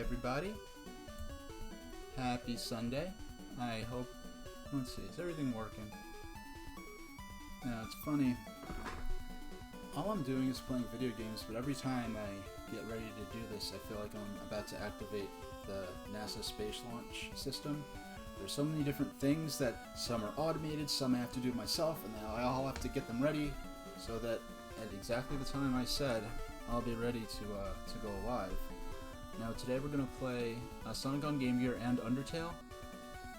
everybody. Happy Sunday. I hope... Let's see, is everything working? Now, it's funny. All I'm doing is playing video games, but every time I get ready to do this, I feel like I'm about to activate the NASA space launch system. There's so many different things that some are automated, some I have to do myself, and then I all have to get them ready so that at exactly the time I said, I'll be ready to go live. Now today we're going to play Sonic on Game Gear and Undertale.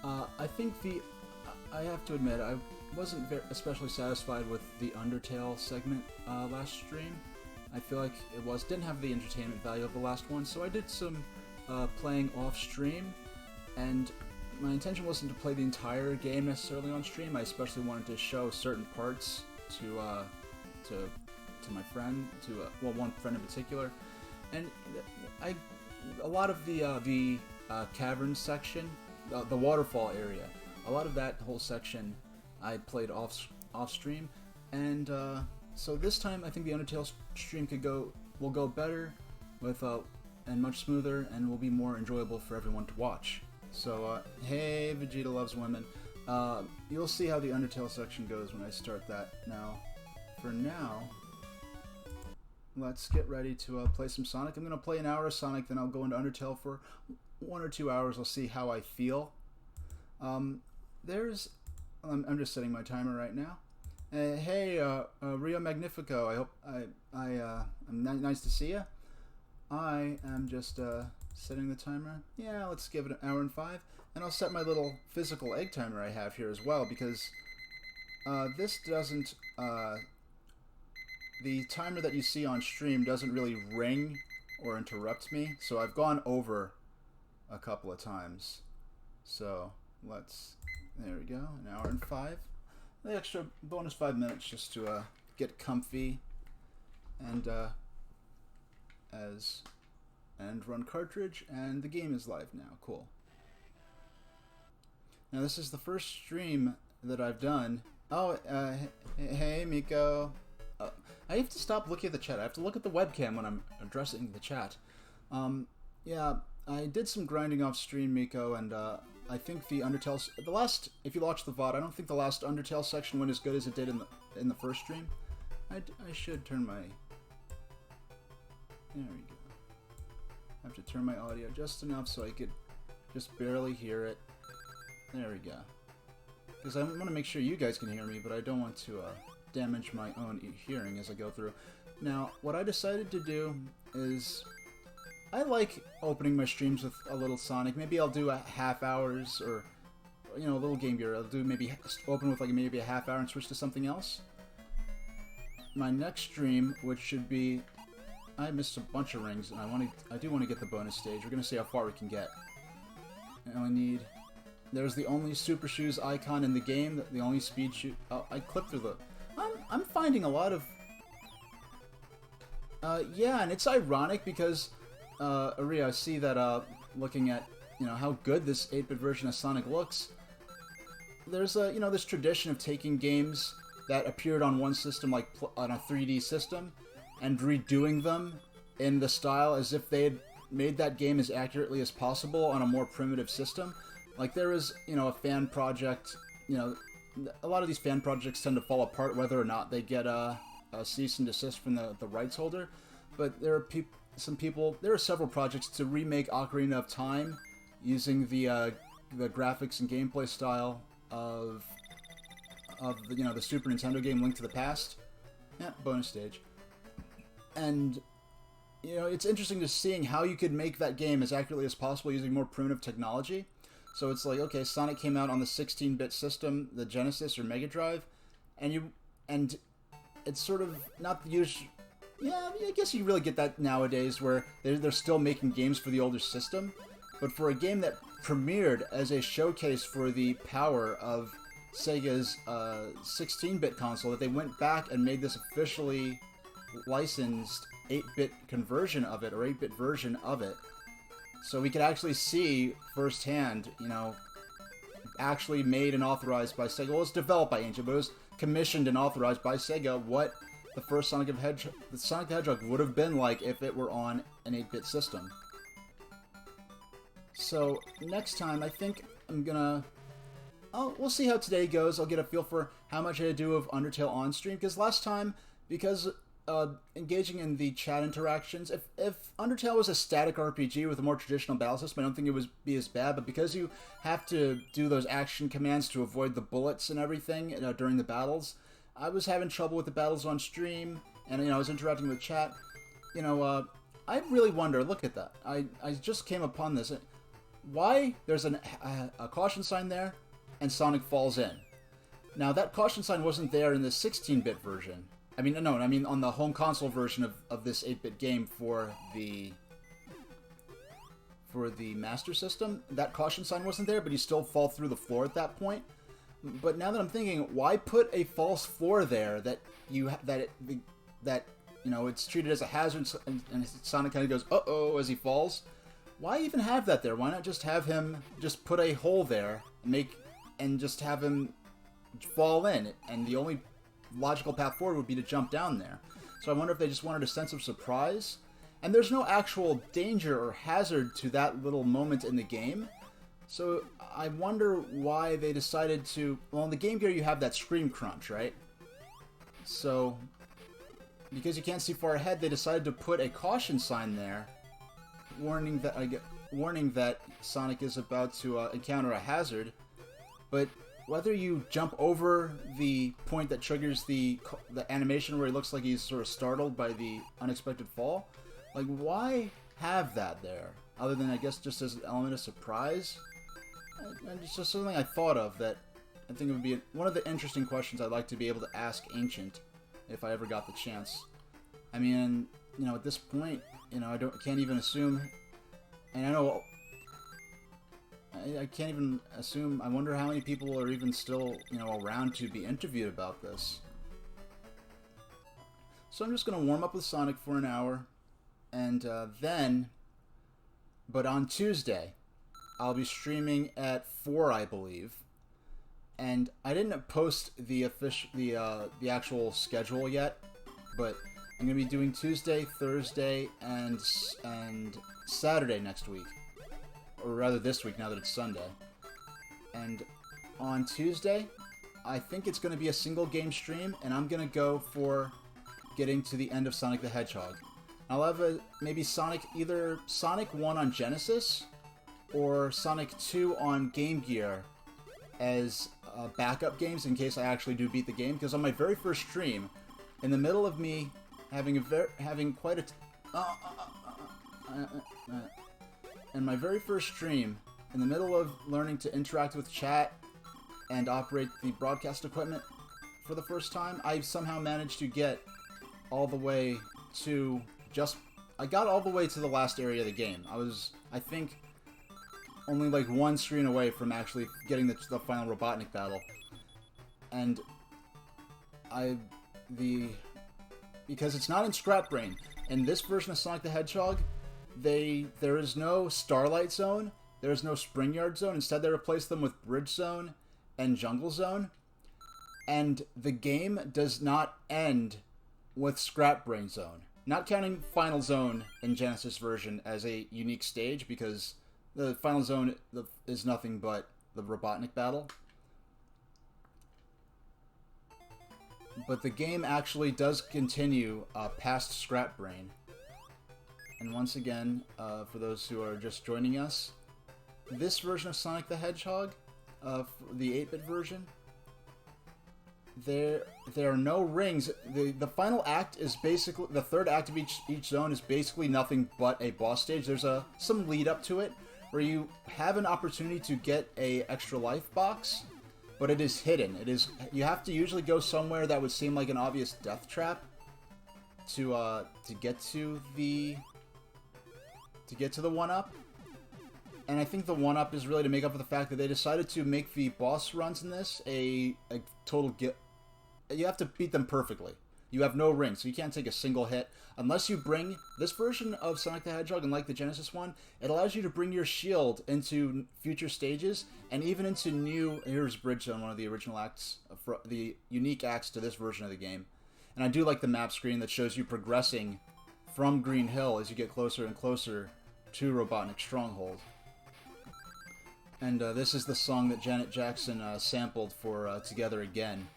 I have to admit, I wasn't especially satisfied with the Undertale segment last stream. I feel like it didn't have the entertainment value of the last one, so I did some playing off stream, and my intention wasn't to play the entire game necessarily on stream. I especially wanted to show certain parts to my friend, one friend in particular, and a lot of the cavern section, the waterfall area, a lot of that whole section I played off stream, and so this time I think the Undertale stream will go better with and much smoother, and will be more enjoyable for everyone to watch. So hey, Vegeta loves women. You'll see how the Undertale section goes when I start that. Now, for now, let's get ready to play some Sonic. I'm gonna play an hour of Sonic, then I'll go into Undertale for 1 or 2 hours. I'll see how I feel. I'm just setting my timer right now. Hey, Rio Magnifico. I hope I'm nice to see you. I am just setting the timer. Yeah, let's give it an hour and 5, and I'll set my little physical egg timer I have here as well, because this doesn't. The timer that you see on stream doesn't really ring or interrupt me, so I've gone over a couple of times. So there we go, an hour and 5. The extra bonus 5 minutes just to get comfy and run cartridge, and the game is live now. Cool. Now this is the first stream that I've done. Oh, hey Miko. I have to stop looking at the chat. I have to look at the webcam when I'm addressing the chat. Yeah, I did some grinding off stream, Miko, and I think the Undertale, if you watch the VOD, I don't think the last Undertale section went as good as it did in the first stream. I should turn my... There we go. I have to turn my audio just enough so I could just barely hear it. There we go. Because I want to make sure you guys can hear me, but I don't want to damage my own hearing as I go through. Now, what I decided to do is, I like opening my streams with a little Sonic. Maybe I'll do a half hours, or a little Game Gear. I'll do maybe open with maybe a half hour and switch to something else. My next stream, which should be, I missed a bunch of rings, and I do want to get the bonus stage. We're gonna see how far we can get. I only need. There's the only Super Shoes icon in the game. The only speed shoot. Oh, I clipped through the. I'm finding a lot of... yeah, and it's ironic because, Aria, I see that, looking at, how good this 8-bit version of Sonic looks, there's this tradition of taking games that appeared on one system, like on a 3D system, and redoing them in the style as if they had made that game as accurately as possible on a more primitive system. Like, there is, a fan project, a lot of these fan projects tend to fall apart whether or not they get a cease and desist from the rights holder. But there are there are several projects to remake Ocarina of Time using the graphics and gameplay style of the Super Nintendo game Link to the Past. Yeah, bonus stage. And it's interesting to seeing how you could make that game as accurately as possible using more primitive technology. So it's like, okay, Sonic came out on the 16-bit system, the Genesis or Mega Drive, and it's sort of not the usual. Yeah, I guess you really get that nowadays, where they're still making games for the older system, but for a game that premiered as a showcase for the power of Sega's 16-bit console, that they went back and made this officially licensed 8-bit conversion of it, or 8-bit version of it. So we could actually see firsthand, actually made and authorized by Sega. Well, it was developed by Ancient, but it was commissioned and authorized by Sega, what the first Sonic the Hedgehog would have been like if it were on an 8-bit system. So next time, I think I'm gonna... we'll see how today goes. I'll get a feel for how much I do of Undertale on stream, because last time, because engaging in the chat interactions, if Undertale was a static RPG with a more traditional battle system, I don't think it would be as bad, but because you have to do those action commands to avoid the bullets and everything during the battles, I was having trouble with the battles on stream, and I was interacting with chat. I really wonder, look at that, I just came upon this, why there's a caution sign there, and Sonic falls in. Now, that caution sign wasn't there in the 16-bit version. I mean on the home console version of this 8-bit game for the Master System. That caution sign wasn't there, but you still fall through the floor at that point. But now that I'm thinking, why put a false floor there that it's treated as a hazard, and Sonic kind of goes, uh-oh, as he falls? Why even have that there? Why not just have him just put a hole there, and just have him fall in, and the only logical path forward would be to jump down there. So I wonder if they just wanted a sense of surprise. And there's no actual danger or hazard to that little moment in the game. So I wonder why they decided to... Well, in the Game Gear you have that screen crunch, right? So, because you can't see far ahead, they decided to put a caution sign there, warning that Sonic is about to encounter a hazard. But whether you jump over the point that triggers the animation where he looks like he's sort of startled by the unexpected fall, like, why have that there? Other than, I guess, just as an element of surprise? And it's just something I thought of that I think it would be one of the interesting questions I'd like to be able to ask Ancient if I ever got the chance. I mean, at this point, I can't even assume, and I know... I can't even assume. I wonder how many people are even still, around to be interviewed about this. So I'm just going to warm up with Sonic for an hour, and then, but on Tuesday, I'll be streaming at 4, I believe. And I didn't post the actual schedule yet, but I'm going to be doing Tuesday, Thursday, and Saturday next week. Or rather this week, now that it's Sunday. And on Tuesday, I think it's going to be a single game stream, and I'm going to go for getting to the end of Sonic the Hedgehog. I'll have maybe either Sonic 1 on Genesis, or Sonic 2 on Game Gear as backup games in case I actually do beat the game. Because on my very first stream, in the middle of me having quite a... in my very first stream, in the middle of learning to interact with chat and operate the broadcast equipment for the first time, I somehow managed to get all the way to I got all the way to the last area of the game. I was, I think, only like one screen away from actually getting the final Robotnik battle. And because it's not in Scrap Brain, in this version of Sonic the Hedgehog, there is no Starlight Zone, there is no Spring Yard Zone. Instead, they replaced them with Bridge Zone and Jungle Zone. And the game does not end with Scrap Brain Zone. Not counting Final Zone in Genesis version as a unique stage, because the Final Zone is nothing but the Robotnik battle. But the game actually does continue past Scrap Brain. And once again, for those who are just joining us, this version of Sonic the Hedgehog, the 8-bit version, there are no rings. The final act is basically, the third act of each zone is basically nothing but a boss stage. There's some lead up to it where you have an opportunity to get a extra life box, but it is hidden. You have to usually go somewhere that would seem like an obvious death trap to get to the 1-up. And I think the 1-up is really to make up for the fact that they decided to make the boss runs in this a total you have to beat them perfectly. You have no rings, so you can't take a single hit. Unless you bring this version of Sonic the Hedgehog, and like the Genesis one, it allows you to bring your shield into future stages, and even into new... Here's Bridge Zone, one of the original acts, the unique acts to this version of the game. And I do like the map screen that shows you progressing from Green Hill as you get closer and closer to Robotnik Stronghold. And this is the song that Janet Jackson sampled for Together Again.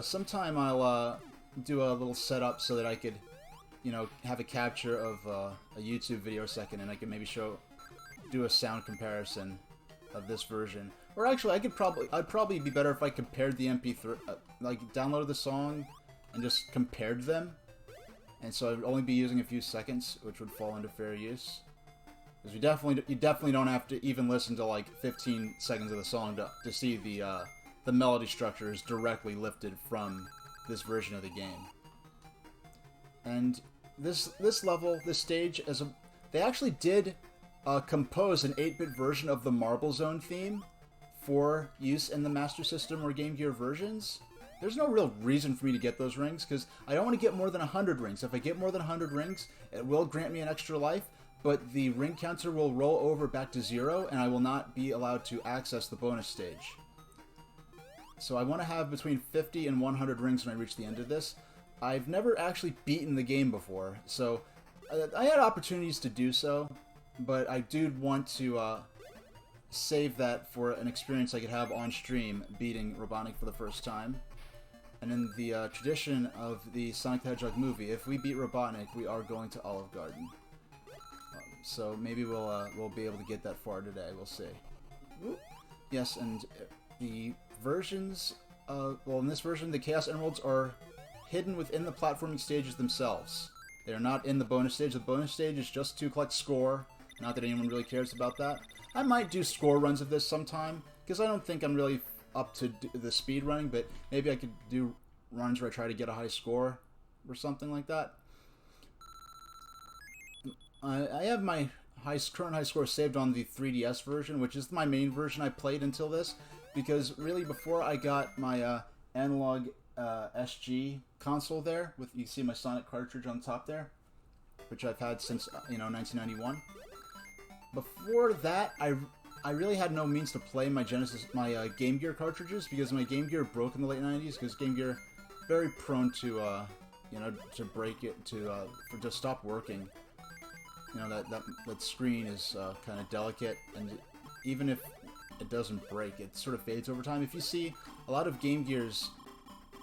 Sometime I'll do a little setup so that I could, you know, have a capture of a YouTube video a second, and I can maybe do a sound comparison of this version. Or actually, I'd probably be better if I compared the MP3, like downloaded the song and just compared them. And so I'd only be using a few seconds, which would fall into fair use. Because you definitely don't have to even listen to like 15 seconds of the song to see the melody structure is directly lifted from this version of the game. And this level, this stage, they actually did compose an 8-bit version of the Marble Zone theme for use in the Master System or Game Gear versions. There's no real reason for me to get those rings, because I don't want to get more than 100 rings. If I get more than 100 rings, it will grant me an extra life, but the ring counter will roll over back to 0, and I will not be allowed to access the bonus stage. So I want to have between 50 and 100 rings when I reach the end of this. I've never actually beaten the game before, so I had opportunities to do so, but I do want to save that for an experience I could have on stream, beating Robotnik for the first time. And in the tradition of the Sonic the Hedgehog movie, if we beat Robotnik, we are going to Olive Garden. So maybe we'll be able to get that far today. We'll see. Yes, and the versions, well, in this version, the Chaos Emeralds are hidden within the platforming stages themselves. They are not in the bonus stage. The bonus stage is just to collect score. Not that anyone really cares about that. I might do score runs of this sometime, because I don't think I'm really up to the speed running, but maybe I could do runs where I try to get a high score or something like that. I have my current high score saved on the 3DS version, which is my main version I played until this, because really before I got my analog SG console there, with, you see my Sonic cartridge on top there, which I've had since 1991. Before that, I really had no means to play my Game Gear cartridges, because my Game Gear broke in the late 90s, because Game Gear very prone to to break it, to stop working. You know, that screen is kind of delicate, and even if it doesn't break, it sort of fades over time. If you see, a lot of Game Gears,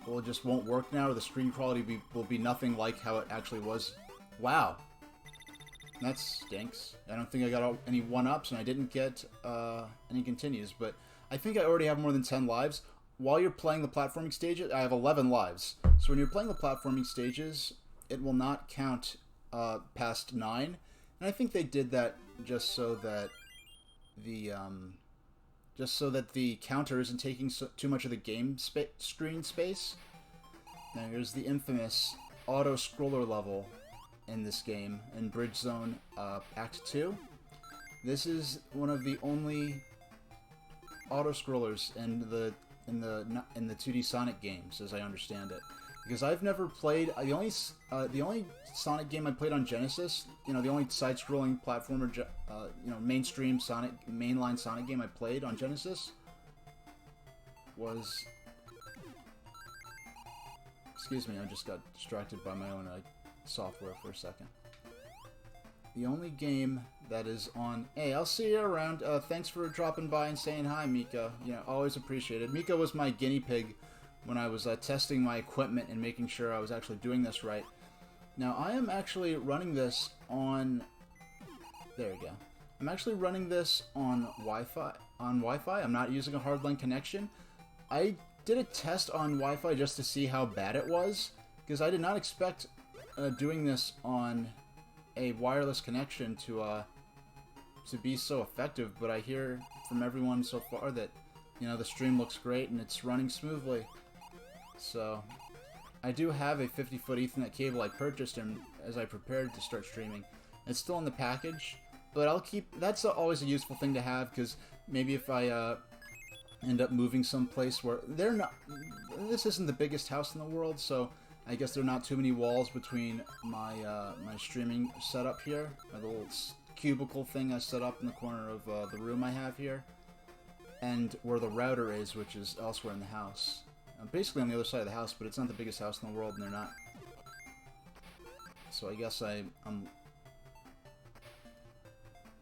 well, it just won't work now, or the screen quality will be nothing like how it actually was. Wow. That stinks. I don't think I got any 1-ups, and I didn't get any continues, but I think I already have more than 10 lives. While you're playing the platforming stages, I have 11 lives. So when you're playing the platforming stages, it will not count past 9. And I think they did that just so that the counter isn't taking too much of the game screen space. Now here's the infamous auto-scroller level in this game, in Bridge Zone Act 2. This is one of the only auto-scrollers in the 2D Sonic games, as I understand it. Because I've never played the only Sonic game I played on Genesis, the only side-scrolling platformer, mainstream mainline Sonic game I played on Genesis was. Excuse me, I just got distracted by my own software for a second. The only game that is on. Hey, I'll see you around. Thanks for dropping by and saying hi, Mika. Always appreciated. Mika was my guinea pig when I was testing my equipment and making sure I was actually doing this right. Now, I am actually running this on... There we go. I'm actually running this on Wi-Fi. I'm not using a hardline connection. I did a test on Wi-Fi just to see how bad it was, because I did not expect doing this on a wireless connection to be so effective, but I hear from everyone so far that, the stream looks great and it's running smoothly. So, I do have a 50-foot Ethernet cable I purchased as I prepared to start streaming. It's still in the package, but I'll keep... That's always a useful thing to have, because maybe if I end up moving someplace where they're not... This isn't the biggest house in the world, so I guess there are not too many walls between my my streaming setup here. My little cubicle thing I set up in the corner of the room I have here, and where the router is, which is elsewhere in the house. Basically on the other side of the house, but it's not the biggest house in the world, and they're not. So I guess I'm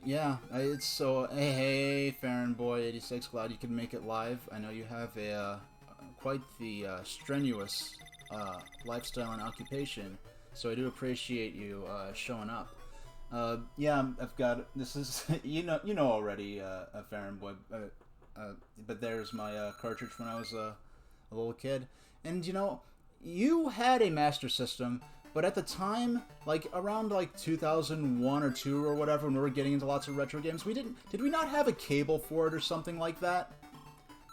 yeah, it's so... Hey, Farron Boy 86, glad you could make it live. I know you have a quite the strenuous lifestyle and occupation, so I do appreciate you showing up. Yeah, I've got... This is... you know already, Farron Boy, but there's my cartridge when I was a little kid. And, you know, you had a Master System... But at the time, like around like 2001 or 2 or whatever, when we were getting into lots of retro games, did we not have a cable for it or something like that?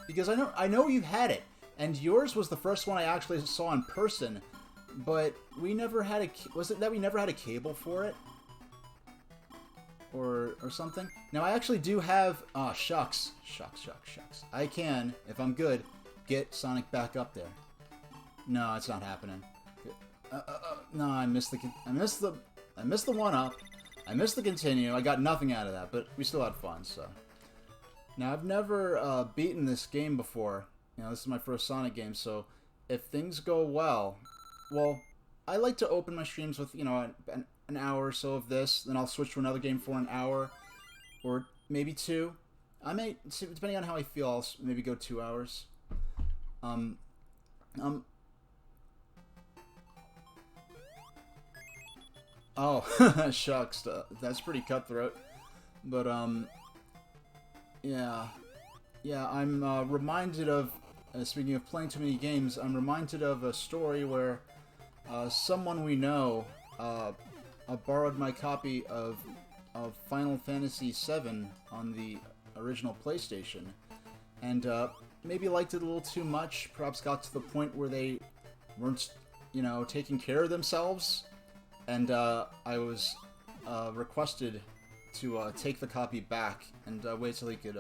Because I know you had it, and yours was the first one I actually saw in person, but we never had a... Was it that we never had a cable for it? Or something? Now I actually do have... Ah, shucks. Shucks. I can, if I'm good, get Sonic back up there. No, it's not happening. No, I missed the one up. I missed the continue. I got nothing out of that, but we still had fun. So now I've never beaten this game before. You know, this is my first Sonic game. So if things go well, I like to open my streams with an hour or so of this. Then I'll switch to another game for an hour, or maybe 2. I may, depending on how I feel, I'll maybe go 2 hours. Oh, shucks. That's pretty cutthroat. But, yeah. Yeah, I'm reminded of, speaking of playing too many games, I'm reminded of a story where someone we know borrowed my copy of Final Fantasy VII on the original PlayStation. And maybe liked it a little too much. Perhaps got to the point where they weren't, taking care of themselves. And I was requested to take the copy back and wait till he could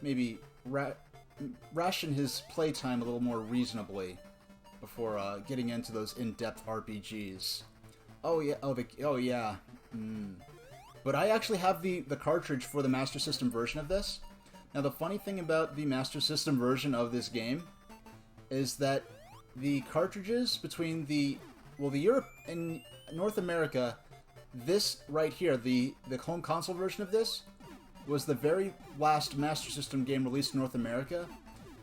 maybe ration his playtime a little more reasonably before getting into those in-depth RPGs. Oh yeah. But I actually have the cartridge for the Master System version of this. Now the funny thing about the Master System version of this game is that the cartridges between the Europe and North America, this right here, the home console version of this, was the very last Master System game released in North America,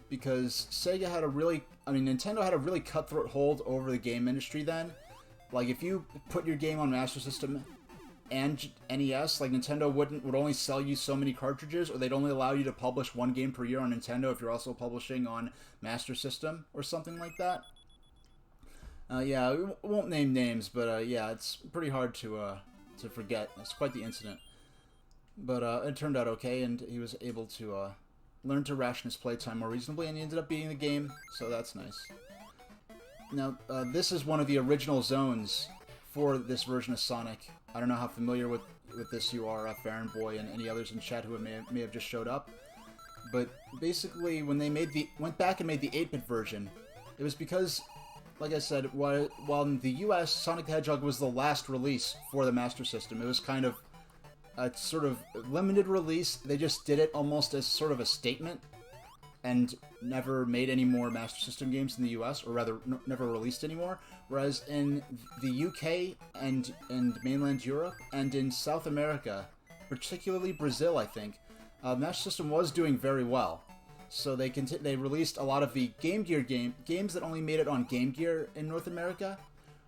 because Nintendo had a really cutthroat hold over the game industry then. Like, if you put your game on Master System and NES, like, Nintendo would only sell you so many cartridges, or they'd only allow you to publish 1 game per year on Nintendo if you're also publishing on Master System, or something like that. Yeah, we won't name names, but yeah, it's pretty hard to forget. It's quite the incident. But it turned out okay, and he was able to learn to ration his playtime more reasonably, and he ended up beating the game, so that's nice. Now, this is one of the original zones for this version of Sonic. I don't know how familiar with this you are, Farron Boy, and any others in chat who may have just showed up. But basically, when they went back and made the 8-bit version, it was because, like I said, while in the US, Sonic the Hedgehog was the last release for the Master System. It was kind of a sort of limited release. They just did it almost as sort of a statement, and never made any more Master System games in the US, or rather, never released anymore. Whereas in the UK and mainland Europe, and in South America, particularly Brazil, I think, Master System was doing very well. So they released a lot of the Game Gear games that only made it on Game Gear in North America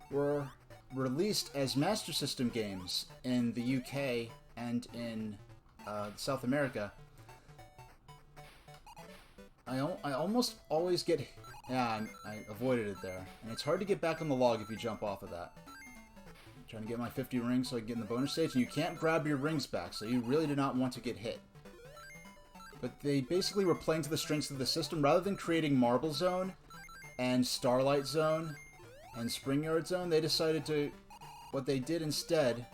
were released as Master System games in the UK and in South America. I almost always get... Yeah, I avoided it there. And it's hard to get back on the log if you jump off of that. I'm trying to get my 50 rings so I can get in the bonus stage, and you can't grab your rings back, so you really do not want to get hit. But they basically were playing to the strengths of the system. Rather than creating Marble Zone and Starlight Zone and Spring Yard Zone, they decided to... What they did instead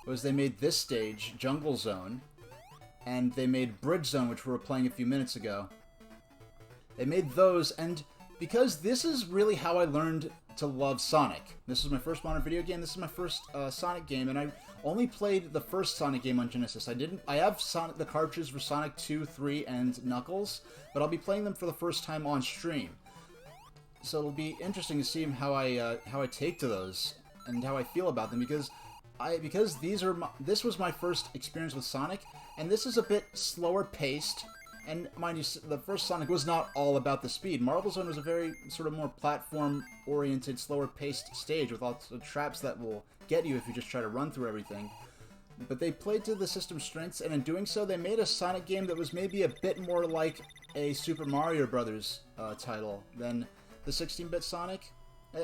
was they made this stage, Jungle Zone, and they made Bridge Zone, which we were playing a few minutes ago. They made those, and because this is really how I learned to love Sonic. This is my first modern video game. This is my first Sonic game, and I only played the first Sonic game on Genesis. I have the cartridges for Sonic 2, 3, and Knuckles, but I'll be playing them for the first time on stream. So it'll be interesting to see how I take to those and how I feel about them, because because this was my first experience with Sonic, and this is a bit slower paced. And mind you, the first Sonic was not all about the speed. Marble Zone was a very sort of more platform-oriented, slower-paced stage with lots of traps that will get you if you just try to run through everything. But they played to the system's strengths, and in doing so, they made a Sonic game that was maybe a bit more like a Super Mario Brothers title than the 16-bit Sonic.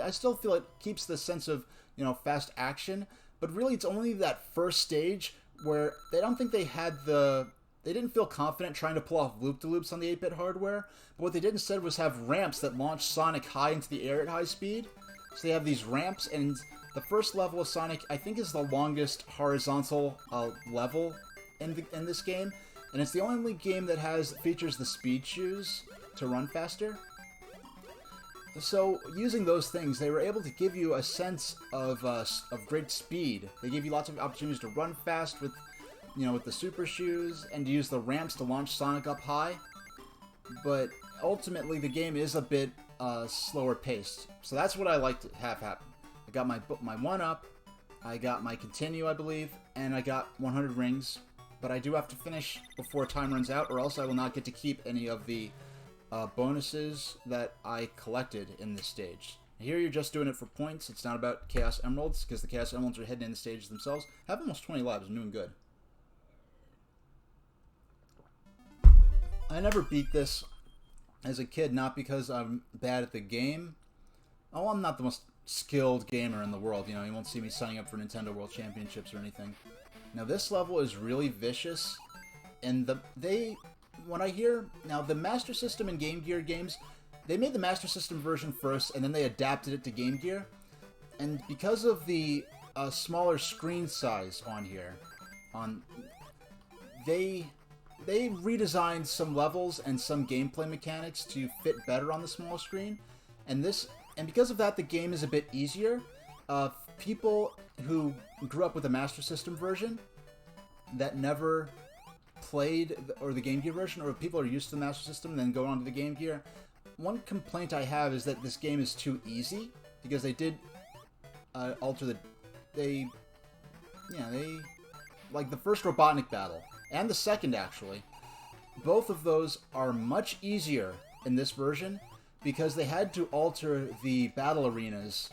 I still feel it keeps the sense of, you know, fast action, but really it's only that first stage where they don't think they had the... They didn't feel confident trying to pull off loop-de-loops on the 8-bit hardware, but what they did instead was have ramps that launch Sonic high into the air at high speed. So they have these ramps, and the first level of Sonic, I think, is the longest horizontal level in this game, and it's the only game that features the speed shoes to run faster. So, using those things, they were able to give you a sense of great speed. They gave you lots of opportunities to run fast with, you know, with the super shoes, and to use the ramps to launch Sonic up high. But ultimately, the game is a bit slower paced. So that's what I like to have happen. I got my 1-up, I got my continue, I believe, and I got 100 rings. But I do have to finish before time runs out, or else I will not get to keep any of the bonuses that I collected in this stage. Here you're just doing it for points. It's not about Chaos Emeralds, because the Chaos Emeralds are hidden in the stages themselves. I have almost 20 lives. I'm doing good. I never beat this as a kid, not because I'm bad at the game. Oh, I'm not the most skilled gamer in the world. You know, you won't see me signing up for Nintendo World Championships or anything. Now, this level is really vicious, and when I hear... Now, the Master System and Game Gear games, they made the Master System version first, and then they adapted it to Game Gear. And because of the smaller screen size on here, they redesigned some levels and some gameplay mechanics to fit better on the small screen, and because of that, the game is a bit easier. People who grew up with the Master System version that never played the Game Gear version, or people are used to the Master System and then go on to the Game Gear, one complaint I have is that this game is too easy, because they did alter like the first Robotnik battle and the second, actually, both of those are much easier in this version because they had to alter the battle arenas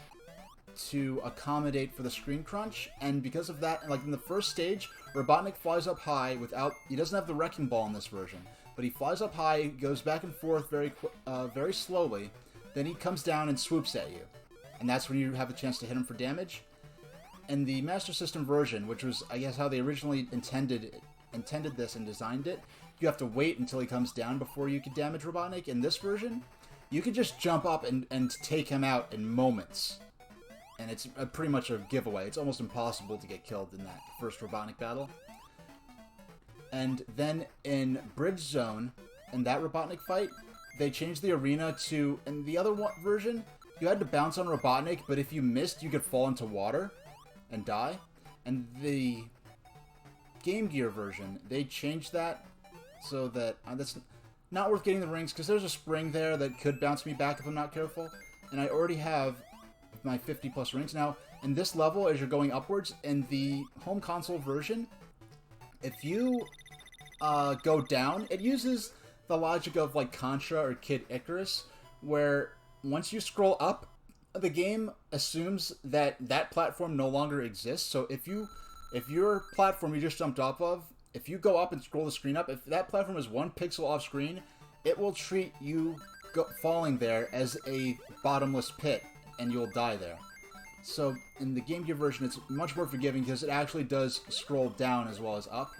to accommodate for the screen crunch, and because of that, like in the first stage, Robotnik flies up high he doesn't have the Wrecking Ball in this version, but he flies up high, goes back and forth very slowly, then he comes down and swoops at you, and that's when you have the chance to hit him for damage. And the Master System version, which was, I guess, how they originally intended this and designed it, you have to wait until he comes down before you can damage Robotnik. In this version, you can just jump up and take him out in moments. And it's pretty much a giveaway. It's almost impossible to get killed in that first Robotnik battle. And then in Bridge Zone, in that Robotnik fight, they changed the arena to... In the other version, you had to bounce on Robotnik, but if you missed, you could fall into water and die. And the Game Gear version, they changed that so that... that's not worth getting the rings, because there's a spring there that could bounce me back if I'm not careful. And I already have my 50 plus rings. Now, in this level, as you're going upwards, in the home console version, if you go down, it uses the logic of like Contra or Kid Icarus, where once you scroll up, the game assumes that that platform no longer exists. So if your platform you just jumped off of, if you go up and scroll the screen up, if that platform is 1 pixel off screen, it will treat you falling there as a bottomless pit, and you'll die there. So in the Game Gear version, it's much more forgiving because it actually does scroll down as well as up.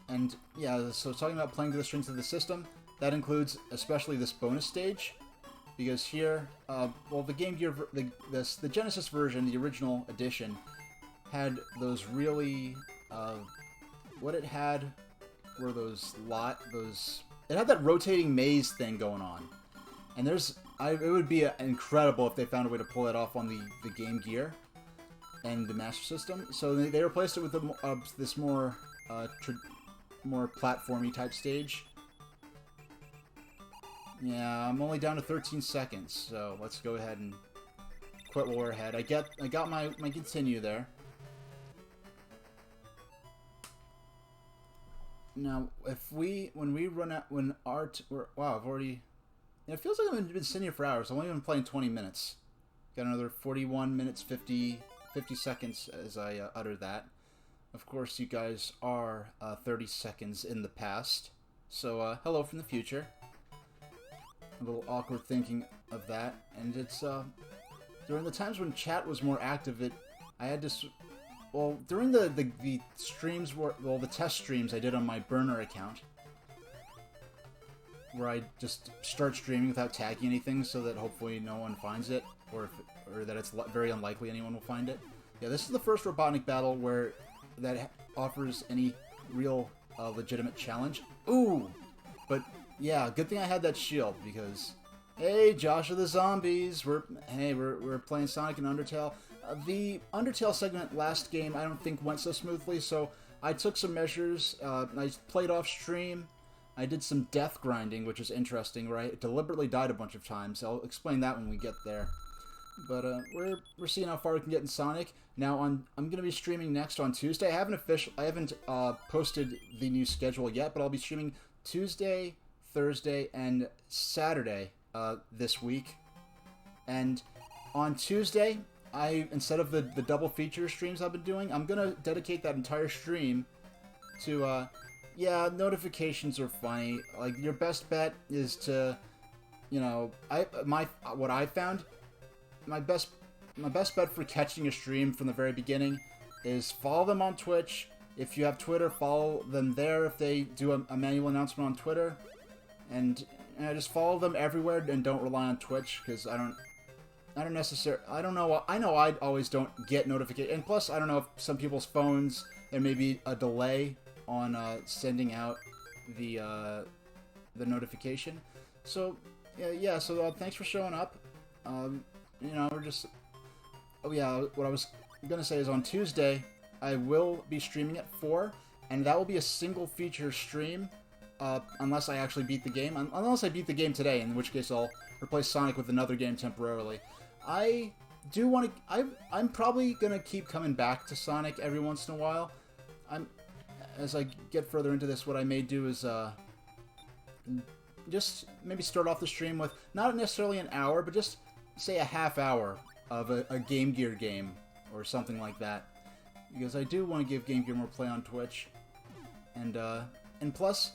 And yeah, so talking about playing to the strengths of the system, that includes especially this bonus stage, because here, well, the Game Gear, the Genesis version, the original edition, had those really, what it had were it had that rotating maze thing going on, and it would be incredible if they found a way to pull that off on the Game Gear and the Master System. So they replaced it with this more platformy type stage. Yeah, I'm only down to 13 seconds, so let's go ahead and quit while we're ahead. I got my continue there. Now, when we run out, wow, I've already, it feels like I've been sitting here for hours. I've only been playing 20 minutes. Got another 41 minutes, 50 seconds as I utter that. Of course, you guys are 30 seconds in the past. So, hello from the future. A little awkward thinking of that. And it's, during the times when chat was more active, I had to... Well, during the streams, the test streams I did on my burner account, where I just start streaming without tagging anything so that hopefully no one finds it, or that it's very unlikely anyone will find it. Yeah, this is the first Robotnik battle where that offers any real legitimate challenge. Ooh! But, yeah, good thing I had that shield, because... Hey, Josh of the Zombies! We're playing Sonic and Undertale. The Undertale segment last game I don't think went so smoothly, so I took some measures. I played off stream. I did some death grinding, which is interesting, where I deliberately died a bunch of times. I'll explain that when we get there. But we're seeing how far we can get in Sonic. Now I'm going to be streaming next on Tuesday. I haven't posted the new schedule yet, but I'll be streaming Tuesday, Thursday, and Saturday this week. And on Tuesday, instead of the double feature streams I've been doing, I'm gonna dedicate that entire stream to yeah, notifications are funny. Like, your best bet is to, you know, what I found, my best bet for catching a stream from the very beginning is follow them on Twitch. If you have Twitter, follow them there if they do a manual announcement on Twitter, and just follow them everywhere and don't rely on Twitch, because I know I always don't get notifications, and plus I don't know if some people's phones, there may be a delay on sending out the notification. So yeah, so thanks for showing up. You know, we're just, oh yeah, what I was gonna say is on Tuesday I will be streaming at 4, and that will be a single feature stream, unless I actually beat the game. Unless I beat the game today, in which case I'll replace Sonic with another game temporarily. I do want to... I'm probably going to keep coming back to Sonic every once in a while. As I get further into this, what I may do is just maybe start off the stream with not necessarily an hour, but just say a half hour of a Game Gear game or something like that. Because I do want to give Game Gear more play on Twitch. And plus,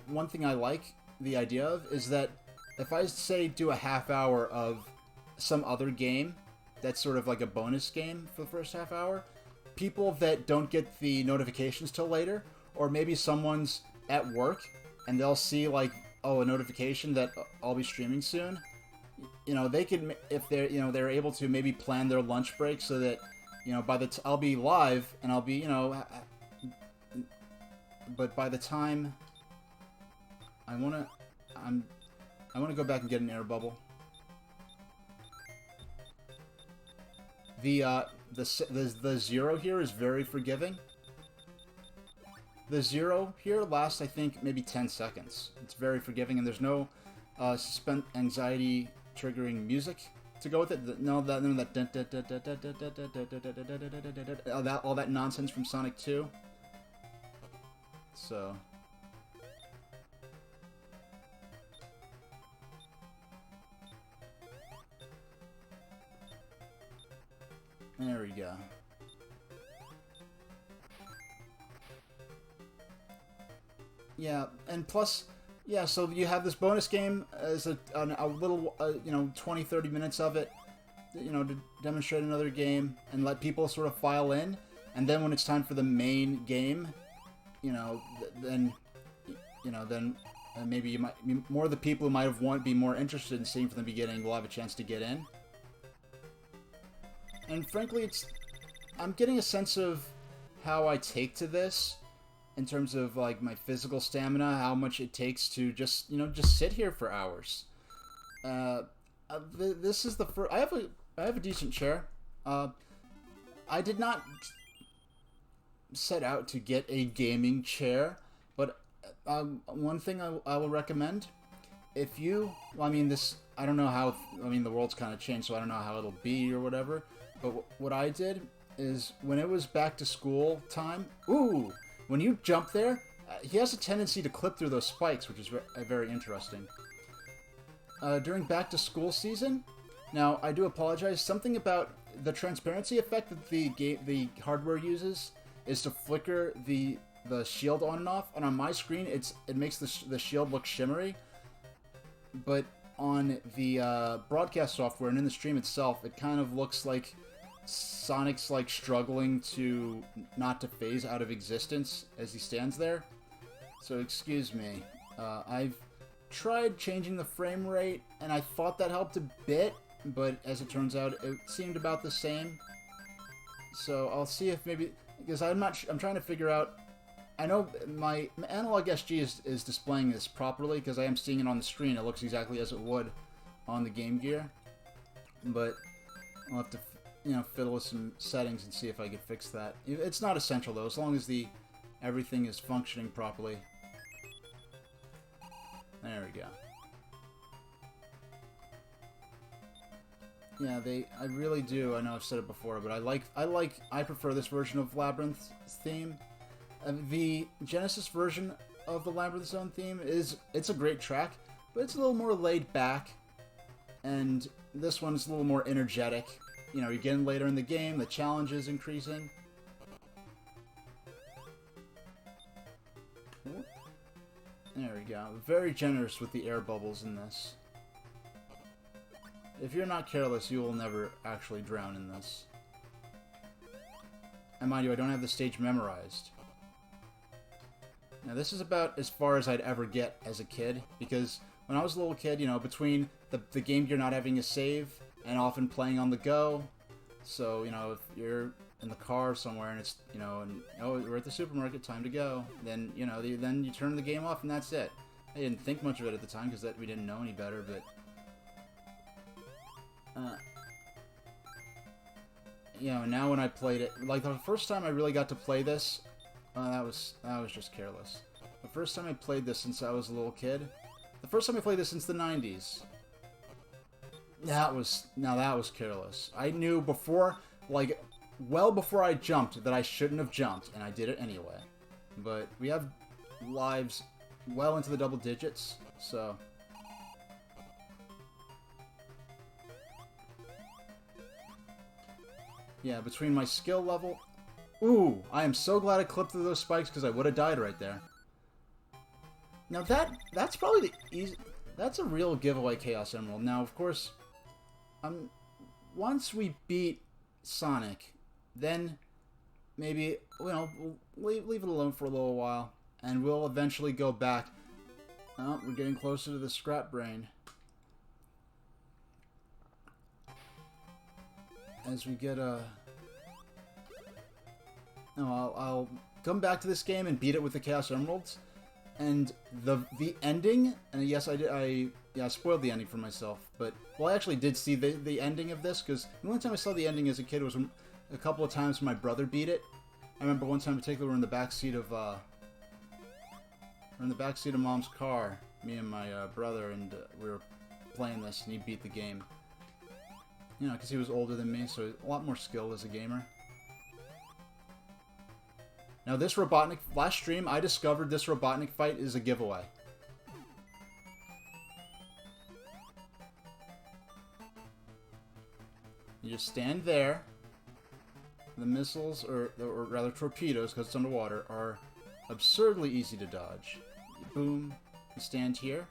one thing I like the idea of is that if I say do a half hour of some other game that's sort of like a bonus game for the first half hour, people that don't get the notifications till later, or maybe someone's at work and they'll see, like, oh, a notification that I'll be streaming soon, you know, they could, if they're, you know, they're able to maybe plan their lunch break so that, you know, I'll be live and I'll be, you know, but by the time I want to go back and get an air bubble. The zero here is very forgiving. The zero here lasts, I think, maybe 10 seconds. It's very forgiving, and there's no suspense, anxiety triggering music to go with it. All that nonsense from Sonic 2. So. There we go. Yeah, and plus, yeah, so you have this bonus game as a little, you know, 20-30 minutes of it, you know, to demonstrate another game and let people sort of file in, and then when it's time for the main game, you know, then maybe you might, more of the people who might have be more interested in seeing from the beginning will have a chance to get in. And frankly, I'm getting a sense of how I take to this in terms of, like, my physical stamina, how much it takes to just, you know, just sit here for hours. This is the first... I have a decent chair. I did not set out to get a gaming chair, but one thing I will recommend if you, well, I mean, this, I don't know how, I mean, the world's kind of changed, so I don't know how it'll be or whatever, but what I did is, when it was back to school time, ooh, when you jump there, he has a tendency to clip through those spikes, which is very interesting. During back to school season, now, I do apologize, something about the transparency effect that the hardware uses is to flicker the shield on and off, and on my screen, it makes the shield look shimmery. But on the broadcast software and in the stream itself, it kind of looks like Sonic's like struggling to not to phase out of existence as he stands there. So excuse me. I've tried changing the frame rate, and I thought that helped a bit, but as it turns out, it seemed about the same. So I'll see if maybe, because I'm trying to figure out. I know my analog SG is displaying this properly because I am seeing it on the screen. It looks exactly as it would on the Game Gear. But I'll have to, fiddle with some settings and see if I can fix that. It's not essential though, as long as everything is functioning properly. There we go. Yeah, I really do. I know I've said it before, but I prefer this version of Labyrinth's theme. The Genesis version of the Labyrinth Zone theme it's a great track, but it's a little more laid back, and this one's a little more energetic. You're getting later in the game, the challenge is increasing. There we go. Very generous with the air bubbles in this. If you're not careless, you will never actually drown in this. And mind you, I don't have the stage memorized. Now this is about as far as I'd ever get as a kid, because when I was a little kid, between the Game Gear not having a save and often playing on the go, so, if you're in the car somewhere and it's, we're at the supermarket, time to go, then, then you turn the game off and that's it. I didn't think much of it at the time because we didn't know any better, but now when I played it, like the first time I really got to play this, that was just careless. The first time I played this since I was a little kid, the first time I played this since the 90s, that was careless. I knew before, well before I jumped, that I shouldn't have jumped, and I did it anyway. But we have lives well into the double digits, so yeah, between my skill level... Ooh, I am so glad I clipped through those spikes because I would have died right there. Now that's probably the easy... That's a real giveaway Chaos Emerald. Now, of course, once we beat Sonic, then maybe, we'll leave it alone for a little while, and we'll eventually go back. Oh, we're getting closer to the scrap brain. As we get a... No, I'll come back to this game and beat it with the Chaos Emeralds. And the ending, and yes, I spoiled the ending for myself, but, well, I actually did see the ending of this, because the only time I saw the ending as a kid was a couple of times when my brother beat it. I remember one time in particular, we're in the backseat of Mom's car, me and my brother, and we were playing this, and he beat the game. Because he was older than me, so a lot more skilled as a gamer. Now this Robotnik, last stream I discovered this Robotnik fight is a giveaway. You just stand there. The missiles, or rather torpedoes, because it's underwater, are absurdly easy to dodge. Boom. You stand here.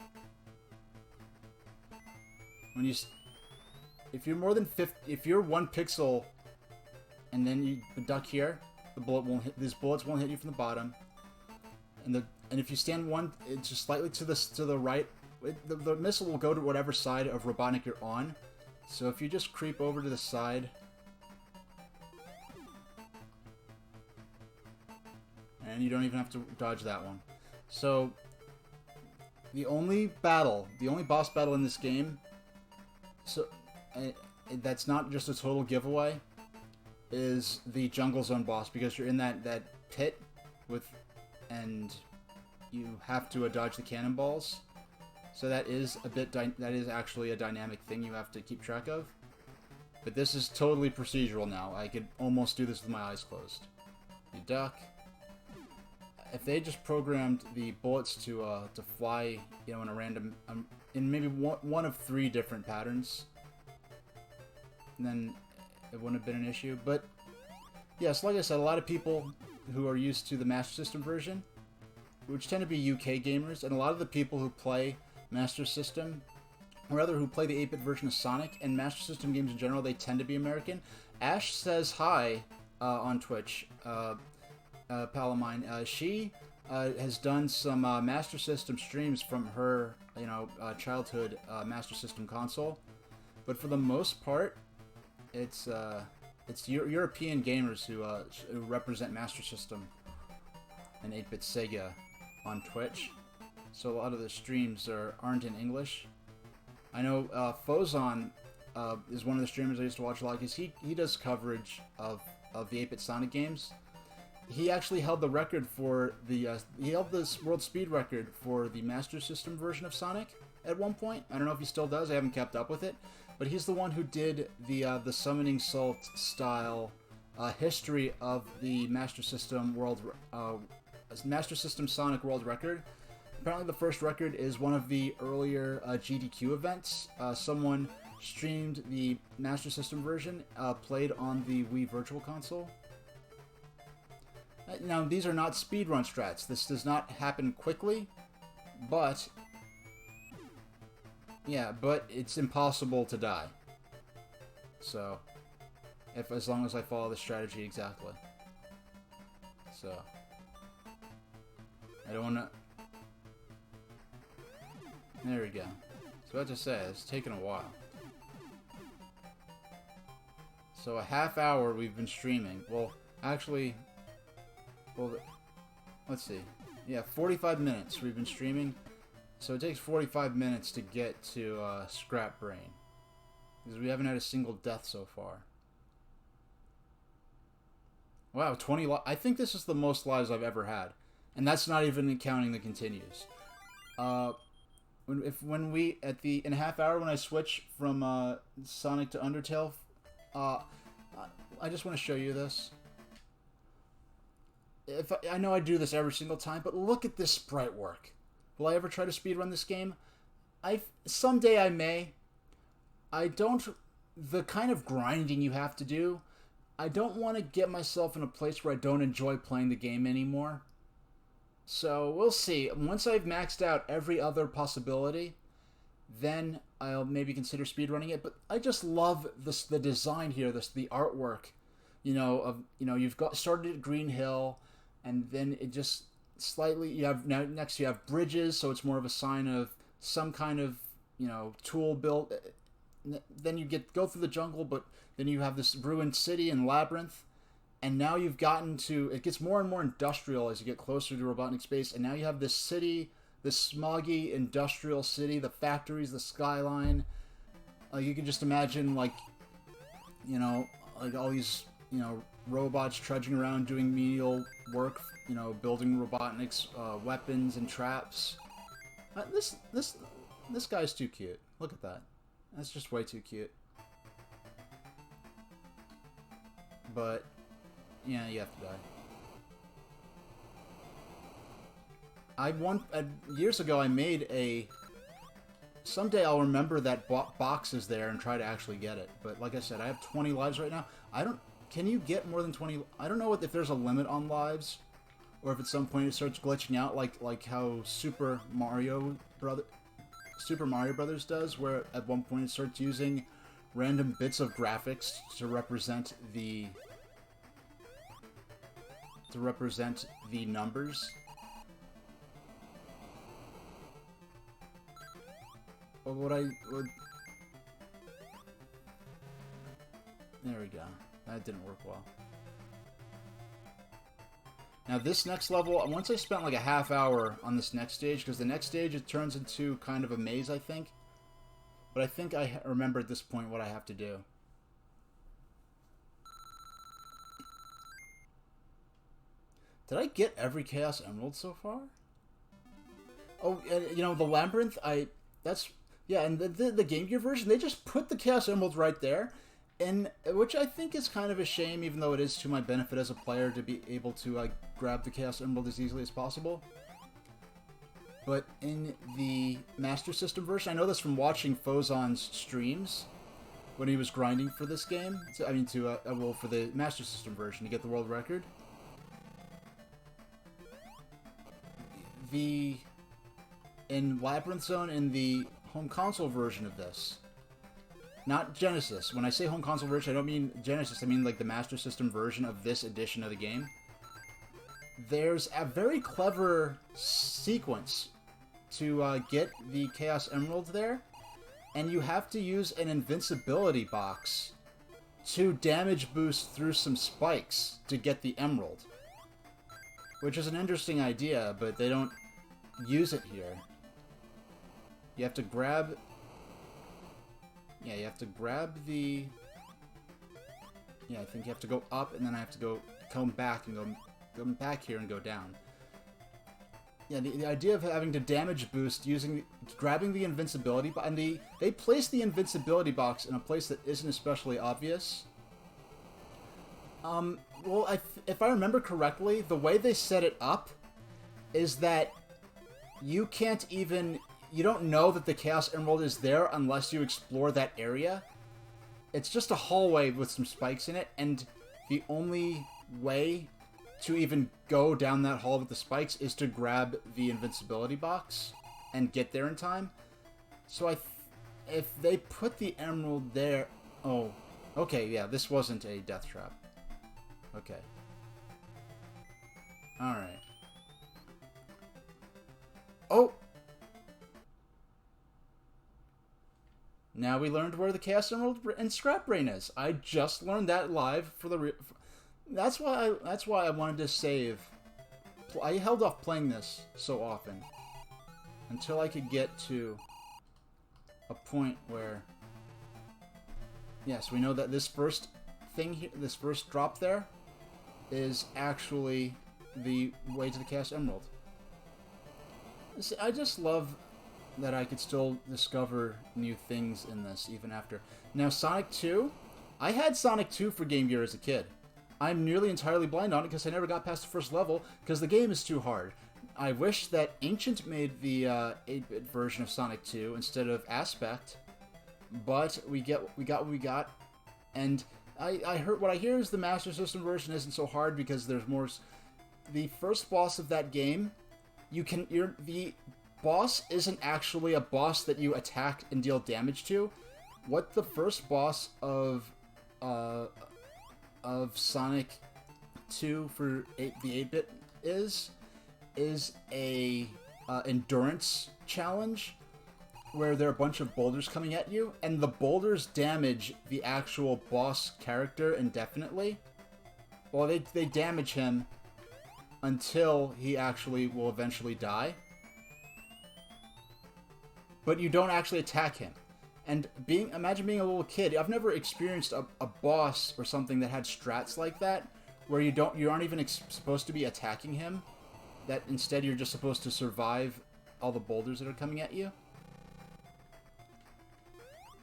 If you're more than 50, if you're 1 pixel, and then you duck here, these bullets won't hit you from the bottom. And if you stand it's just slightly to the right, the missile will go to whatever side of Robotnik you're on. So if you just creep over to the side, and you don't even have to dodge that one. So the only boss battle in this game, that's not just a total giveaway, is the Jungle Zone boss, because you're in that pit and you have to dodge the cannonballs. So that is a bit that is actually a dynamic thing you have to keep track of. But this is totally procedural now. I could almost do this with my eyes closed. You duck. If they just programmed the bullets to fly, you know, in a random, in maybe one of 3 different patterns, then it wouldn't have been an issue. But yes, like I said, a lot of people who are used to the Master System version, which tend to be UK gamers, and a lot of the people who play Master System, or rather who play the 8-bit version of Sonic and Master System games in general, they tend to be American. Ash says hi on Twitch, pal of mine. She has done some Master System streams from her, you know, childhood Master System console, but for the most part, it's European gamers who represent Master System and 8-bit Sega on Twitch. So a lot of the streams aren't in English. I know Fozon is one of the streamers I used to watch a lot because he does coverage of the 8-bit Sonic games. He actually held the record for the he held this world speed record for the Master System version of Sonic at one point. I don't know if he still does. I haven't kept up with it, but he's the one who did the Summoning Salt style history of the Master System Master System Sonic world record. Apparently, the first record is one of the earlier GDQ events. Someone streamed the Master System version, played on the Wii Virtual Console. Now, these are not speedrun strats. This does not happen quickly, but yeah, but it's impossible to die. So, as long as I follow the strategy exactly. So, I don't want to. There we go. So, what to say, it's taken a while. So, a half hour we've been streaming. Well, actually. Well, let's see. Yeah, 45 minutes we've been streaming. So it takes 45 minutes to get to Scrap Brain. Because we haven't had a single death so far. Wow, 20 I think this is the most lives I've ever had. And that's not even counting the continues. When we, in a half hour when I switch from Sonic to Undertale, I just want to show you this. I know I do this every single time, but look at this sprite work. Will I ever try to speedrun this game? Someday I may. The kind of grinding you have to do, I don't want to get myself in a place where I don't enjoy playing the game anymore. So, we'll see. Once I've maxed out every other possibility, then I'll maybe consider speedrunning it. But I just love the design here, the artwork. You've started at Green Hill, and then it just slightly, you have bridges, so it's more of a sign of some kind of, tool built. Then you go through the jungle, but then you have this ruined city and labyrinth, and now you've gotten to, it gets more and more industrial as you get closer to Robotnik Space, and now you have this city, this smoggy industrial city, the factories, the skyline. You can just imagine, like all these, robots trudging around doing menial work, building Robotnik's weapons and traps. This guy's too cute. Look at that. That's just way too cute. But, yeah, you have to die. Years ago I made a... Someday I'll remember that box is there and try to actually get it. But like I said, I have 20 lives right now. Can you get more than 20? I don't know if there's a limit on lives, or if at some point it starts glitching out, like how Super Mario Brothers does, where at one point it starts using random bits of graphics to represent the numbers. Or there we go. That didn't work well. Now this next level, once I spent like a half hour on this next stage, because the next stage it turns into kind of a maze, I think. But I think I remember at this point what I have to do. Did I get every Chaos Emerald so far? Oh, the Labyrinth, that's yeah, and the Game Gear version, they just put the Chaos Emeralds right there, and which I think is kind of a shame, even though it is to my benefit as a player to be able to grab the Chaos Emerald as easily as possible. But in the Master System version, I know this from watching Fozon's streams when he was grinding for this game. Well, for the Master System version to get the world record. In Labyrinth Zone, in the home console version of this, not Genesis. When I say home console version, I don't mean Genesis. I mean like the Master System version of this edition of the game. There's a very clever sequence to get the Chaos Emerald there, and you have to use an invincibility box to damage boost through some spikes to get the emerald. Which is an interesting idea, but they don't use it here. You have to grab... Yeah, you have to grab the... Yeah, I think you have to go up, and then I have to come back and go back here and go down. Yeah, the idea of having to damage boost grabbing the invincibility, and they place the invincibility box in a place that isn't especially obvious. Well, if I remember correctly, the way they set it up is that you don't know that the Chaos Emerald is there unless you explore that area. It's just a hallway with some spikes in it, and the only way to even go down that hall with the spikes is to grab the invincibility box and get there in time. So if they put the emerald there... Oh, okay, yeah, this wasn't a death trap. Okay. Alright. Oh! Now we learned where the Chaos Emerald and Scrap Brain is. I just learned that live for the... That's why I wanted to save. I held off playing this so often until I could get to a point where... Yes, we know that this first thing here, this first drop there, is actually the way to the Chaos Emerald. See, I just love that I could still discover new things in this even after. Now, Sonic 2, I had Sonic 2 for Game Gear as a kid. I'm nearly entirely blind on it because I never got past the first level because the game is too hard. I wish that Ancient made the 8-bit version of Sonic 2 instead of Aspect, but we got what we got, and I heard what I hear is the Master System version isn't so hard because there's more. The first boss of that game, the boss isn't actually a boss that you attack and deal damage to. What the first boss of Sonic 2 for the 8-bit is a endurance challenge where there are a bunch of boulders coming at you, and the boulders damage the actual boss character indefinitely. Well, they damage him until he actually will eventually die. But you don't actually attack him. And imagine being a little kid. I've never experienced a boss or something that had strats like that, where you aren't even supposed to be attacking him. That instead you're just supposed to survive all the boulders that are coming at you.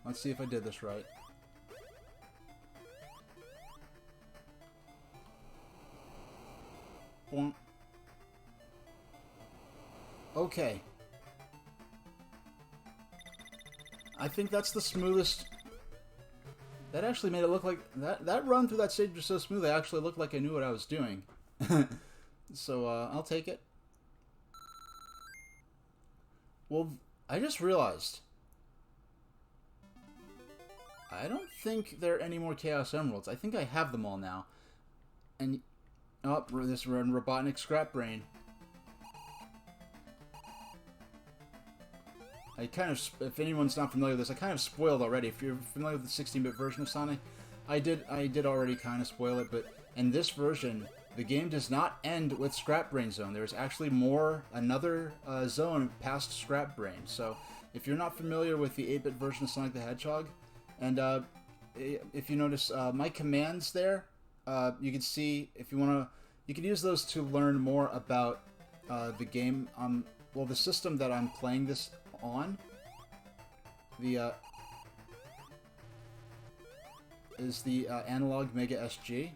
Let's see if I did this right. Boing. Okay. I think that's the smoothest. That actually made it look like that run through that stage was so smooth. It actually looked like I knew what I was doing. So I'll take it. Well, I just realized I don't think there are any more Chaos Emeralds. I think I have them all now. And oh, this Robotnik Scrap Brain. I kind of, if anyone's not familiar with this, I kind of spoiled already. If you're familiar with the 16-bit version of Sonic, I did already kind of spoil it, but in this version, the game does not end with Scrap Brain Zone. There's actually another zone past Scrap Brain. So if you're not familiar with the 8-bit version of Sonic the Hedgehog, and if you notice my commands there, you can see if you want to, you can use those to learn more about the game. Well, the system that I'm playing this on. the analog Mega SG,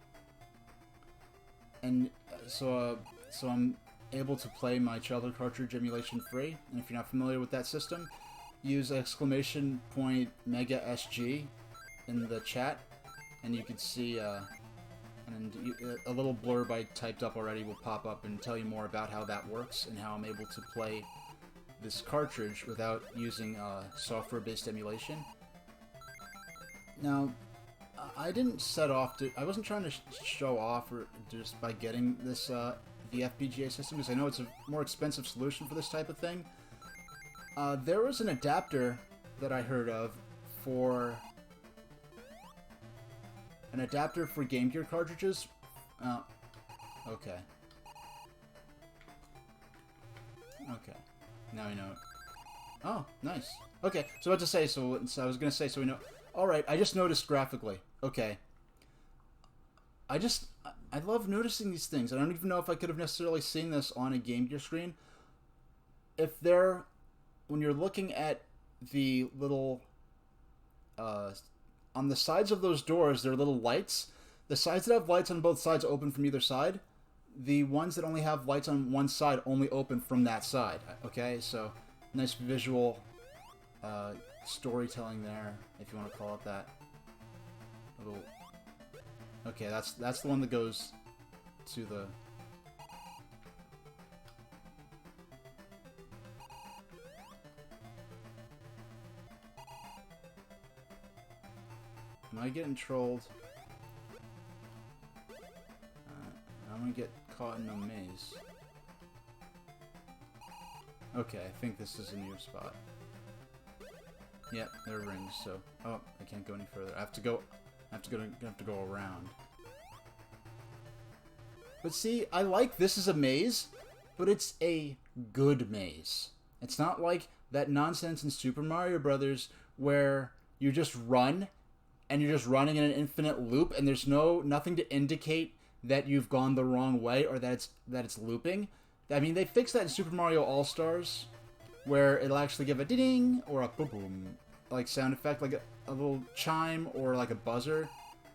and so I'm able to play my childhood cartridge emulation free. And if you're not familiar with that system, use exclamation point Mega SG in the chat, and you can see a little blurb I typed up already will pop up and tell you more about how that works and how I'm able to play this cartridge without using software-based emulation. Now, I didn't set off to... I wasn't trying to show off or just by getting this the FPGA system, because I know it's a more expensive solution for this type of thing. There was an adapter that I heard of for... An adapter for Game Gear cartridges. Okay. Okay. Now we know it. Oh, nice. Okay, so what to say, so I was going to say, so we know... Alright, I just noticed graphically. Okay. I love noticing these things. I don't even know if I could have necessarily seen this on a Game Gear screen. If they're... When you're looking at the little... on the sides of those doors, there are little lights. The sides that have lights on both sides open from either side. The ones that only have lights on one side only open from that side. Okay, so nice visual storytelling there, if you want to call it that. Okay, that's the one that goes to the... Am I getting trolled? I'm gonna get caught in a maze. Okay, I think this is a new spot. Yep, there are rings, so... Oh, I can't go any further. I have to go around. But see, I like this is a maze, but it's a good maze. It's not like that nonsense in Super Mario Brothers where you just run and you're just running in an infinite loop, and there's nothing to indicate that you've gone the wrong way or that it's looping. I mean, they fixed that in Super Mario All-Stars, where it'll actually give a ding or a boom boom like sound effect, like a little chime or like a buzzer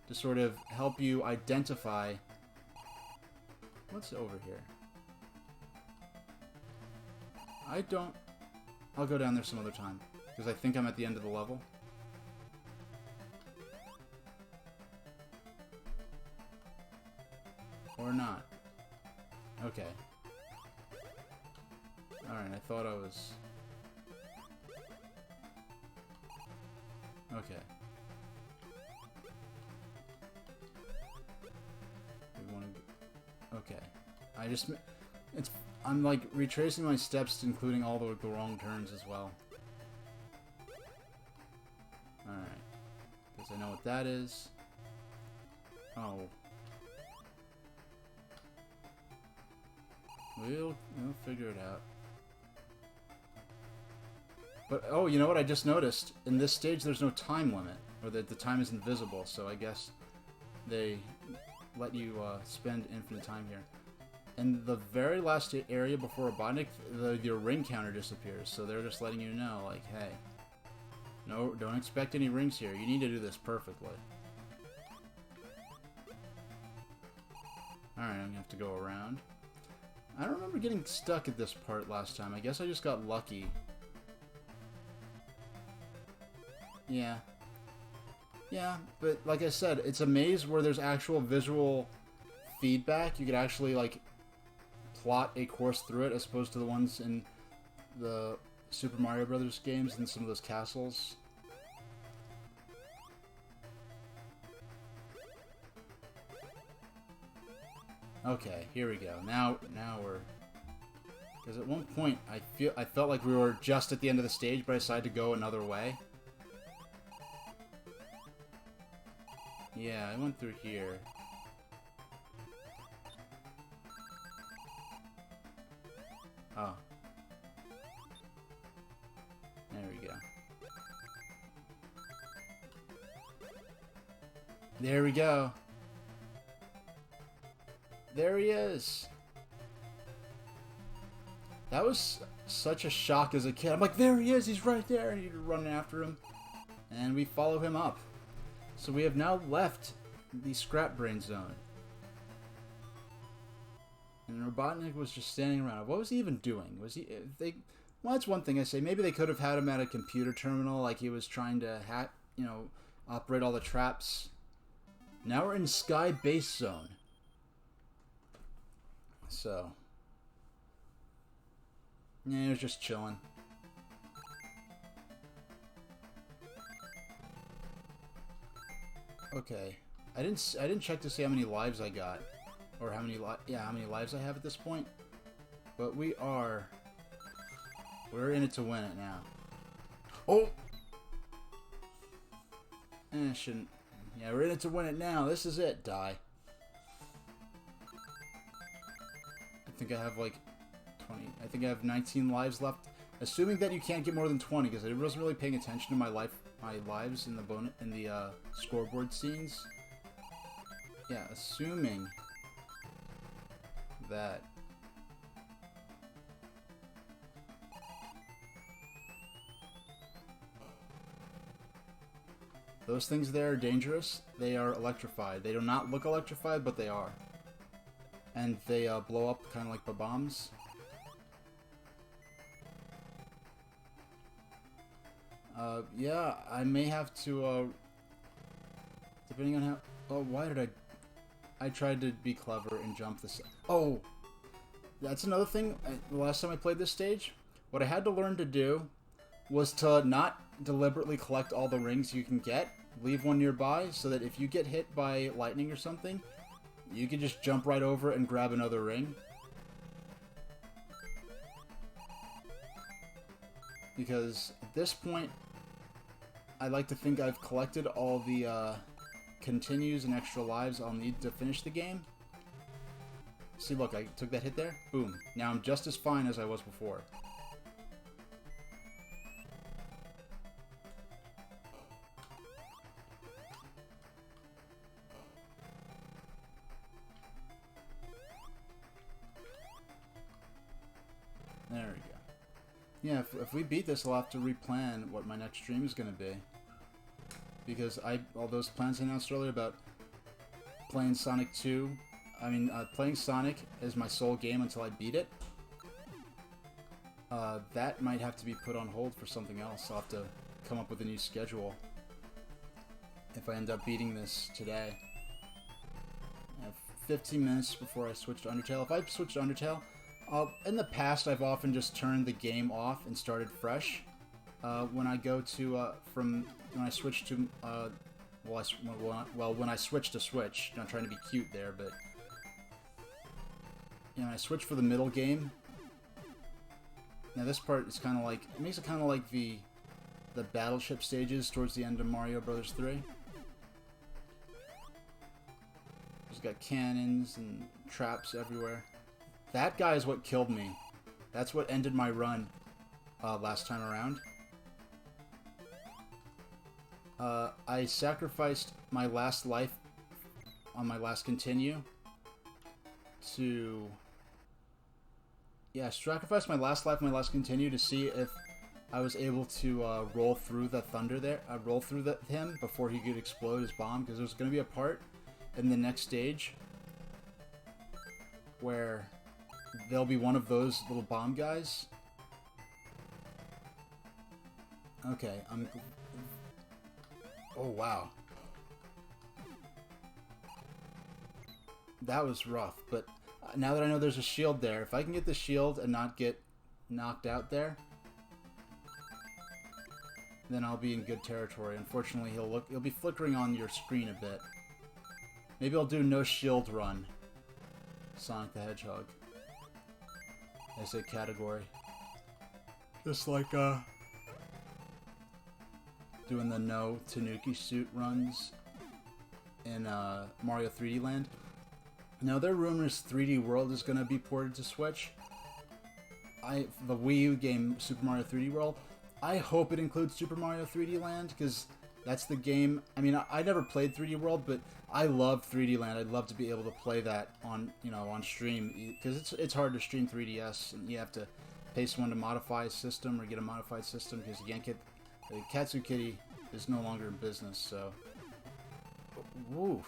to sort of help you identify what's over here. I'll go down there some other time because I think I'm at the end of the level. Or not. Okay. Alright, I thought I was... Okay. We want to... Okay. I'm like retracing my steps, including all the wrong turns as well. Alright. Because I know what that is. Oh. We'll figure it out. But, oh, you know what I just noticed? In this stage, there's no time limit. Or that the time is invisible, so I guess they let you spend infinite time here. In the very last area before Robotnik, your ring counter disappears, so they're just letting you know, like, hey, no, don't expect any rings here. You need to do this perfectly. Alright, I'm gonna have to go around. I don't remember getting stuck at this part last time. I guess I just got lucky. Yeah. Yeah, but like I said, it's a maze where there's actual visual feedback. You could actually, like, plot a course through it as opposed to the ones in the Super Mario Brothers games and some of those castles. Okay, here we go. Now we're... Because at one point, I felt like we were just at the end of the stage, but I decided to go another way. Yeah, I went through here. Oh. There we go. There we go. There he is. That was such a shock as a kid. I'm like, there he is, he's right there, and you're running after him. And we follow him up. So we have now left the Scrap Brain Zone. And Robotnik was just standing around. What was he even doing? Was he... Well, that's one thing I say. Maybe they could have had him at a computer terminal, like he was trying to hack, you know, operate all the traps. Now we're in Sky Base Zone. So... yeah, he was just chilling. Okay, I didn't check to see how many lives I got, or how many lives I have at this point. But we're in it to win it now. Oh, shouldn't. Yeah, we're in it to win it now. This is it. Die. I think I have like 20. I think I have 19 lives left. Assuming that you can't get more than 20, because I wasn't really paying attention to my lives in the scoreboard scenes. Yeah, assuming that. Those things there are dangerous. They are electrified. They do not look electrified, but they are. And they blow up kind of like the bombs. Yeah, I may have to, depending on how... Oh, why did I tried to be clever and jump this... Oh! That's another thing. The last time I played this stage, what I had to learn to do was to not deliberately collect all the rings you can get. Leave one nearby, so that if you get hit by lightning or something, you can just jump right over it and grab another ring. Because at this point, I like to think I've collected all the continues and extra lives I'll need to finish the game. See, look, I took that hit there. Boom. Now I'm just as fine as I was before. There we go. Yeah, if we beat this, I'll have to replan what my next stream is going to be. Because all those plans I announced earlier about playing Sonic 2, playing Sonic as my sole game until I beat it, that might have to be put on hold for something else. I'll have to come up with a new schedule if I end up beating this today. I have 15 minutes before I switch to Undertale. If I switch to Undertale, in the past, I've often just turned the game off and started fresh. When I go to when I switch to when I switch to Switch, not trying to be cute there, but you know, I switch for the middle game. Now this part is kind of like, it makes it kind of like the battleship stages towards the end of Mario Bros. 3. There's got cannons and traps everywhere. That guy is what killed me. That's what ended my run last time around. I sacrificed my last life on my last continue to... Yeah, I sacrificed my last life on my last continue to see if I was able to roll through the thunder there. Roll through him before he could explode his bomb, because there's going to be a part in the next stage where there'll be one of those little bomb guys. Okay, oh, wow. That was rough, but now that I know there's a shield there, if I can get the shield and not get knocked out there, then I'll be in good territory. Unfortunately, he'll be flickering on your screen a bit. Maybe I'll do no shield run. Sonic the Hedgehog as a category. Just like doing the no Tanuki suit runs in Mario 3D Land. Now there are rumors 3D World is going to be ported to Switch. The Wii U game Super Mario 3D World, I hope it includes Super Mario 3D Land, because that's the game. I mean, I never played 3D World, but I love 3D Land. I'd love to be able to play that on, on stream, because it's hard to stream 3DS, and you have to pay someone to modify a system or get a modified system, because you can't get... The Katsu Kitty is no longer in business, so... Woof.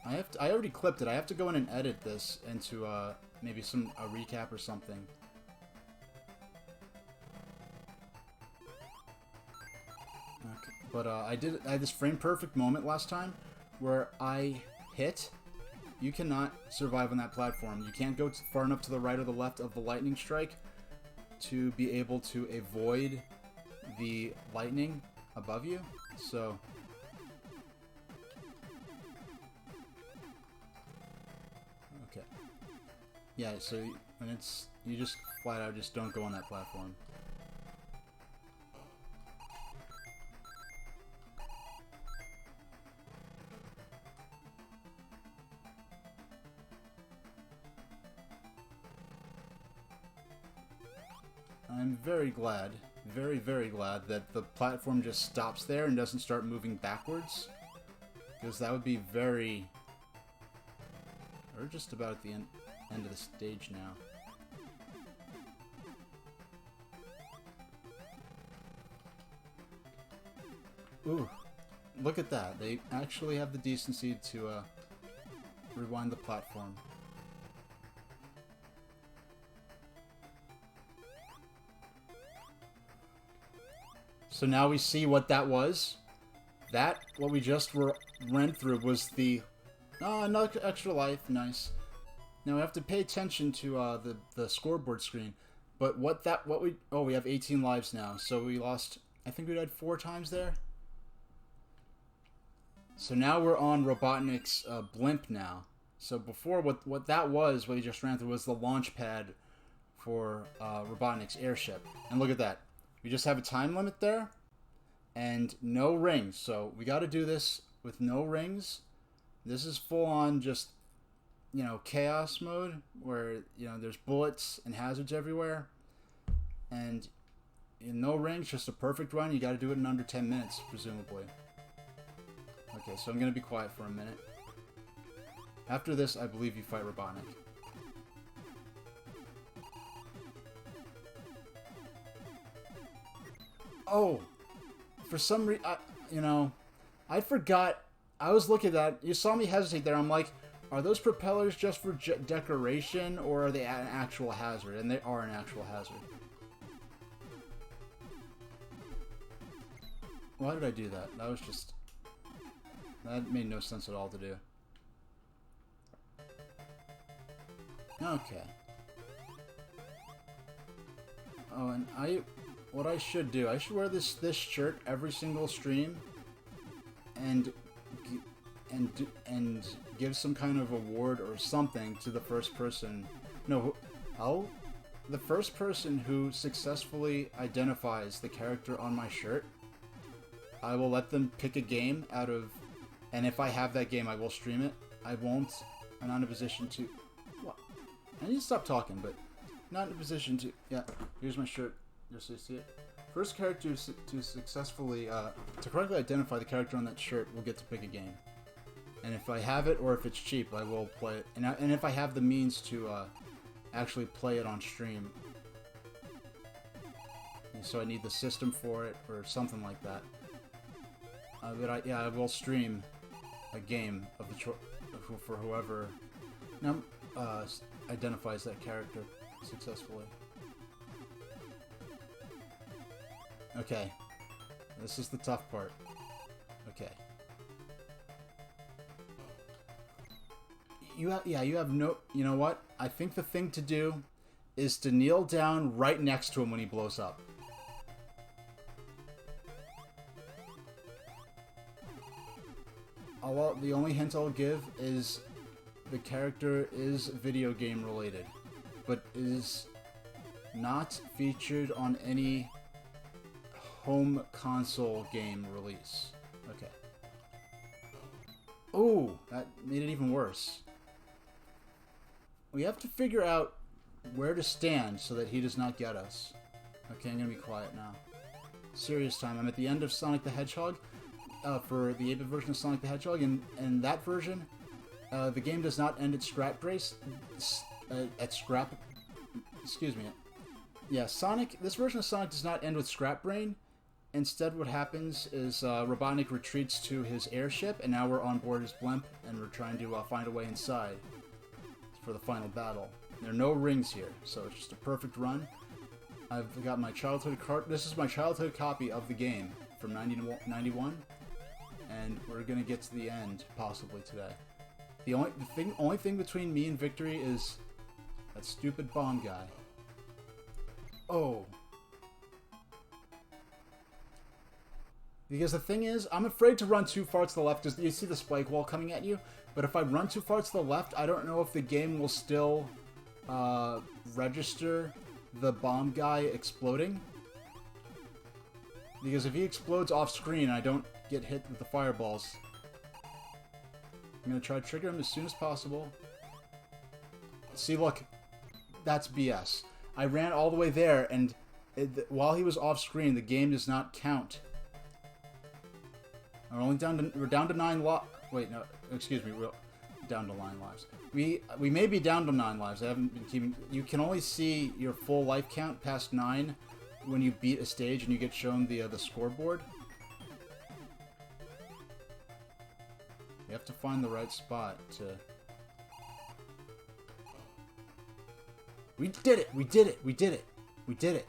I already clipped it. I have to go in and edit this into maybe a recap or something. Okay. But I had this frame perfect moment last time where I hit. You cannot survive on that platform. You can't go far enough to the right or the left of the lightning strike to be able to avoid the lightning above you. So okay. Yeah, so when you just flat out just don't go on that platform. I'm very glad, very, very glad that the platform just stops there and doesn't start moving backwards. Because that would be very... We're just about at the end of the stage now. Ooh, look at that. They actually have the decency to rewind the platform. So now we see what that was. What we just ran through was the... Oh, another extra life. Nice. Now we have to pay attention to the scoreboard screen. But we have 18 lives now. So we lost... I think we died 4 times there. So now we're on Robotnik's blimp now. So before, what that was, what he just ran through, was the launch pad for Robotnik's airship. And look at that. We just have a time limit there, and no rings. So we got to do this with no rings. This is full on just, chaos mode, where, there's bullets and hazards everywhere. And no rings, just a perfect run. You got to do it in under 10 minutes, presumably. Okay, so I'm going to be quiet for a minute. After this, I believe you fight Robotnik. Oh, for some reason, I forgot. I was looking at that. You saw me hesitate there. I'm like, are those propellers just for decoration, or are they an actual hazard? And they are an actual hazard. Why did I do that? That made no sense at all to do. Okay. Oh, and what I should do, I should wear this shirt every single stream, and give some kind of award or something to the first person. No, the first person who successfully identifies the character on my shirt, I will let them pick a game out of, and if I have that game, I will stream it. I'm not in a position to. What? I need to stop talking, but not in a position to. Yeah, here's my shirt. Just so you see it. First character to successfully, to correctly identify the character on that shirt will get to pick a game. And if I have it, or if it's cheap, I will play it. And if I have the means to actually play it on stream. And so I need the system for it, or something like that. But I will stream a game of for whoever identifies that character successfully. Okay, this is the tough part. Okay. You have no... You know what? I think the thing to do is to kneel down right next to him when he blows up. The only hint I'll give is the character is video game related, but is not featured on any home console game release. Okay. Oh, that made it even worse. We have to figure out where to stand so that he does not get us. Okay, I'm gonna be quiet now. Serious time. I'm at the end of Sonic the Hedgehog, for the 8-bit version of Sonic the Hedgehog, and that version, The game does not end at scrap brace. Excuse me. Yeah, Sonic. This version of Sonic does not end with Scrap Brain. Instead, what happens is Robotnik retreats to his airship, and now we're on board his blimp, and we're trying to find a way inside for the final battle. There are no rings here, so it's just a perfect run. I've got my childhood card. This is my childhood copy of the game from 91, and we're gonna get to the end possibly today. The only thing between me and victory is that stupid bomb guy. Oh. Because the thing is, I'm afraid to run too far to the left, because you see the spike wall coming at you, but if I run too far to the left, I don't know if the game will still register the bomb guy exploding. Because if he explodes off screen, I don't get hit with the fireballs. I'm going to try to trigger him as soon as possible. See, look. That's BS. I ran all the way there, and while he was off screen, the game does not count. We're down to 9 lives. Wait, no, excuse me. We're down to 9 lives. We may be down to 9 lives. I haven't been keeping. You can only see your full life count past 9 when you beat a stage, and you get shown the scoreboard. You have to find the right spot to. We did it! We did it! We did it! We did it!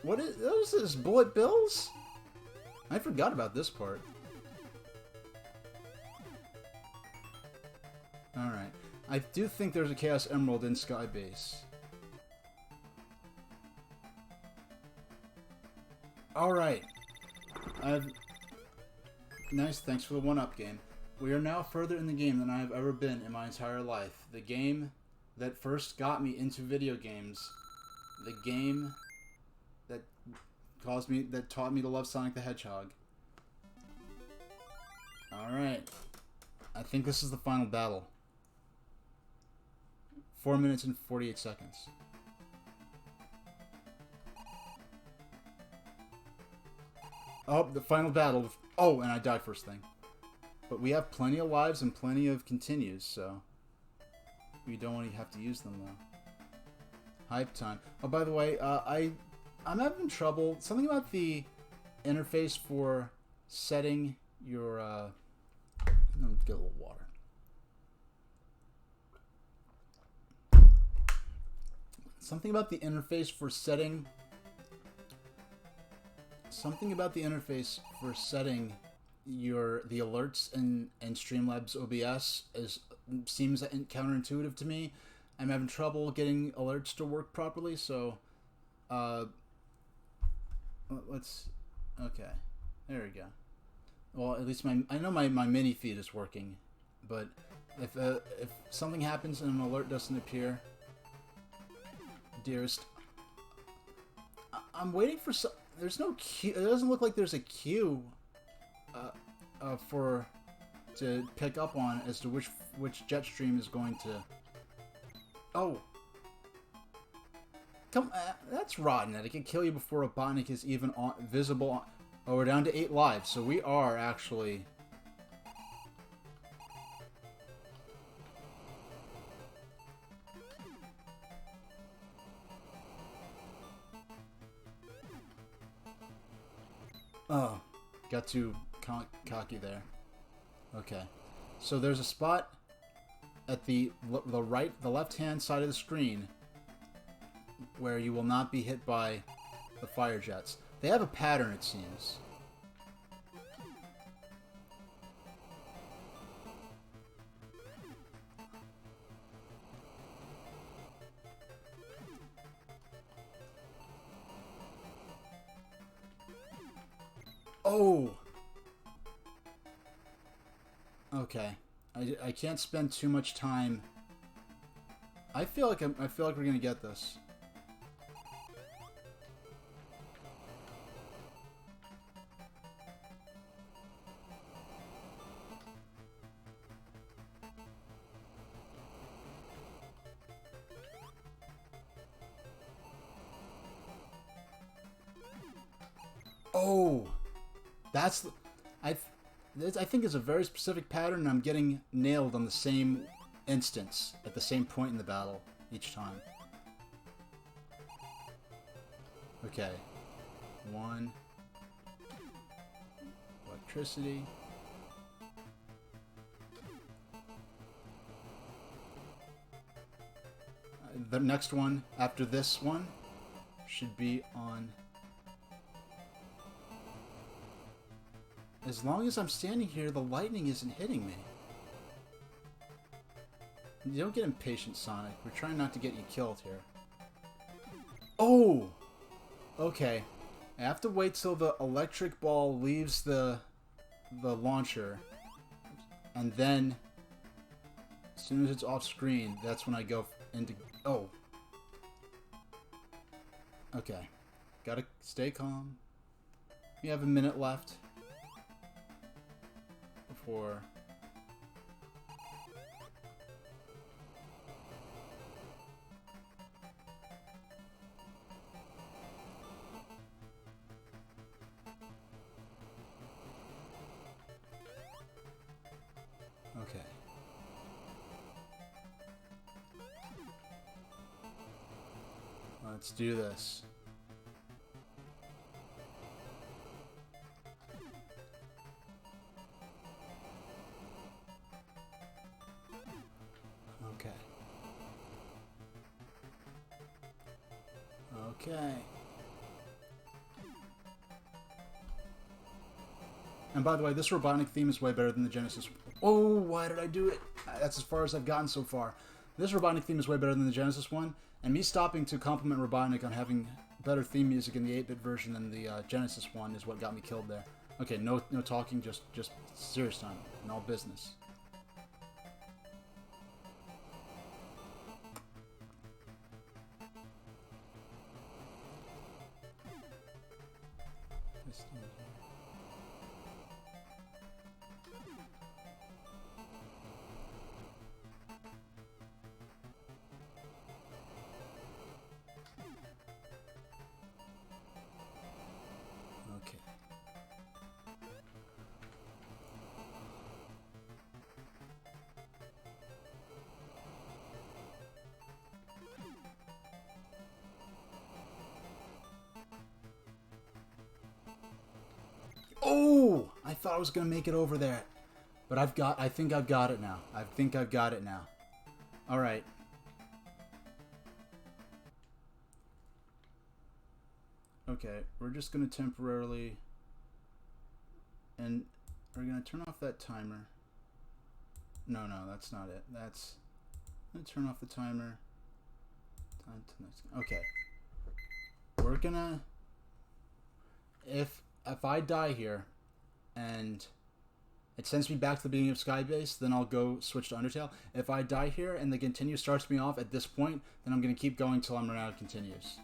What is this? Bullet bills? I forgot about this part. Alright. I do think there's a Chaos Emerald in Sky Base. Alright. Nice, thanks for the 1-up game. We are now further in the game than I have ever been in my entire life. The game that first got me into video games. The game that taught me to love Sonic the Hedgehog. Alright. I think this is the final battle. 4 minutes and 48 seconds. Oh, the final battle. Oh, and I died first thing. But we have plenty of lives and plenty of continues, so we don't really have to use them, though. Hype time. Oh, by the way, I'm having trouble. Something about the interface for setting your... Let me get a little water. Something about the interface for setting... Something about the interface for setting the alerts in Streamlabs OBS seems counterintuitive to me. I'm having trouble getting alerts to work properly, so let's... Okay, there we go. Well, at least I know my mini feed is working, but if something happens and an alert doesn't appear, dearest, I'm waiting for some... There's no queue. It doesn't look like there's a queue to pick up on as to which jet stream is going to... Oh. Come, that's rotten. That it can kill you before Robotnik is even visible. Oh, we're down to 8 lives, so we are actually... Oh, got too cocky there. Okay, so there's a spot at the left-hand side of the screen where you will not be hit by the fire jets. They have a pattern, it seems. Oh! Okay. I can't spend too much time. I feel like we're gonna get this. Oh! That's the... I think it's a very specific pattern, and I'm getting nailed on the same instance at the same point in the battle each time. Okay. 1. Electricity. The next one after this one should be on... As long as I'm standing here, the lightning isn't hitting me. You don't get impatient, Sonic. We're trying not to get you killed here. Oh! Okay. I have to wait till the electric ball leaves the launcher. And then, as soon as it's off screen, that's when I go into... Oh! Okay. Gotta stay calm. We have a minute left. Before... Okay. Let's do this. Okay. Okay. And by the way, this robotic theme is way better than the Genesis. Oh, why did I do it? That's as far as I've gotten so far. This robotic theme is way better than the Genesis one, and me stopping to compliment Robotnik on having better theme music in the 8-bit version than the Genesis one is what got me killed there. Okay, no talking, just serious time, and all business. Okay. Oh! I thought I was gonna make it over there. But I think I've got it now. I think I've got it now. Alright. Okay, we're just gonna temporarily... And we're gonna turn off that timer. No, that's not it. That's... I'm gonna turn off the timer. Time to next... Okay. We're gonna... If I die here, and it sends me back to the beginning of Skybase, then I'll go switch to Undertale. If I die here and the continue starts me off at this point, then I'm gonna keep going till I'm run out of continues.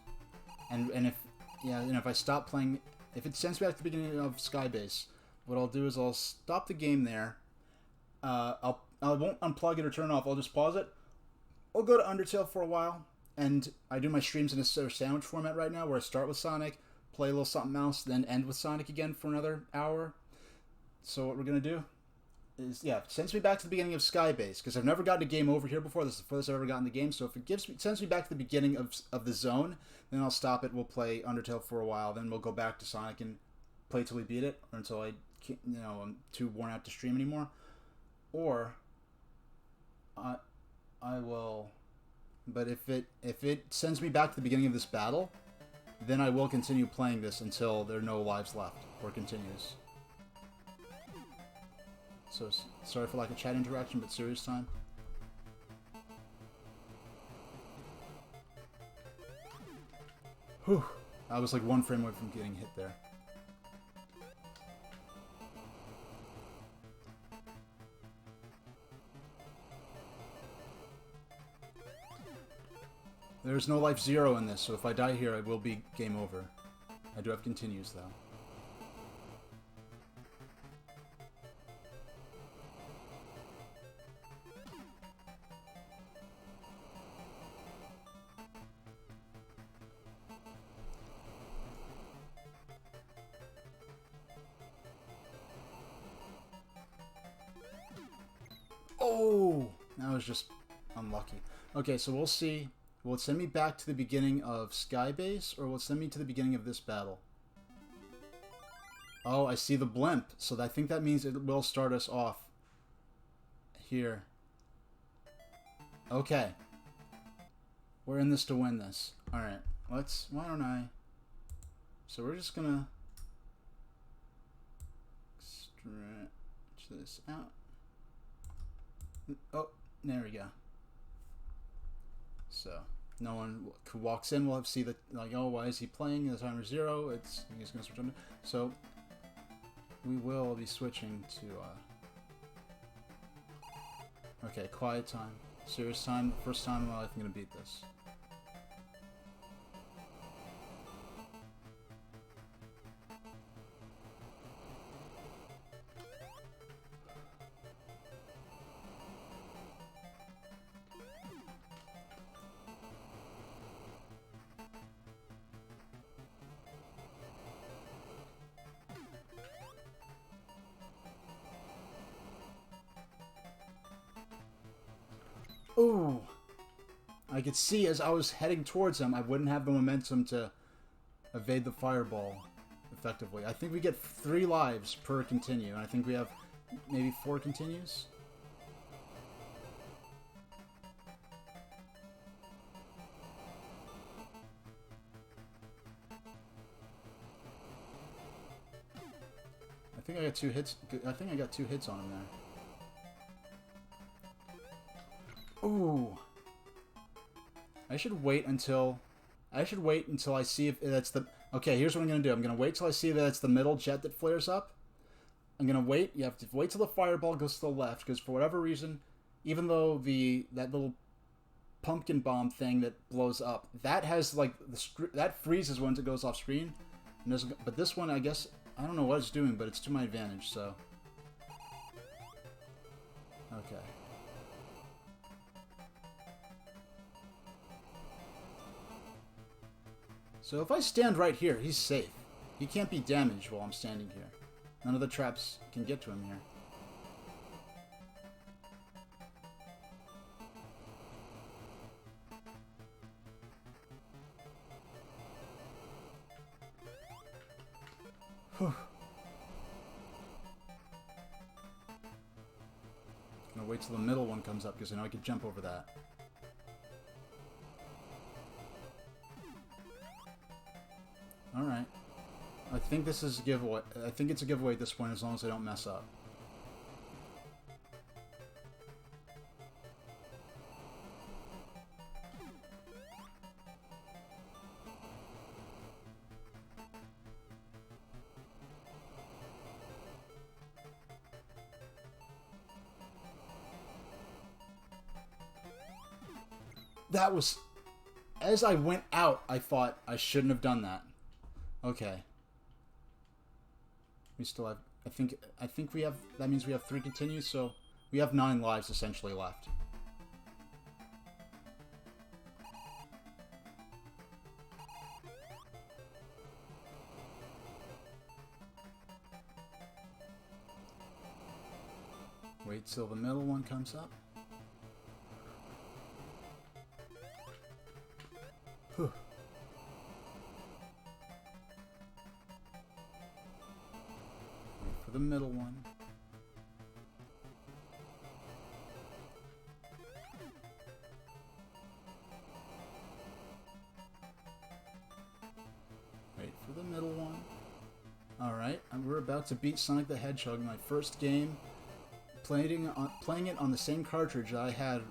And if I stop playing, if it sends me back to the beginning of Skybase, what I'll do is I'll stop the game there. I won't unplug it or turn it off. I'll just pause it. I'll go to Undertale for a while, and I do my streams in a sort of sandwich format right now, where I start with Sonic, play a little something else, then end with Sonic again for another hour. So what we're gonna do is, it sends me back to the beginning of Skybase, because I've never gotten a game over here before. This is the furthest I've ever gotten the game. So if it sends me back to the beginning of the zone, then I'll stop it. We'll play Undertale for a while. Then we'll go back to Sonic and play till we beat it, or until I'm too worn out to stream anymore. Or I will. But if it sends me back to the beginning of this battle, then I will continue playing this until there are no lives left, or continues. So, sorry for lack of chat interaction, but serious time. Whew. I was like one frame away from getting hit there. There's no life 0 in this, so if I die here, it will be game over. I do have continues, though. was just unlucky. Okay, so we'll see. Will it send me back to the beginning of Skybase, or will it send me to the beginning of this battle? Oh, I see the blimp. So I think that means it will start us off here. Okay. We're in this to win this. Alright, why don't I... So we're just gonna... stretch this out. Oh, there we go. So, no one who walks in will have see the, like, oh, why is he playing? The timer 0, he's gonna switch on. So, we will be switching to, okay, quiet time. Serious time. First time in my life I'm gonna beat this. Ooh! I could see as I was heading towards him, I wouldn't have the momentum to evade the fireball effectively. I think we get 3 lives per continue, and I think we have maybe 4 continues. I think I got 2 hits. I think I got 2 hits on him there. Ooh. I should wait until I see if that's the... Okay, here's what I'm going to do. I'm going to wait till I see that it's the middle jet that flares up. I'm going to wait. You have to wait till the fireball goes to the left, because for whatever reason, even though that little pumpkin bomb thing that blows up, that has, like, that freezes once it goes off screen. And but this one, I guess, I don't know what it's doing, but it's to my advantage, so... Okay. So if I stand right here, he's safe. He can't be damaged while I'm standing here. None of the traps can get to him here. Whew. I'm gonna wait till the middle one comes up because I know I can jump over that. Alright. I think this is a giveaway. I think it's a giveaway at this point as long as I don't mess up. That was... As I went out, I thought I shouldn't have done that. Okay. We still have... I think we have... That means we have 3 continues, so... We have 9 lives essentially left. Wait till the middle one comes up. Whew. The middle one. Wait for the middle one. Alright, and we're about to beat Sonic the Hedgehog, my first game. Playing it on the same cartridge I had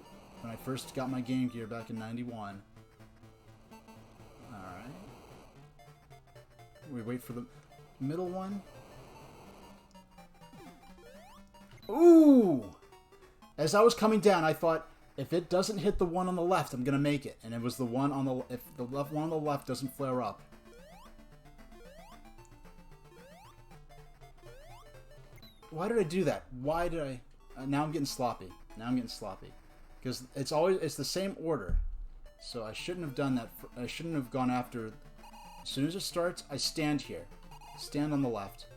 when I first got my Game Gear back in '91. Alright. We wait for the middle one. Ooh! As I was coming down, I thought, if it doesn't hit the one on the left, I'm gonna make it. And it was the one on the... If the one on the left doesn't flare up. Why did I do that? Why did I... now I'm getting sloppy. Now I'm getting sloppy. Because it's the same order. So I shouldn't have done that. I shouldn't have gone after... As soon as it starts, I stand here. Stand on the left.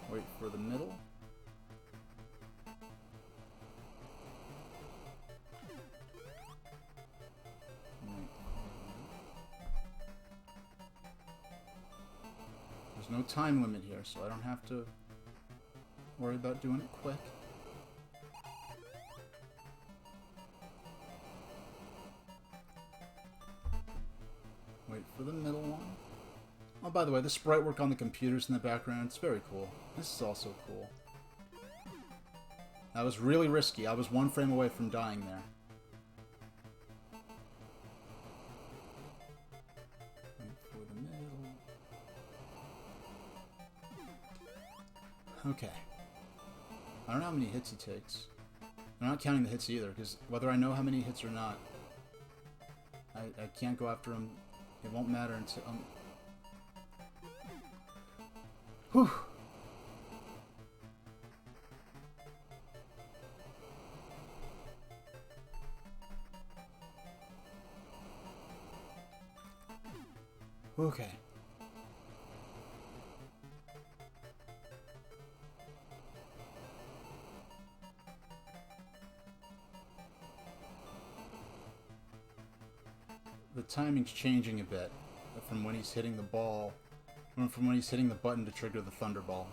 Wait for the middle. There's no time limit here, so I don't have to worry about doing it quick. Wait for the middle one. Oh, by the way, the sprite work on the computers in the background, it's very cool. This is also cool. That was really risky. I was 1 frame away from dying there. Wait for the middle. Okay. I don't know how many hits he takes. I'm not counting the hits either, because whether I know how many hits or not, I can't go after him. It won't matter until... Whew. Okay. The timing's changing a bit from when he's hitting the ball, from when he's hitting the button to trigger the Thunderball.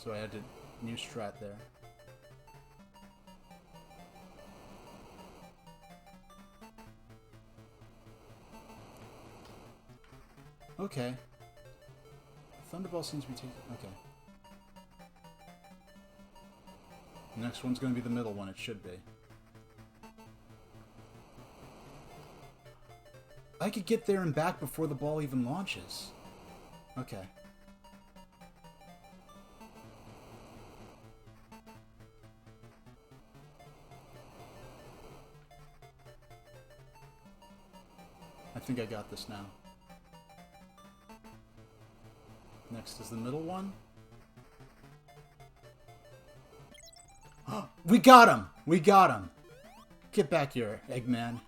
So I had to new strat there. Okay. Thunderball seems to be taking... Okay. The next one's going to be the middle one, it should be. I could get there and back before the ball even launches. Okay. I think I got this now. Next is the middle one. We got him! We got him! Get back here, Eggman.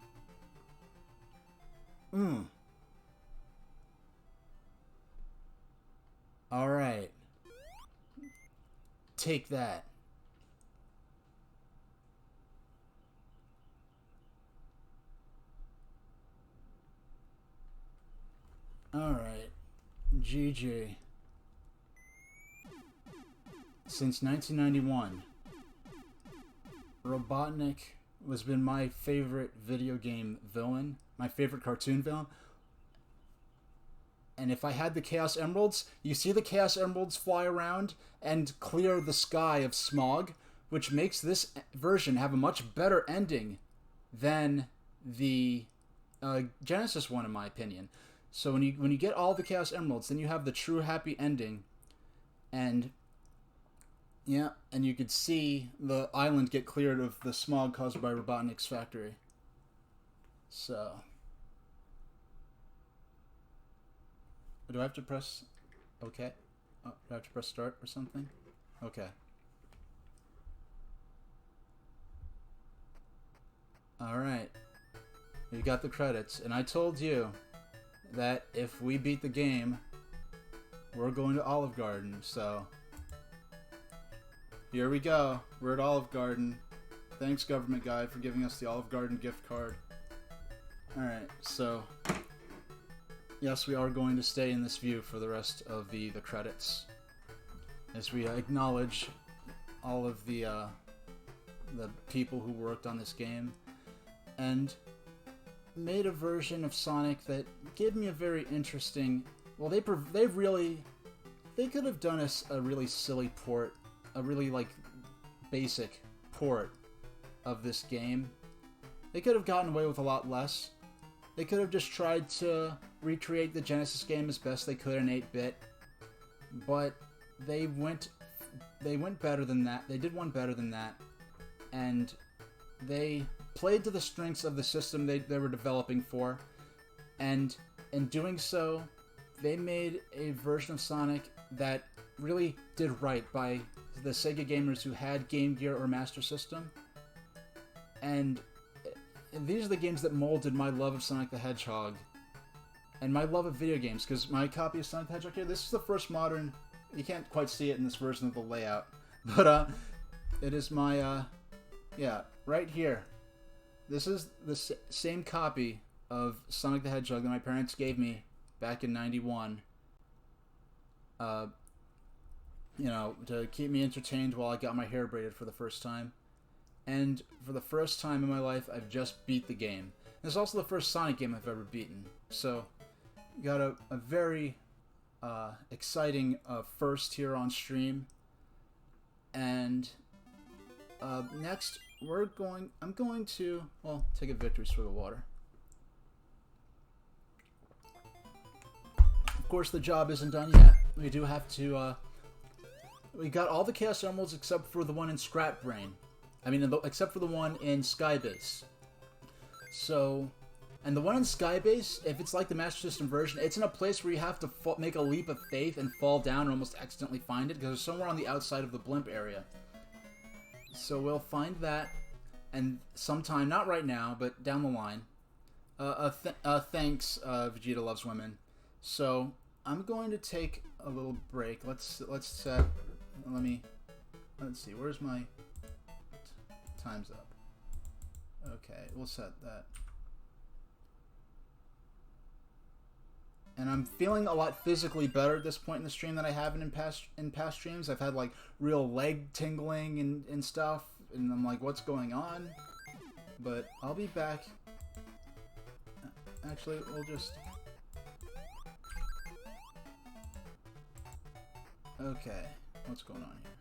Alright. Take that. Alright. GG. Since 1991, Robotnik has been my favorite video game villain, my favorite cartoon villain. And if I had the Chaos Emeralds, you see the Chaos Emeralds fly around and clear the sky of smog, which makes this version have a much better ending than the Genesis one, in my opinion. So when you get all the Chaos Emeralds, then you have the true happy ending, and yeah, and you could see the island get cleared of the smog caused by Robotnik's factory. So, do I have to press OK? Oh, do I have to press start or something? Okay. Alright. We got the credits, and I told you that if we beat the game, we're going to Olive Garden, so here we go. We're at Olive Garden. Thanks, Government Guide, for giving us the Olive Garden gift card. Alright, so yes, we are going to stay in this view for the rest of the credits, as we acknowledge all of the people who worked on this game and made a version of Sonic that gave me a very interesting... Well, they could have done a really silly port, a really, like, basic port of this game. They could have gotten away with a lot less. They could have just tried to recreate the Genesis game as best they could in 8-bit, but they went better than that. They did one better than that, and they played to the strengths of the system they were developing for, and in doing so, they made a version of Sonic that really did right by the Sega gamers who had Game Gear or Master System, and these are the games that molded my love of Sonic the Hedgehog and my love of video games, because my copy of Sonic the Hedgehog here, this is the first modern, you can't quite see it in this version of the layout, but it is my, yeah, right here. This is the same copy of Sonic the Hedgehog that my parents gave me back in '91, you know, to keep me entertained while I got my hair braided for the first time. And for the first time in my life, I've just beat the game. This is also the first Sonic game I've ever beaten. So, got a very exciting first here on stream. And next, I'm going to, well, take a victory for the water. Of course, the job isn't done yet. We do have to, we got all the Chaos Emeralds except for the one in Scrap Brain. I mean, except for the one in Skybase. So, and the one in Skybase, if it's like the Master System version, it's in a place where you have to make a leap of faith and fall down and almost accidentally find it, because it's somewhere on the outside of the blimp area. So we'll find that, and sometime, not right now, but down the line. Thanks, Vegeta Loves Women. So, I'm going to take a little break. Let's see, where's my... Time's up. Okay, we'll set that. And I'm feeling a lot physically better at this point in the stream than I have in past streams. I've had like real leg tingling and stuff, and I'm like, what's going on? But I'll be back. Actually, we'll just... Okay, what's going on here?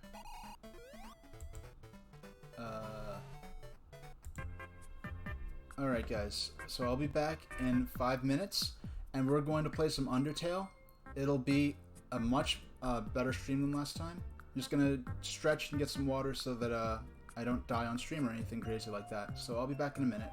Alright guys, so I'll be back in 5 minutes, and we're going to play some Undertale. It'll be a much better stream than last time. I'm just gonna stretch and get some water so that I don't die on stream or anything crazy like that. So I'll be back in a minute.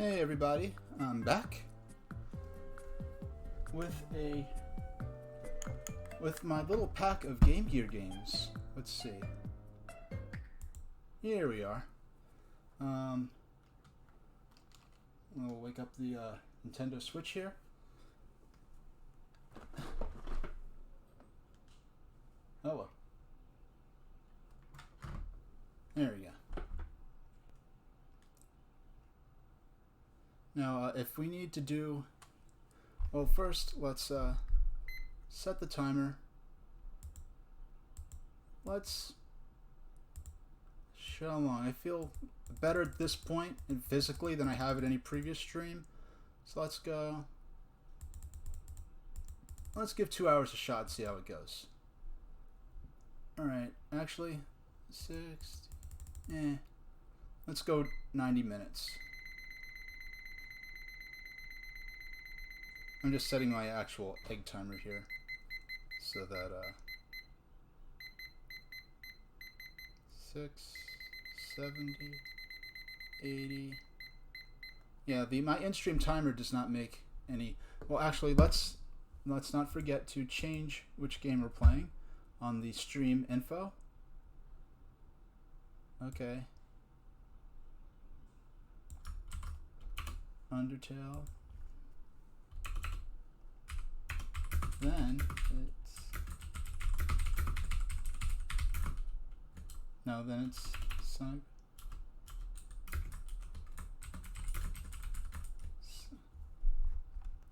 Hey everybody, I'm back with my little pack of Game Gear games. Let's see. Here we are. We'll wake up the Nintendo Switch here. Oh well. There we go. Now, if we need to do... Well, first, let's set the timer. Let's show along. I feel better at this point and physically than I have at any previous stream. So let's go. Let's give 2 hours a shot and see how it goes. Alright, actually, 60. Let's go 90 minutes. I'm just setting my actual egg timer here so that 6, 70, 80. Yeah, my in-stream timer does not make any. Well, actually, let's not forget to change which game we're playing on the stream info. Okay. Undertale. Then it's then it's Sonic.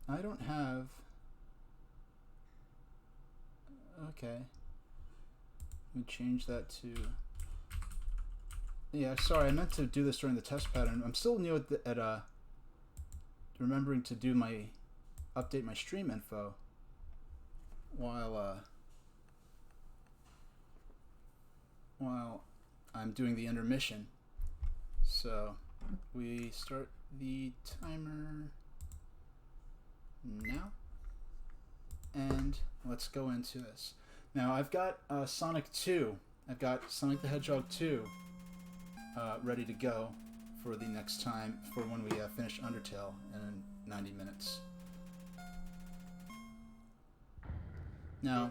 I don't have. Okay. Let me change that to. Yeah, sorry, I meant to do this during the test pattern. I'm still new at remembering to do update my stream info while I'm doing the intermission. So we start the timer now, and let's go into this. Now I've got Sonic 2. I've got Sonic the Hedgehog 2 ready to go for the next time, for when we finish Undertale in 90 minutes. Now,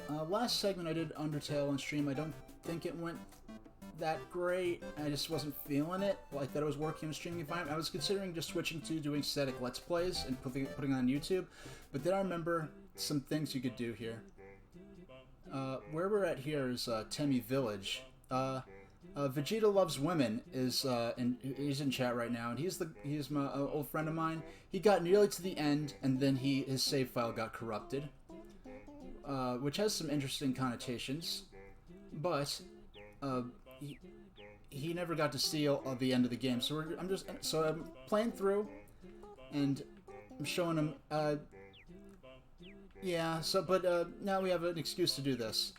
last segment I did Undertale on stream. I don't think it went that great. I just wasn't feeling it like that. I was working in a streaming environment. I was considering just switching to doing static Let's Plays and putting it on YouTube, but then I remember some things you could do here. Where we're at here is Temmie Village. Vegeta Loves Women is he's in chat right now, and he's my old friend of mine. He got nearly to the end, and then his save file got corrupted, which has some interesting connotations. But he never got to see the end of the game. So I'm playing through, and I'm showing him. Yeah. So, but now we have an excuse to do this.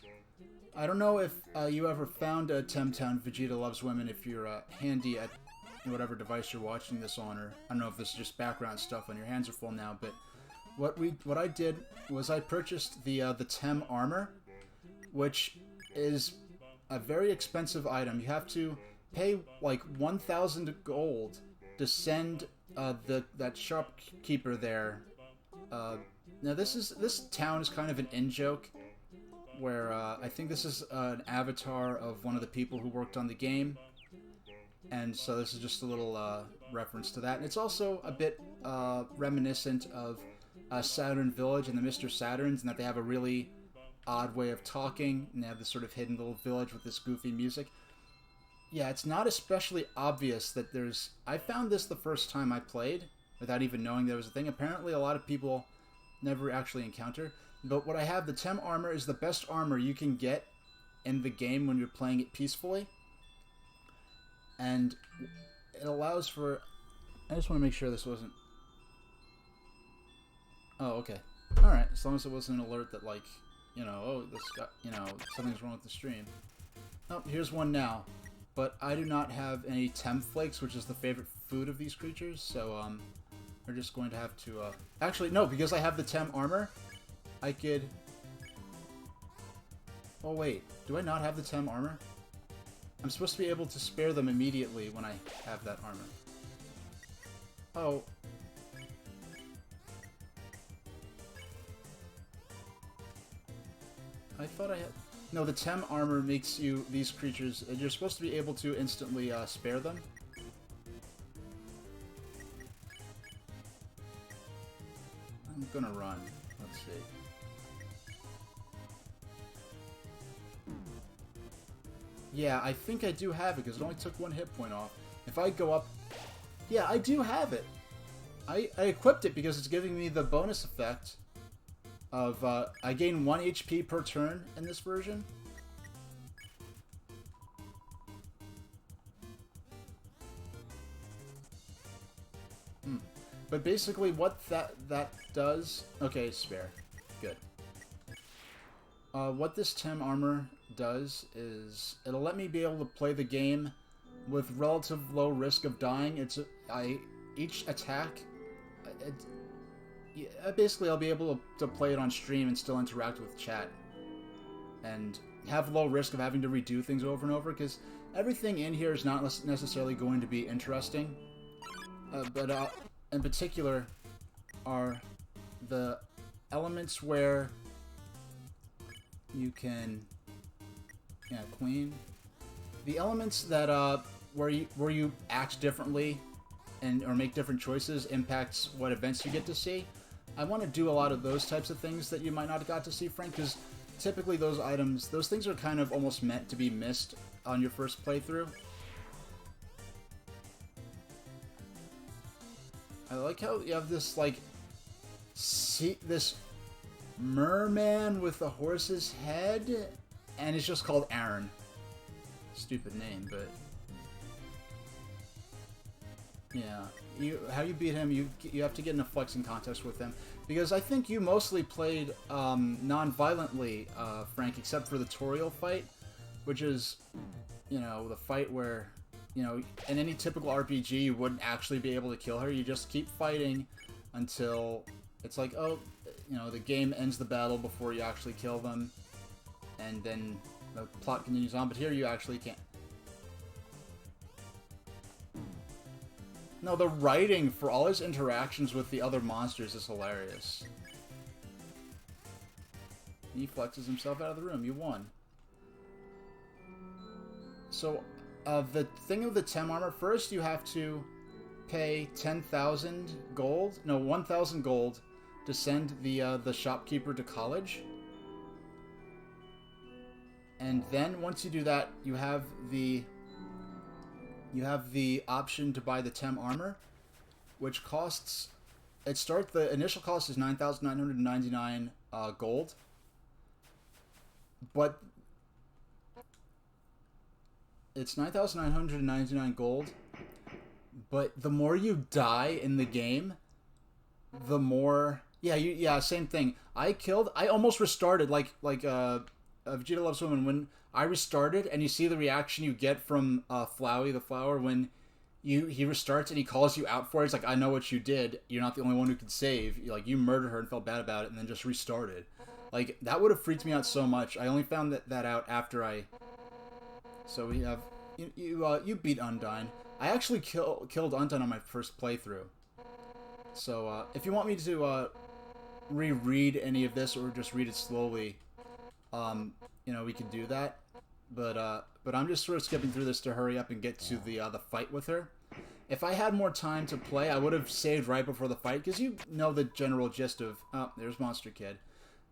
I don't know if you ever found Temtown Vegeta Loves Women if you're handy at whatever device you're watching this on, or I don't know if this is just background stuff when your hands are full now. But what I did was I purchased the Tem armor, which is a very expensive item. You have to pay like 1,000 gold to send that shopkeeper there. Now this town is kind of an in-joke, where I think this is an avatar of one of the people who worked on the game, and so this is just a little reference to that. And it's also a bit reminiscent of Saturn Village and the Mr. Saturns, in that they have a really odd way of talking, and they have this sort of hidden little village with this goofy music. Yeah, it's not especially obvious that there's... I found this the first time I played, without even knowing there was a thing. Apparently a lot of people never actually encounter. But what I have, the Tem armor, is the best armor you can get in the game when you're playing it peacefully. And it allows for... I just want to make sure this wasn't... Oh, okay. Alright, as long as it wasn't an alert that, like, you know, oh, this guy, you know, something's wrong with the stream. Oh, here's one now. But I do not have any Tem Flakes, which is the favorite food of these creatures, so, we're just going to have to, Actually, no, because I have the Tem armor, I could... Oh, wait. Do I not have the Tem armor? I'm supposed to be able to spare them immediately when I have that armor. Oh. I thought I had... No, the Tem armor makes you, these creatures, you're supposed to be able to instantly spare them. I'm gonna run. Let's see. Yeah, I think I do have it, because it only took 1 hit point off. If I go up... Yeah, I do have it! I equipped it because it's giving me the bonus effect of, I gain 1 HP per turn in this version. But basically what that does... Okay, spare. Good. What this Tem armor does is it'll let me be able to play the game with relative low risk of dying. Each attack... basically, I'll be able to play it on stream and still interact with chat. And have low risk of having to redo things over and over, because everything in here is not necessarily going to be interesting. But in particular are the elements where you can... Yeah, Queen. The elements that, where you act differently or make different choices impacts what events you get to see. I want to do a lot of those types of things that you might not have got to see, Frank, because typically those things are kind of almost meant to be missed on your first playthrough. I like how you have this, like, this merman with a horse's head, and it's just called Aaron. Stupid name, but... Yeah, how you beat him, you have to get in a flexing contest with him. Because I think you mostly played non-violently, Frank, except for the Toriel fight, which is, you know, the fight where, you know, in any typical RPG, you wouldn't actually be able to kill her. You just keep fighting until it's like, oh, you know, the game ends the battle before you actually kill them, and then the plot continues on. But here you actually can't. No, the writing for all his interactions with the other monsters is hilarious. He flexes himself out of the room. You won. So, the thing of the Tem armor, first you have to pay 10,000 gold, no, 1,000 gold to send the shopkeeper to college. And then once you do that, you have the option to buy the Tem armor, which costs... the initial cost is 9,999 gold. But it's 9,999 gold. But the more you die in the game, the more... Yeah, same thing. I almost restarted, like Vegeta Loves Women, when I restarted, and you see the reaction you get from Flowey the flower when he restarts and he calls you out for it. It's like, I know what you did. You're not the only one who could save. You murdered her and felt bad about it, and then just restarted. Like, that would have freaked me out so much. I only found that out after I... So we have... You beat Undyne. I actually killed Undyne on my first playthrough. So, if you want me to reread any of this or just read it slowly, you know, we can do that. But I'm just sort of skipping through this to hurry up and get to the fight with her. If I had more time to play, I would have saved right before the fight, because you know the general gist of... Oh, there's Monster Kid.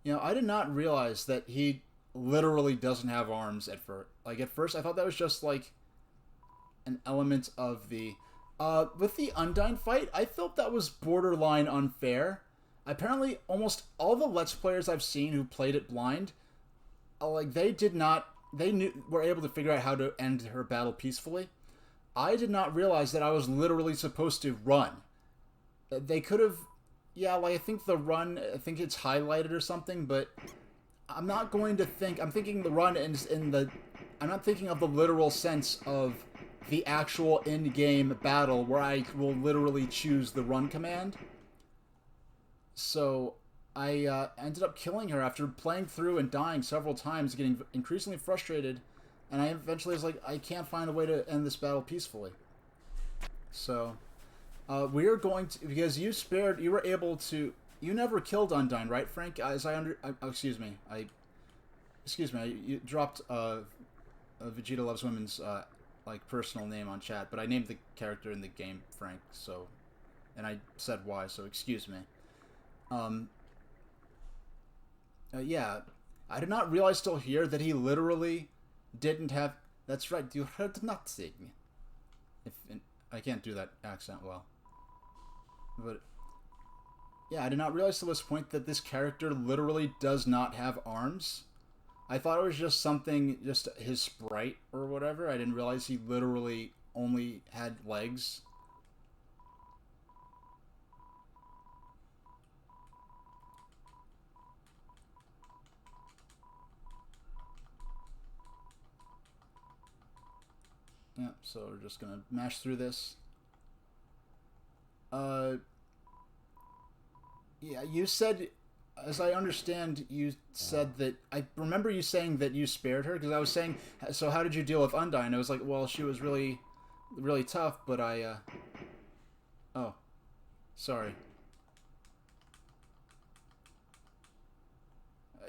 You know, I did not realize that he literally doesn't have arms at first. Like, at first, I thought that was just, like, an element of the... with the Undyne fight, I felt that was borderline unfair. Apparently, almost all the Let's Players I've seen who played it blind, like, they were able to figure out how to end her battle peacefully. I did not realize that I was literally supposed to run. They could have... Yeah, like, I think the run, I think it's highlighted or something, but I'm not going to think... I'm thinking the run in the... I'm not thinking of the literal sense of the actual in-game battle where I will literally choose the run command. So I ended up killing her after playing through and dying several times, getting increasingly frustrated, and I eventually was like, I can't find a way to end this battle peacefully. So, We are going to, because you spared, you were able to, you never killed Undyne, right, Frank? As excuse me, you dropped Vegeta Loves Women's like personal name on chat, but I named the character in the game Frank, so, and I said why, so excuse me. Yeah, I did not realize till here that he literally didn't have. That's right, you heard nothing. I can't do that accent well, but yeah, I did not realize till this point that this character literally does not have arms. I thought it was just something, just his sprite or whatever. I didn't realize he literally only had legs. Yeah, so we're just gonna mash through this. Yeah, you said, as I understand, you said that, I remember you saying that you spared her, because I was saying, so how did you deal with Undyne? I was like, well, she was really, really tough, but oh, sorry.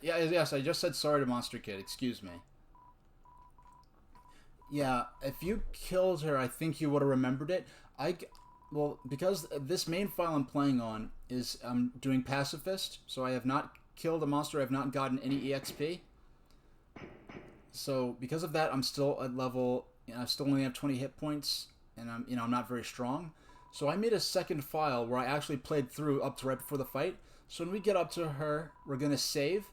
Yeah, yes, I just said sorry to Monster Kid, excuse me. Yeah, if you killed her, I think you would have remembered it. Well, because this main file I'm playing on is I'm doing pacifist, so I have not killed a monster. I have not gotten any EXP. So because of that, I'm still at level. I still only have 20 hit points, and I'm not very strong. So I made a second file where I actually played through up to right before the fight. So when we get up to her, we're gonna save.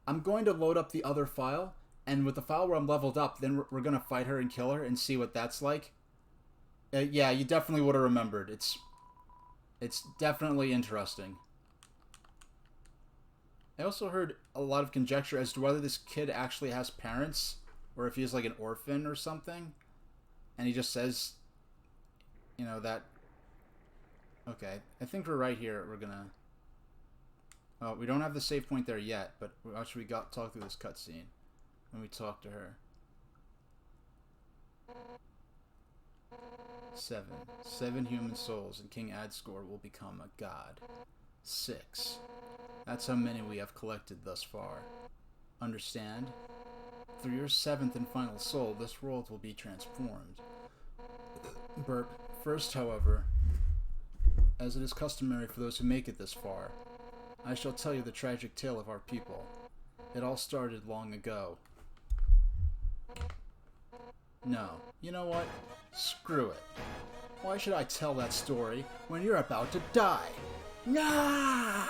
I'm going to load up the other file, and with the file where I'm leveled up, then we're gonna fight her and kill her and see what that's like. Yeah, you definitely would have remembered. It's definitely interesting. I also heard a lot of conjecture as to whether this kid actually has parents, or if he's like an orphan or something, and he just says, you know, that. Okay, I think we're right here. We're gonna. Oh, we don't have the save point there yet, but actually we talk through this cutscene when we talk to her. 7 human souls, and King Adscore will become a god. 6. That's how many we have collected thus far. Understand? Through your 7th and final soul, this world will be transformed. Burp. First, however, as it is customary for those who make it this far, I shall tell you the tragic tale of our people. It all started long ago. No. You know what? Screw it. Why should I tell that story when you're about to die? Nah!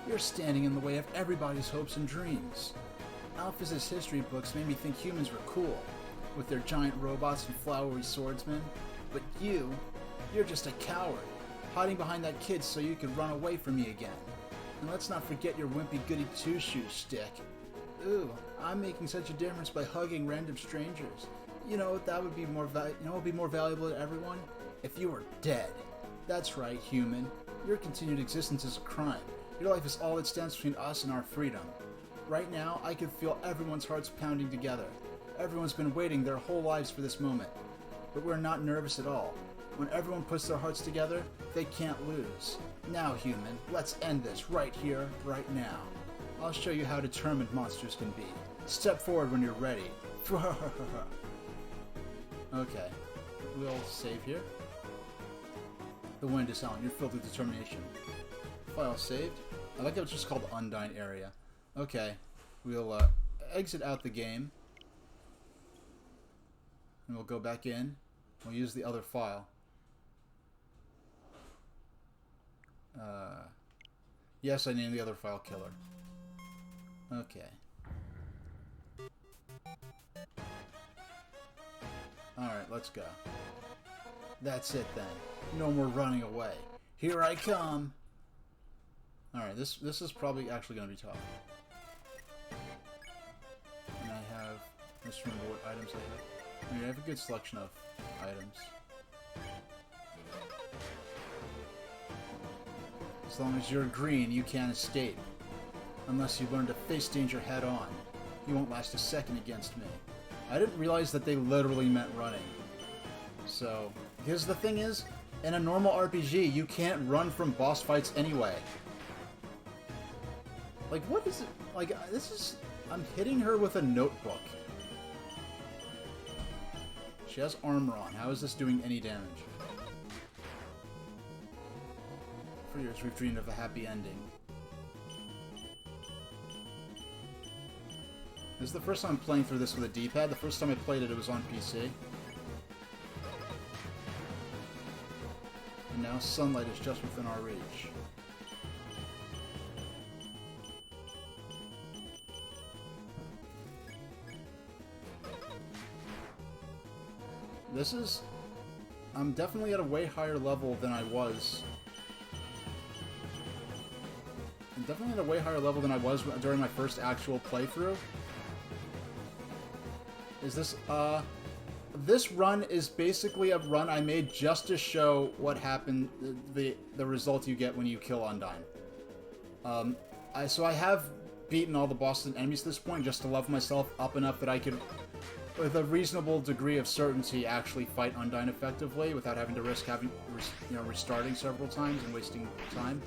You're standing in the way of everybody's hopes and dreams. Alphys's history books made me think humans were cool, with their giant robots and flowery swordsmen. But you're just a coward, hiding behind that kid so you could run away from me again. And let's not forget your wimpy goody two-shoes stick. Ooh, I'm making such a difference by hugging random strangers. You know that would be more valuable to everyone? If you were dead. That's right, human. Your continued existence is a crime. Your life is all that stands between us and our freedom. Right now, I can feel everyone's hearts pounding together. Everyone's been waiting their whole lives for this moment. But we're not nervous at all. When everyone puts their hearts together, they can't lose. Now, human, let's end this right here, right now. I'll show you how determined monsters can be. Step forward when you're ready. Okay, we'll save here. The wind is on. You're filled with determination. File saved. I like how it's just called Undyne area. Okay, we'll exit out the game. And we'll go back in. We'll use the other file. Yes, I named the other file Killer. Okay. Alright, let's go. That's it then. No more running away. Here I come! Alright, this is probably actually going to be tough. And I have... Let's remember what items I have. I mean, I have a good selection of items. As long as you're green, you can't escape. Unless you learn to face danger head on. You won't last a second against me. I didn't realize that they literally meant running. So, because the thing is, in a normal RPG, you can't run from boss fights anyway. Like, what is it? Like, this is... I'm hitting her with a notebook. She has armor on. How is this doing any damage? For years, we've dreamed of a happy ending. This is the first time I'm playing through this with a D-pad. The first time I played it, it was on PC. And now sunlight is just within our reach. This is... I'm definitely at a way higher level than I was. I'm definitely at a way higher level than I was during my first actual playthrough. Is this, this run is basically a run I made just to show what happened, the result you get when you kill Undyne. So I have beaten all the bosses and enemies at this point just to level myself up enough that I could, with a reasonable degree of certainty, actually fight Undyne effectively without having to risk having, you know, restarting several times and wasting time.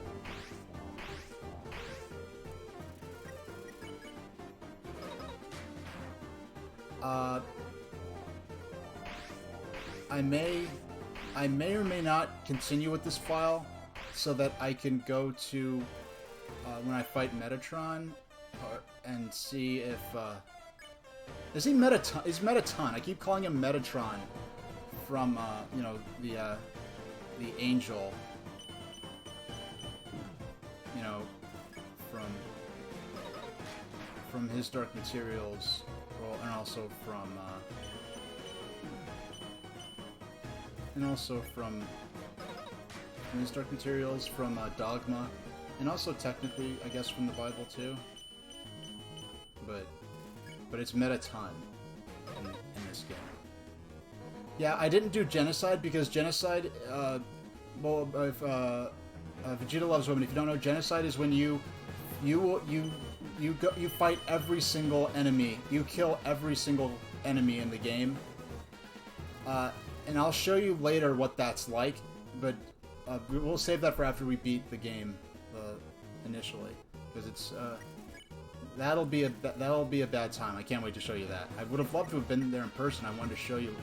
I may or may not continue with this file so that I can go to when I fight Metatron and see if is he Mettaton? Is Mettaton? I keep calling him Metatron from you know, the angel, you know, from his Dark Materials, and also from his Dark Materials, from Dogma, and also technically, I guess, from the Bible too. But it's Mettaton in this game. Yeah, I didn't do Genocide because Genocide, well, if Vegeta Loves Women, if you don't know, Genocide is when you fight every single enemy. You kill every single enemy in the game. And I'll show you later what that's like, but we'll save that for after we beat the game initially, because it's that'll be a bad time. I can't wait to show you that. I would have loved to have been there in person. I wanted to show you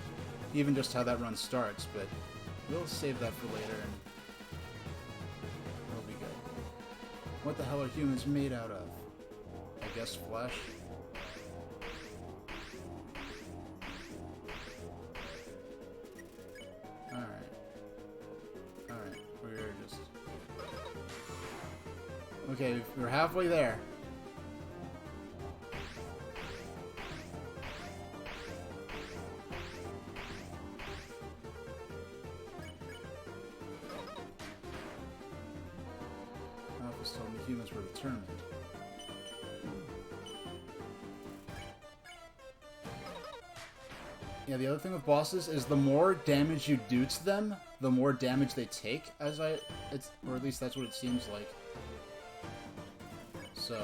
even just how that run starts, but we'll save that for later, and it'll be good. What the hell are humans made out of? I guess flesh. Alright, we're just... Okay, we're halfway there. Alphas told me humans were determined. Yeah, the other thing with bosses is the more damage you do to them, the more damage they take, or at least that's what it seems like. So...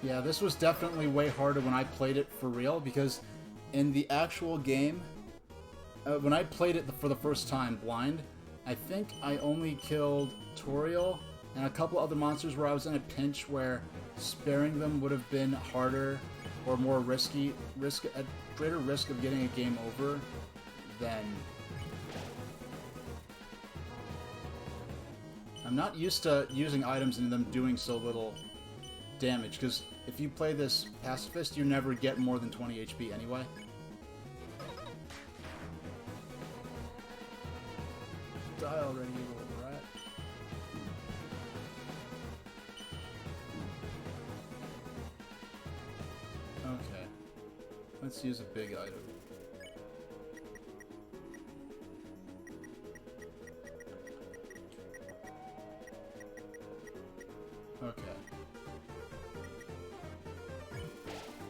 Yeah, this was definitely way harder when I played it for real, because in the actual game, when I played it for the first time blind, I think I only killed Toriel and a couple other monsters where I was in a pinch where sparing them would have been harder or more risky, at greater risk of getting a game over than... I'm not used to using items and them doing so little damage, because if you play this pacifist, you never get more than 20 HP anyway. Die already, you little rat. Okay. Let's use a big item. Okay.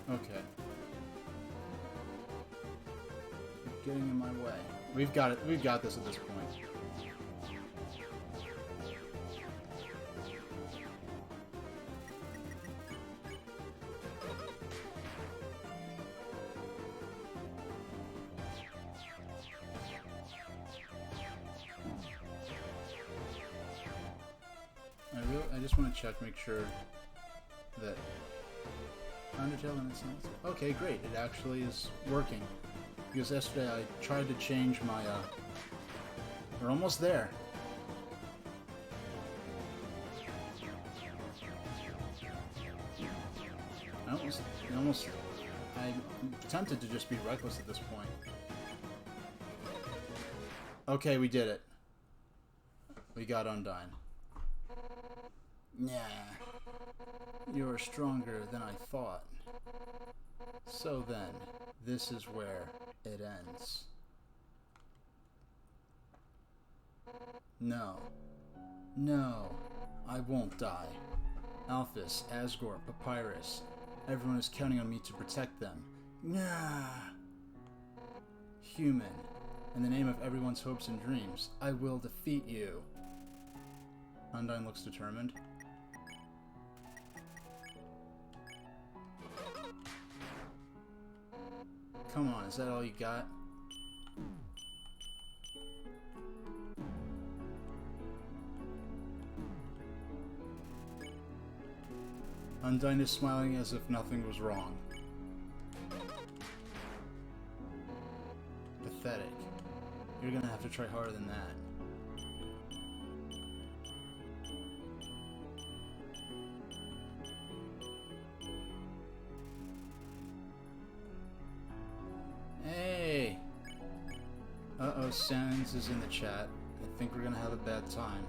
Okay. You're getting in my way. We've got it. We've got this at this point. I just want to check, make sure that Undertale and it's okay, great. It actually is working. Because yesterday I tried to change my, we're almost there. I'm tempted to just be reckless at this point. Okay, we did it. We got Undyne. Nah. You're stronger than I thought. So then, this is where it ends. No. No. I won't die. Alphys, Asgore, Papyrus. Everyone is counting on me to protect them. Nah. Human. In the name of everyone's hopes and dreams, I will defeat you. Undyne looks determined. Come on, is that all you got? Undyne is smiling as if nothing was wrong. Pathetic. You're gonna have to try harder than that. Hey! Uh-oh, Sans is in the chat. I think we're gonna have a bad time.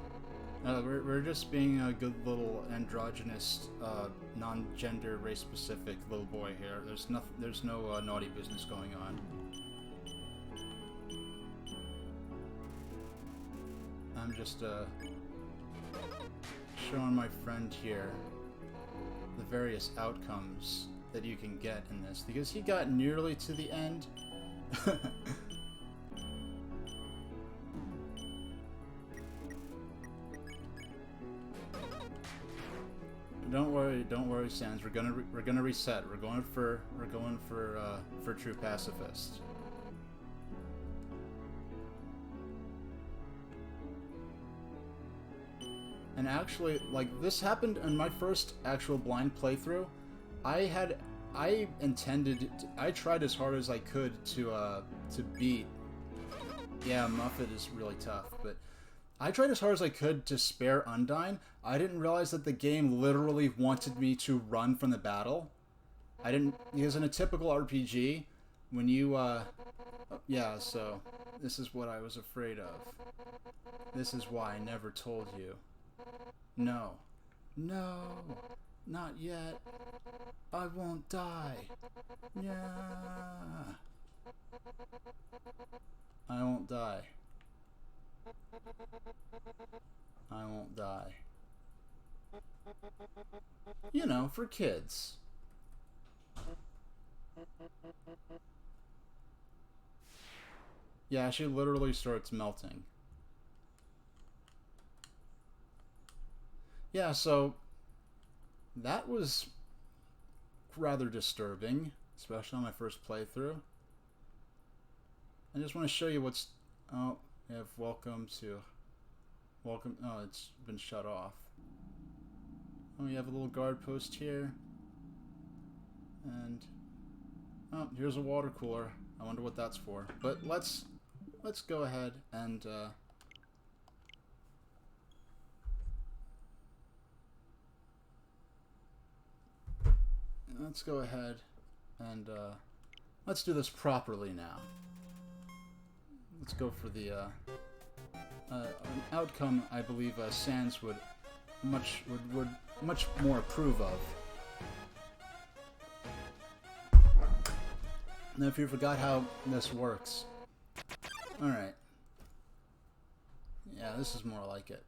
We're just being a good little androgynous, non-gender, race-specific little boy here. There's no naughty business going on. I'm just showing my friend here the various outcomes that you can get in this, because he got nearly to the end. Don't worry, Sans. We're gonna reset. We're going for true pacifist. And actually, like, this happened in my first actual blind playthrough. I tried as hard as I could to beat. Yeah, Muffet is really tough, but I tried as hard as I could to spare Undyne. I didn't realize that the game literally wanted me to run from the battle. Because in a typical RPG, when you, yeah, so this is what I was afraid of. This is why I never told you. No. No. Not yet. I won't die. Yeah. I won't die. I won't die. You know, for kids. Yeah, she literally starts melting. Yeah, so that was rather disturbing, especially on my first playthrough. I just want to show you what's... Oh, we have welcome... Oh, it's been shut off. Oh, we have a little guard post here. And... Oh, here's a water cooler. I wonder what that's for. But let's go ahead and... Let's go ahead and let's do this properly now. Let's go for the an outcome I believe Sans would much more approve of. Now, if you forgot how this works, all right. Yeah, this is more like it.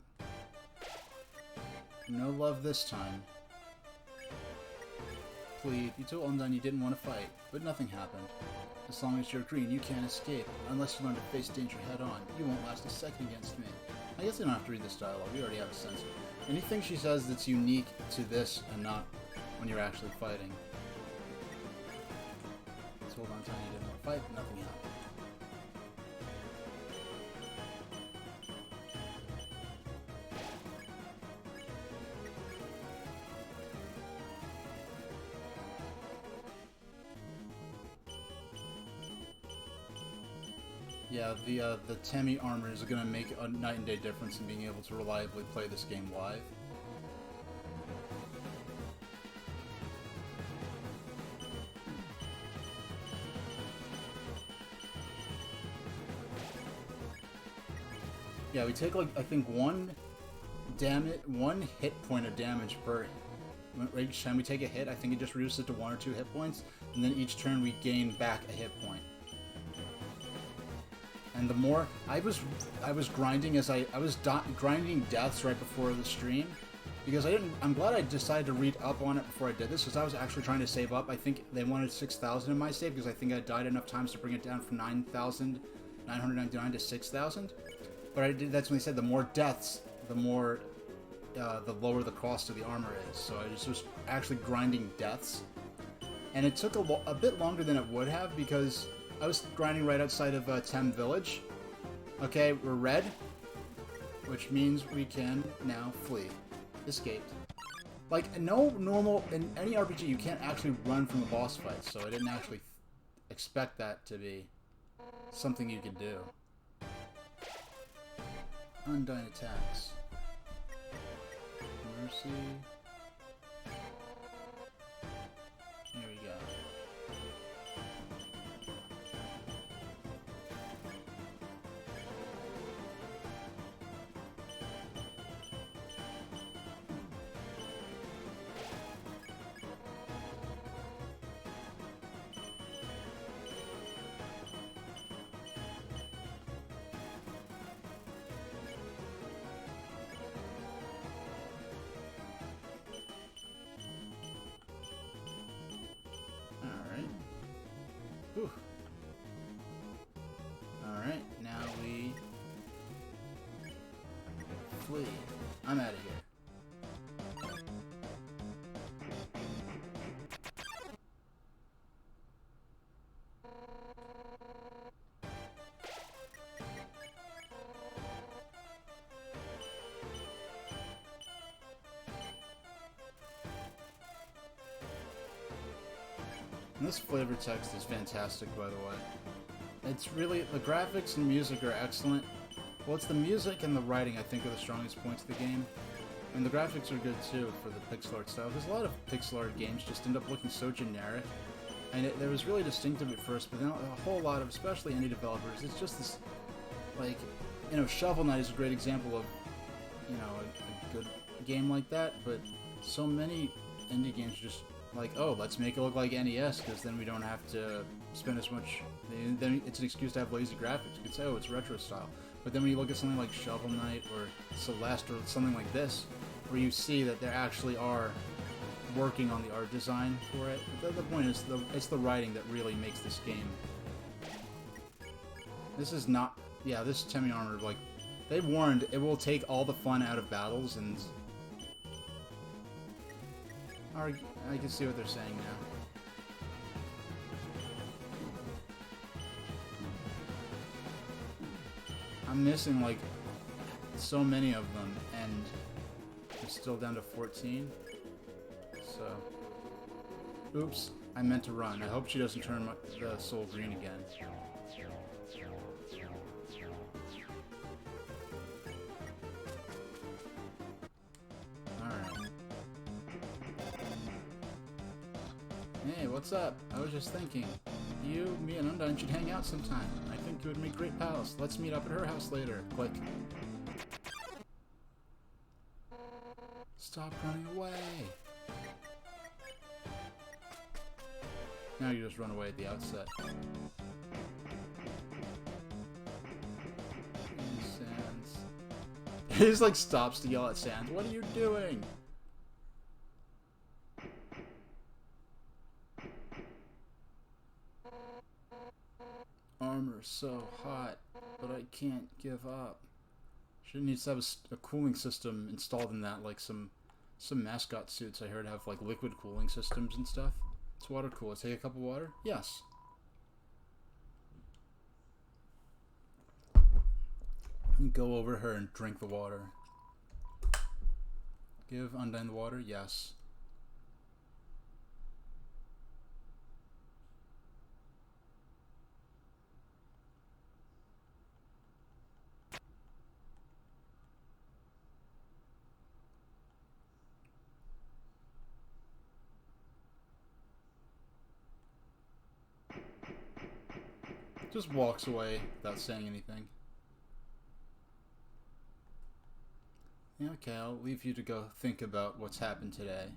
No love this time. Plead. You told Undyne you didn't want to fight, but nothing happened. As long as you're green, you can't escape. Unless you learn to face danger head-on, you won't last a second against me. I guess I don't have to read this dialogue. We already have a sense. Anything she says that's unique to this and not when you're actually fighting. I told Undyne you didn't want to fight, but nothing happened. Yeah, the Temmie armor is going to make a night and day difference in being able to reliably play this game live. Yeah, we take like I think one hit point of damage per each time we take a hit. I think it just reduces it to 1 or 2 hit points, and then each turn we gain back a hit point. And the more I was grinding as I was grinding deaths right before the stream, because I'm glad I decided to read up on it before I did this, because I was actually trying to save up. I think they wanted 6,000 in my save because I think I died enough times to bring it down from 9,999 to 6,000. But I did. That's when they said the more deaths, the more the lower the cost of the armor is. So I just was actually grinding deaths, and it took a bit longer than it would have because I was grinding right outside of Tem Village. Okay, we're red, which means we can now flee. Escaped. Like, no normal, in any RPG, you can't actually run from a boss fight, so I didn't actually expect that to be something you could do. Undyne attacks. Mercy. Here we go. Whew. Alright, now we flee. I'm out of here. And this flavor text is fantastic, by the way. It's really, the graphics and music are excellent. Well, it's the music and the writing I think are the strongest points of the game. And the graphics are good too for the pixel art style, because a lot of pixel art games just end up looking so generic. And it was really distinctive at first, but then a whole lot of, especially indie developers, it's just this, like, you know, Shovel Knight is a great example of, you know, a good game like that, but so many indie games just like, oh, let's make it look like NES, because then we don't have to spend as much. Then it's an excuse to have lazy graphics. You could say, oh, it's retro style. But then when you look at something like Shovel Knight or Celeste or something like this, where you see that there actually are working on the art design for it. But the point is, it's the writing that really makes this game. This is not, yeah, this Temmie armor, like, they warned it will take all the fun out of battles, and I can see what they're saying now. I'm missing, like, so many of them, and I'm still down to 14. So, oops, I meant to run. I hope she doesn't turn the soul green again. Alright. Hey, what's up? I was just thinking. You, me, and Undyne should hang out sometime. I think you would make great pals. Let's meet up at her house later. Click. Stop running away. Now you just run away at the outset. Sands. He just like stops to yell at Sand. What are you doing? Armor so hot, but I can't give up. She needs to have a cooling system installed in that, like some mascot suits I heard have like liquid cooling systems and stuff. It's water cool. Take a cup of water? Yes. And go over her and drink the water. Give Undyne the water? Yes. Just walks away without saying anything. Yeah, okay, I'll leave you to go think about what's happened today.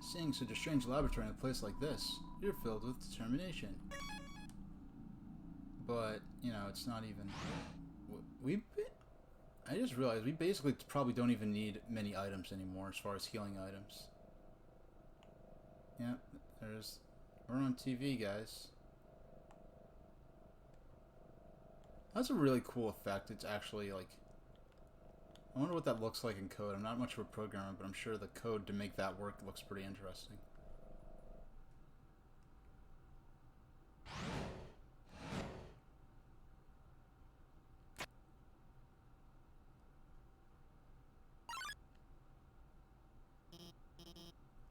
Seeing such a strange laboratory in a place like this, you're filled with determination. But, you know, it's not even... I just realized we basically probably don't even need many items anymore as far as healing items. Yeah, we're on TV, guys. That's a really cool effect. It's actually like... I wonder what that looks like in code. I'm not much of a programmer, but I'm sure the code to make that work looks pretty interesting.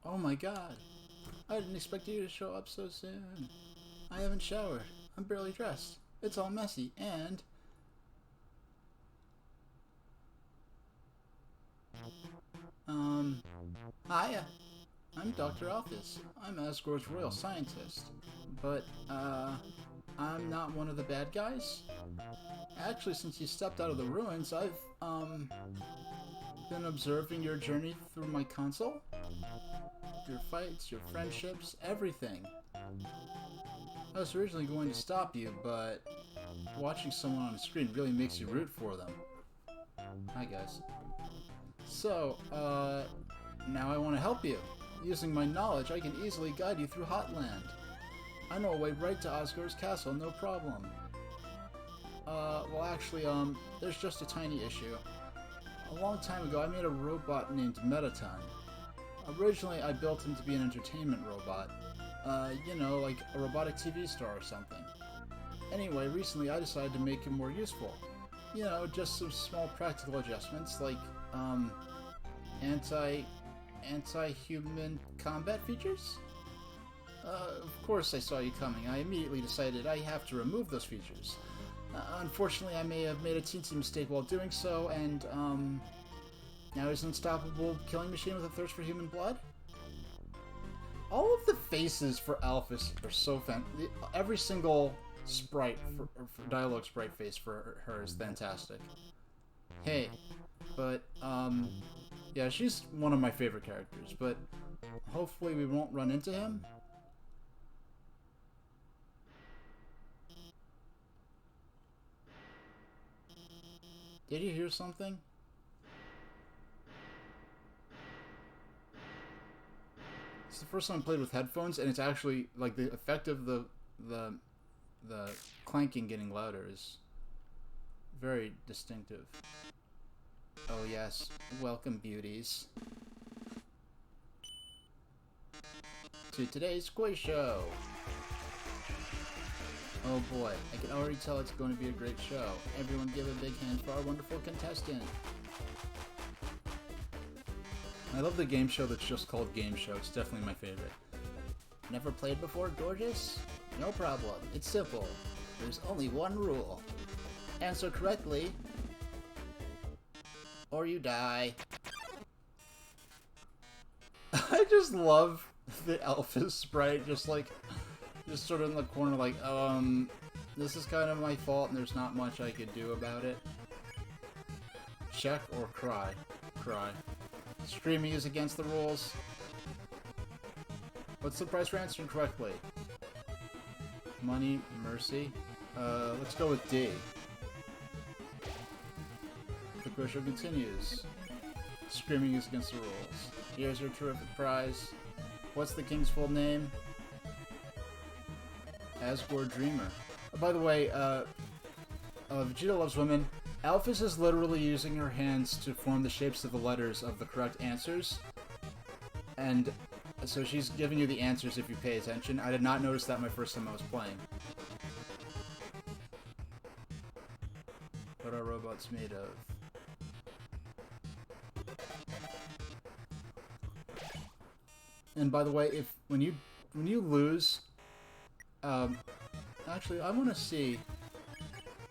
Oh my god. I didn't expect you to show up so soon. I haven't showered. I'm barely dressed. It's all messy, and... Hiya. I'm Dr. Alphys. I'm Asgore's royal scientist. But, I'm not one of the bad guys? Actually, since you stepped out of the ruins, I've, been observing your journey through my console. Your fights, your friendships, everything. I was originally going to stop you, but watching someone on a screen really makes you root for them. Hi, guys. So, now I want to help you. Using my knowledge, I can easily guide you through Hotland. I know a way right to Asgore's castle, no problem. Well actually, there's just a tiny issue. A long time ago, I made a robot named Metaton. Originally, I built him to be an entertainment robot. You know, like a robotic TV star or something. Anyway, recently I decided to make him more useful. You know, just some small practical adjustments, like, anti-human combat features? Of course I saw you coming. I immediately decided I have to remove those features. Unfortunately, I may have made a teensy mistake while doing so, and, now he's an unstoppable killing machine with a thirst for human blood? All of the faces for Alphys are so fantastic. Every single sprite, for dialogue sprite face for her is fantastic. Hey, but, yeah, she's one of my favorite characters, but hopefully we won't run into him. Did you hear something? It's the first time I played with headphones, and it's actually, like, the effect of the clanking getting louder is very distinctive. Oh yes, welcome beauties to today's quiz show. Oh boy, I can already tell it's going to be a great show. Everyone give a big hand for our wonderful contestant. I love the game show that's just called Game Show. It's definitely my favorite. Never played before, gorgeous? No problem. It's simple. There's only one rule. Answer correctly, or you die. I just love the Alphys sprite, just sort of in the corner like, this is kind of my fault and there's not much I could do about it. Check or cry? Cry. Streaming is against the rules. What's the price for answering correctly? Money, mercy. Let's go with D. Super Show continues. Screaming is against the rules. Here's her terrific prize. What's the king's full name? Asgore Dreamer. Oh, by the way, Vegeta Loves Women. Alphys is literally using her hands to form the shapes of the letters of the correct answers. And so she's giving you the answers if you pay attention. I did not notice that my first time I was playing. What are robots made of? And by the way, when you lose, actually I want to see.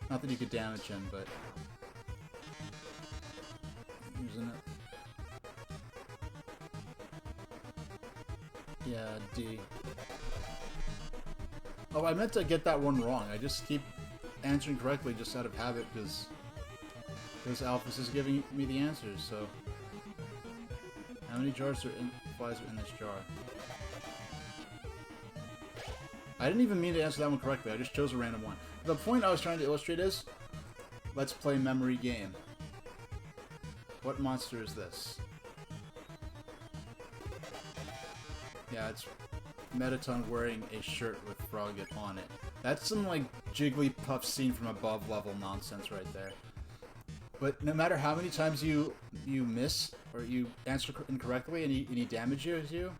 Not that you could damage him, but using it. Yeah, D. Oh, I meant to get that one wrong. I just keep answering correctly just out of habit because Alphys is giving me the answers. So, how many flies are in this jar? I didn't even mean to answer that one correctly. I just chose a random one. The point I was trying to illustrate is, let's play memory game. What monster is this? Yeah, it's Mettaton wearing a shirt with Frogget on it. That's some, like, Jigglypuff scene from above level nonsense right there. But no matter how many times you miss, or you answer incorrectly and he damages you,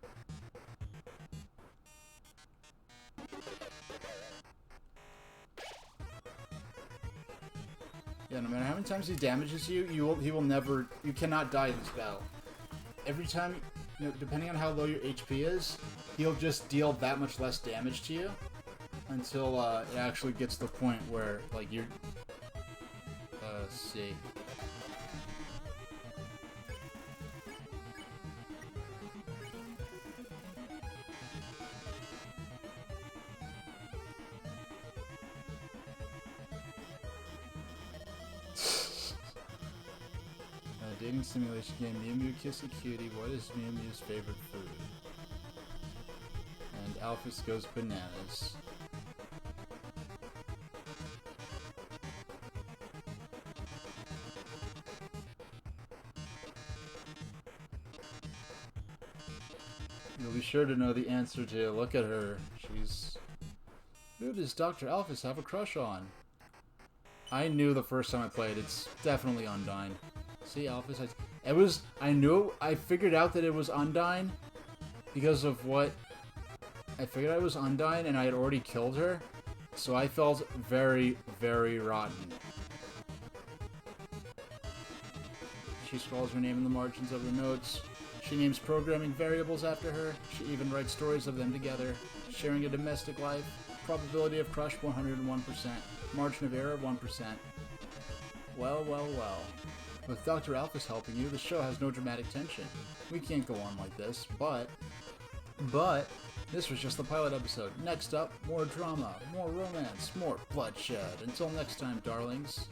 yeah, no matter how many times he damages you, he will never, you cannot die in this battle. Every time, you know, depending on how low your HP is, he'll just deal that much less damage to you until it actually gets to the point where, like, you're, let's see. Dating simulation game. Mew Mew Kiss a Cutie. What is Mew Mew's favorite food? And Alphys goes bananas. You'll be sure to know the answer to. Look at her. She's... Who does Dr. Alphys have a crush on? I knew the first time I played. It's definitely Undyne. See, Alphys, I figured out that it was Undyne because of what... I figured I was Undyne and I had already killed her, so I felt very, very rotten. She scrawls her name in the margins of her notes. She names programming variables after her. She even writes stories of them together. Sharing a domestic life. Probability of crush 101%. Margin of error 1%. Well, well, well. With Dr. Alphys helping you, the show has no dramatic tension. We can't go on like this, but this was just the pilot episode. Next up, more drama, more romance, more bloodshed. Until next time, darlings.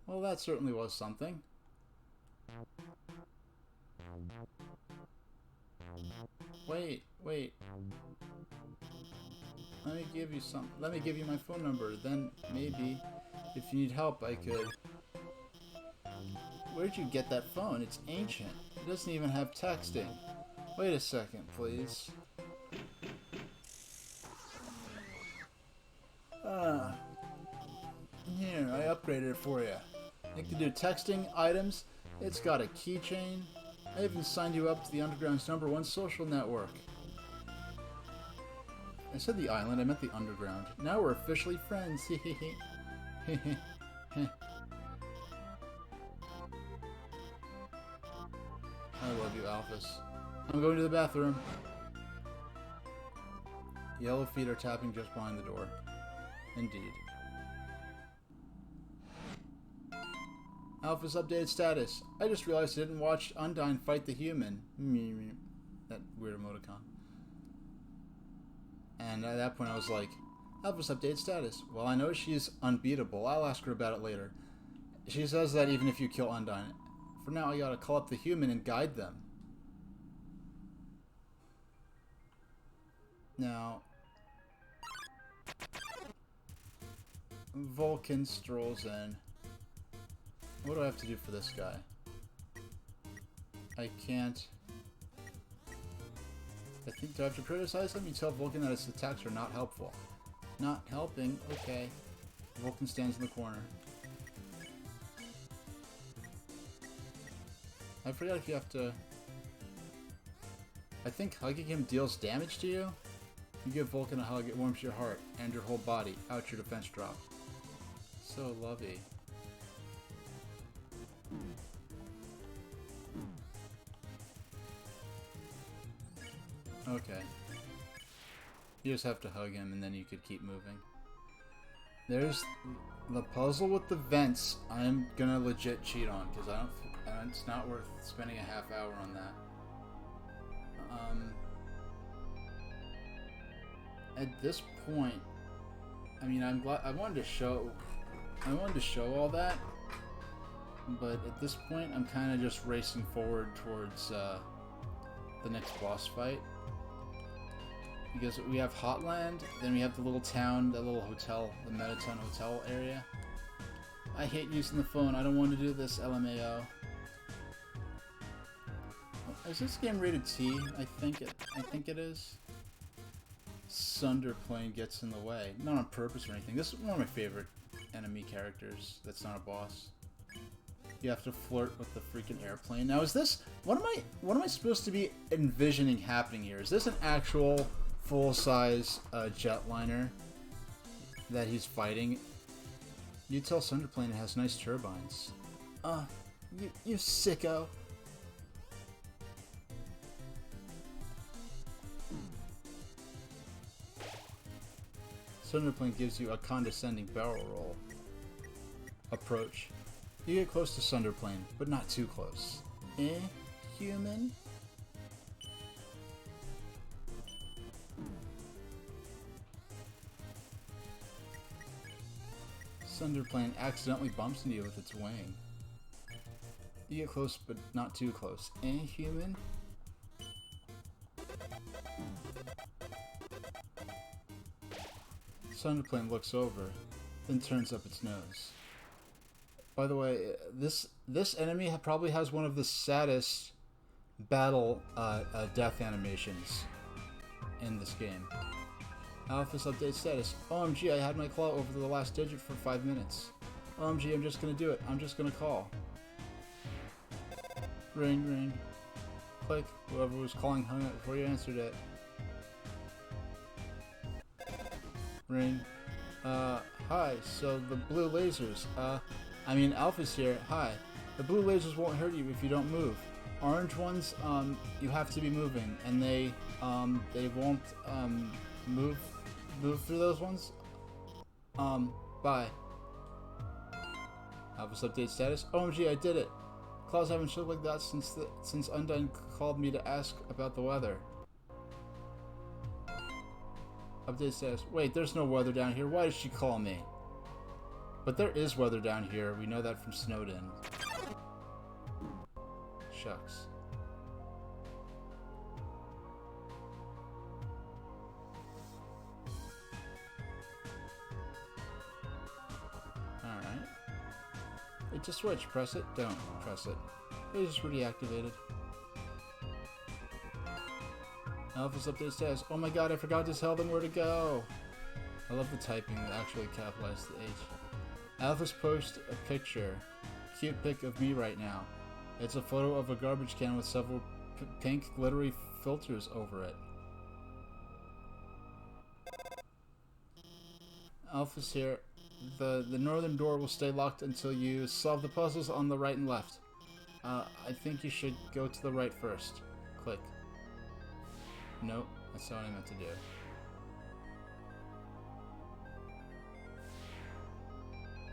Well, that certainly was something. Wait. Let me give you my phone number. Then maybe, if you need help, I could. Where'd you get that phone? It's ancient. It doesn't even have texting. Wait a second, please. Here, I upgraded it for you. It can do texting, items. It's got a keychain. I even signed you up to the Underground's #1 social network. I said the island, I meant the underground. Now we're officially friends. I love you, Alphys. I'm going to the bathroom. Yellow feet are tapping just behind the door. Indeed. Alphys updated status. I just realized I didn't watch Undyne fight the human. That weird emoticon. And at that point I was like, Alphys updated status. Well, I know she's unbeatable. I'll ask her about it later. She says that even if you kill Undyne. For now, I gotta call up the human and guide them. Now, Vulcan strolls in. What do I have to do for this guy? I can't... I think, do I have to criticize him? You tell Vulcan that his attacks are not helpful. Not helping? Okay. Vulcan stands in the corner. I forgot if you have to... I think hugging him deals damage to you. You give Vulcan a hug, it warms your heart and your whole body. Ouch, your defense drop. So lovey. Okay. You just have to hug him and then you could keep moving. There's the puzzle with the vents. I'm gonna legit cheat on because I don't. It's not worth spending a half hour on that. At this point, I mean, I'm glad I wanted to show all that, but at this point, I'm kind of just racing forward towards the next boss fight. Because we have Hotland, then we have the little town, the little hotel, the Mettaton Hotel area. I hate using the phone. I don't want to do this, LMAO. Is this game rated T? I think it is. Sunderplane gets in the way. Not on purpose or anything. This is one of my favorite enemy characters that's not a boss. You have to flirt with the freaking airplane. Now is this... What am I supposed to be envisioning happening here? Is this an actual full-size jetliner that he's fighting? You tell Sunderplane it has nice turbines. You sicko. Sunderplane gives you a condescending barrel roll. Approach. You get close to Sunderplane, but not too close. Human? Sunderplane accidentally bumps into you with its wing. You get close, but not too close. Human? Sunderplane looks over, then turns up its nose. By the way, this enemy probably has one of the saddest battle death animations in this game. Alpha's update status. OMG, I had my claw over the last digit for 5 minutes. OMG, I'm just gonna do it. I'm just gonna call. Ring, ring. Click. Whoever was calling hung up before you answered it. Ring. Hi, so the blue lasers, I mean, Alpha's here. Hi. The blue lasers won't hurt you if you don't move. Orange ones, you have to be moving, and they won't, move through those ones. Bye. Alpha's update status. OMG, I did it. Claws haven't showed like that since Undone called me to ask about the weather. Update status. Wait, there's no weather down here. Why did she call me? But there is weather down here. We know that from Snowden. Shucks. Alright. It's a switch. Press it. Don't press it. It just reactivated. Alpha's update status. Oh my god, I forgot to tell them where to go. I love the typing that actually capitalized the H. Alpha's post a picture. Cute pic of me right now. It's a photo of a garbage can with several pink glittery filters over it. Alpha's here. The northern door will stay locked until you solve the puzzles on the right and left. I think you should go to the right first. Click. Nope, that's not what I meant to do.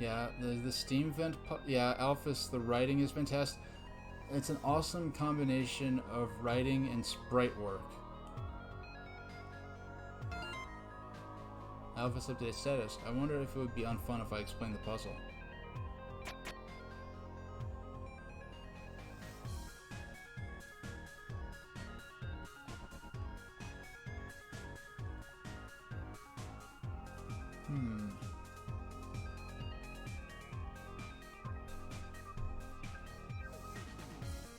Yeah, the steam vent, yeah, Alphys, the writing is fantastic. It's an awesome combination of writing and sprite work. Alphys update status. I wonder if it would be unfun if I explained the puzzle.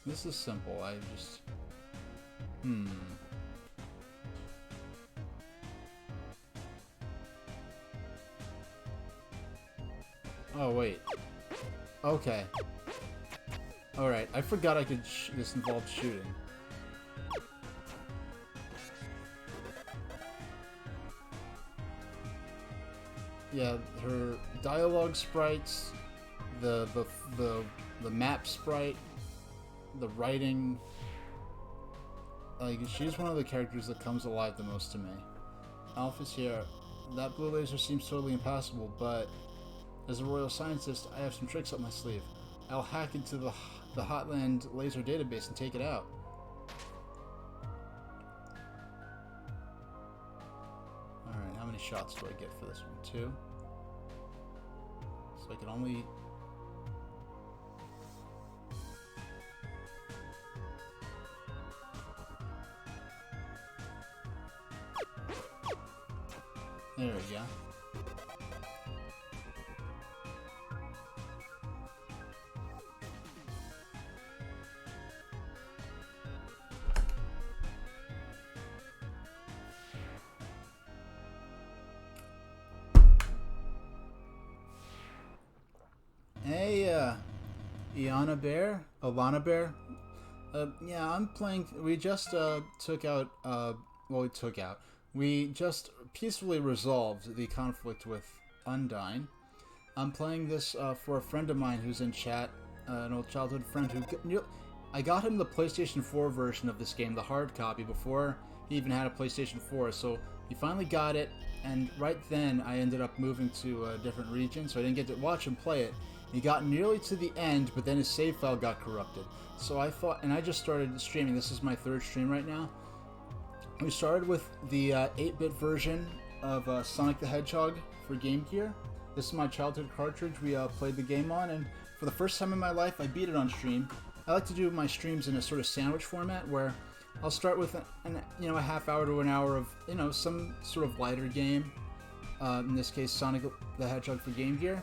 This is simple. I just... Oh, wait. Okay. Alright, I forgot I could this involved shooting. Yeah, her dialogue sprites, the map sprite, the writing. Like, she's one of the characters that comes alive the most to me. Alpha's here. That blue laser seems totally impassable, but as a royal scientist, I have some tricks up my sleeve. I'll hack into the Hotland laser database and take it out. Alright, how many shots do I get for this one? 2? So I can only... There we go. Hey, Alana Bear. Yeah, I'm playing. We just we just peacefully resolved the conflict with Undyne. I'm playing this for a friend of mine who's in chat, an old childhood friend who... I got him the PlayStation 4 version of this game, the hard copy, before he even had a PlayStation 4, so he finally got it, and right then I ended up moving to a different region, so I didn't get to watch him play it. He got nearly to the end, but then his save file got corrupted. So I thought, and I just started streaming. This is my 3rd stream right now. We started with the 8-bit version of Sonic the Hedgehog for Game Gear. This is my childhood cartridge we played the game on, and for the first time in my life, I beat it on stream. I like to do my streams in a sort of sandwich format where I'll start with a half hour to an hour of some sort of lighter game. In this case, Sonic the Hedgehog for Game Gear.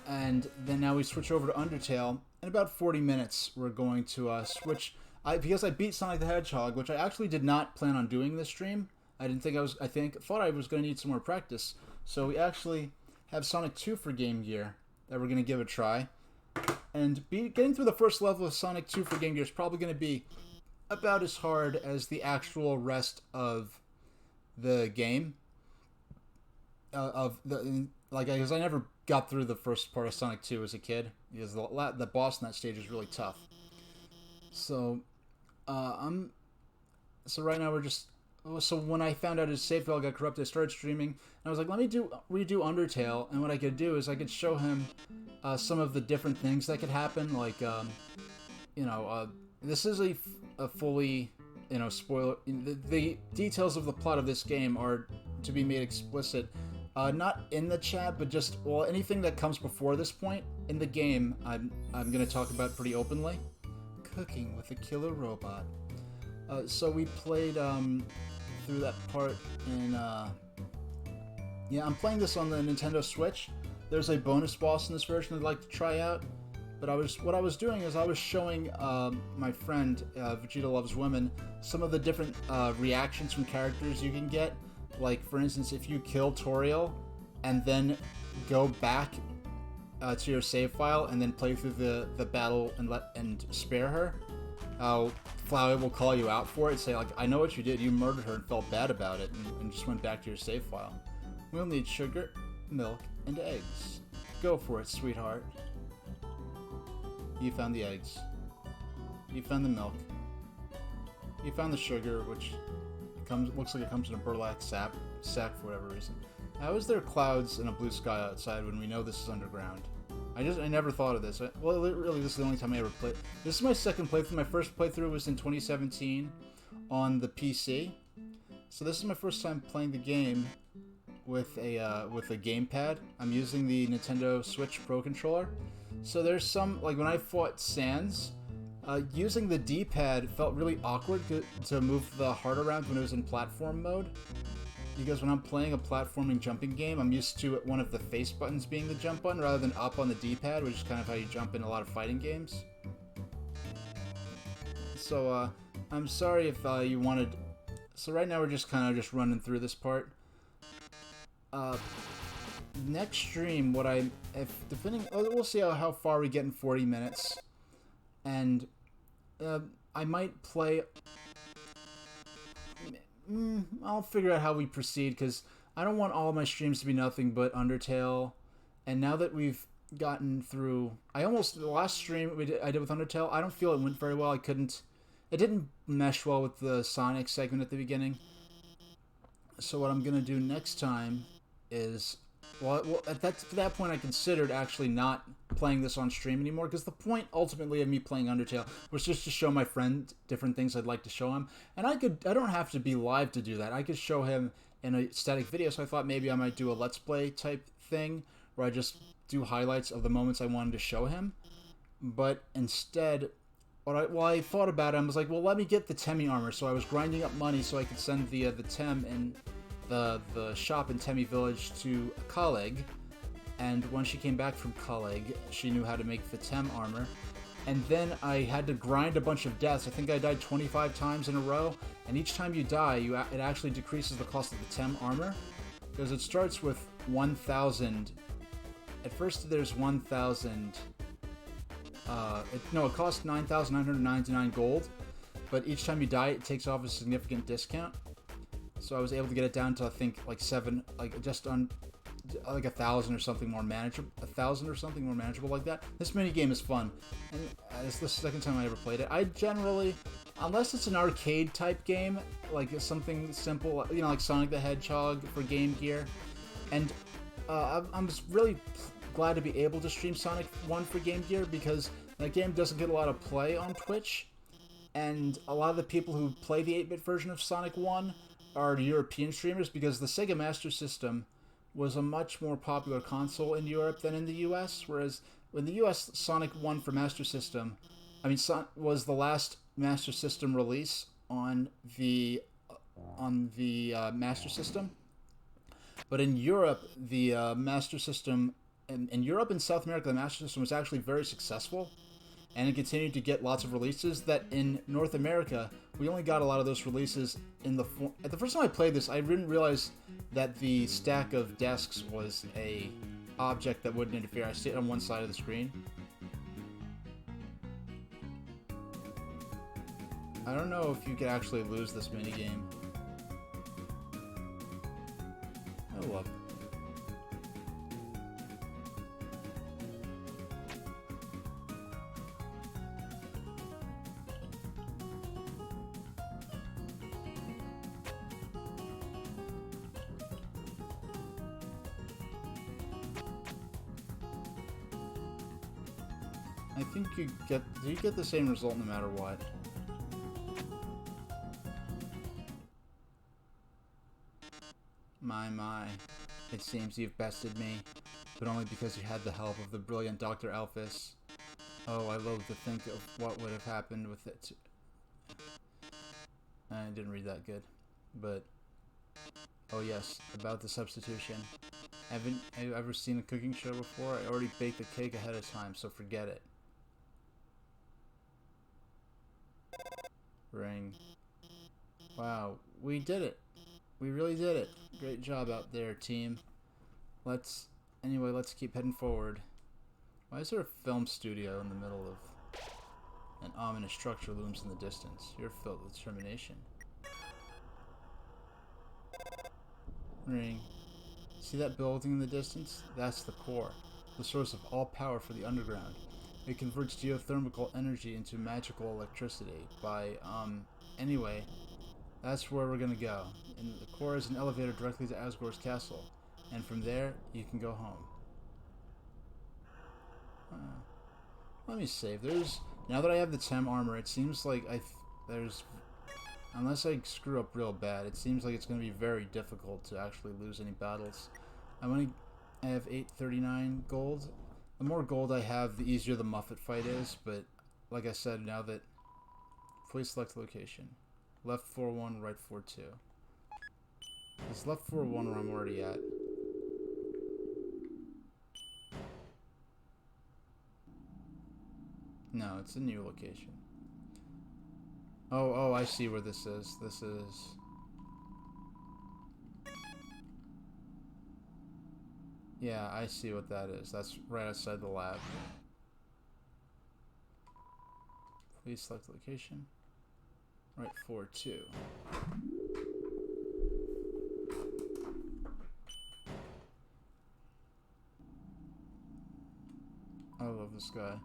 And then now we switch over to Undertale. In about 40 minutes, we're going to switch. Because I beat Sonic the Hedgehog, which I actually did not plan on doing this stream. I didn't think I was. Thought I was going to need some more practice. So we actually have Sonic 2 for Game Gear that we're going to give a try. And getting through the first level of Sonic 2 for Game Gear is probably going to be about as hard as the actual rest of the game. Because I never got through the first part of Sonic 2 as a kid, because the boss in that stage is really tough. So, so right now we're just... So when I found out his save file got corrupted, I started streaming, and I was like, let me redo Undertale, and what I could do is I could show him some of the different things that could happen, like, this is a fully, spoiler... The details of the plot of this game are to be made explicit. Not in the chat, but just, anything that comes before this point in the game, I'm going to talk about pretty openly. Cooking with a killer robot. So we played through that part in... Yeah, I'm playing this on the Nintendo Switch. There's a bonus boss in this version I'd like to try out. But what I was doing is I was showing my friend, Vegeta Loves Women, some of the different reactions from characters you can get. Like, for instance, if you kill Toriel and then go back to your save file and then play through the battle and spare her, Flowey will call you out for it, say, like, I know what you did, you murdered her and felt bad about it, and just went back to your save file. We'll need sugar, milk, and eggs. Go for it, sweetheart. You found the eggs. You found the milk. You found the sugar, which... looks like it comes in a burlap sack for whatever reason. How is there clouds and a blue sky outside when we know this is underground? I never thought of this. Really, this is the only time I ever played. This is my second playthrough. My first playthrough was in 2017 on the PC. So this is my first time playing the game with a gamepad. I'm using the Nintendo Switch Pro Controller. So there's some, like when I fought Sans, using the D-pad felt really awkward to move the heart around when it was in platform mode. Because when I'm playing a platforming jumping game, I'm used to one of the face buttons being the jump button rather than up on the D-pad, which is kind of how you jump in a lot of fighting games. So, I'm sorry if you wanted... So right now we're just kind of just running through this part. Next stream, we'll see how far we get in 40 minutes. And I might play... I'll figure out how we proceed, because I don't want all my streams to be nothing but Undertale. And now that we've gotten through... the last stream I did with Undertale, I don't feel it went very well. It didn't mesh well with the Sonic segment at the beginning. So what I'm going to do next time is... Well, at that point, I considered actually not playing this on stream anymore, because the point, ultimately, of me playing Undertale was just to show my friend different things I'd like to show him. And I don't have to be live to do that. I could show him in a static video, so I thought maybe I might do a Let's Play type thing, where I just do highlights of the moments I wanted to show him. But instead... I thought about it, I was like, well, let me get the Temmie armor. So I was grinding up money so I could send the Tem and the shop in Temmie Village to a colleague. And when she came back from colleague, she knew how to make the Tem armor. And then I had to grind a bunch of deaths. I think I died 25 times in a row. And each time you die, it actually decreases the cost of the Tem armor. Because it starts with 1,000. At first there's 1,000... it costs 9,999 gold, but each time you die, it takes off a significant discount. So I was able to get it down to, I think, like 1,000 or something more manageable. 1,000 or something more manageable like that. This mini game is fun, and it's the second time I ever played it. I generally, unless it's an arcade type game, like something simple, like Sonic the Hedgehog for Game Gear, and I'm just really glad to be able to stream Sonic 1 for Game Gear, because that game doesn't get a lot of play on Twitch, and a lot of the people who play the 8-bit version of Sonic 1 are European streamers, because the Sega Master System was a much more popular console in Europe than in the US, whereas in the US, Sonic 1 for Master System, was the last Master System release on the Master System. But in Europe, the Master System... In Europe and South America, the Master System was actually very successful, and it continued to get lots of releases. That in North America, we only got a lot of those releases in the... At the first time I played this, I didn't realize that the stack of desks was a object that wouldn't interfere. I stayed on one side of the screen. I don't know if you could actually lose this minigame. Oh well. I think you get the same result no matter what. My. It seems you've bested me, but only because you had the help of the brilliant Dr. Alphys. Oh, I loathe to think of what would have happened with it. I didn't read that good, but... Oh yes, about the substitution. Haven't you ever seen a cooking show before? I already baked the cake ahead of time, so forget it. Ring. Wow, we did it. We really did it. Great job out there, team. Let's keep heading forward. Why is there a film studio in the middle of an ominous structure looms in the distance? You're filled with determination. Ring. See that building in the distance? That's the core, the source of all power for the underground. It converts geothermal energy into magical electricity anyway, that's where we're gonna go. And the core is an elevator directly to Asgore's castle, and from there, you can go home. Let me save. Now that I have the Tem armor, it seems like unless I screw up real bad, it seems like it's gonna be very difficult to actually lose any battles. I have 839 gold. The more gold I have, the easier the Muffet fight is, but like I said, now that... Please select location. Left 4-1, right 4-2. It's left 4-1 where I'm already at. No, it's a new location. Oh, I see where this is. This is... Yeah, I see what that is. That's right outside the lab. Please select location. Right 4-2. I love this guy.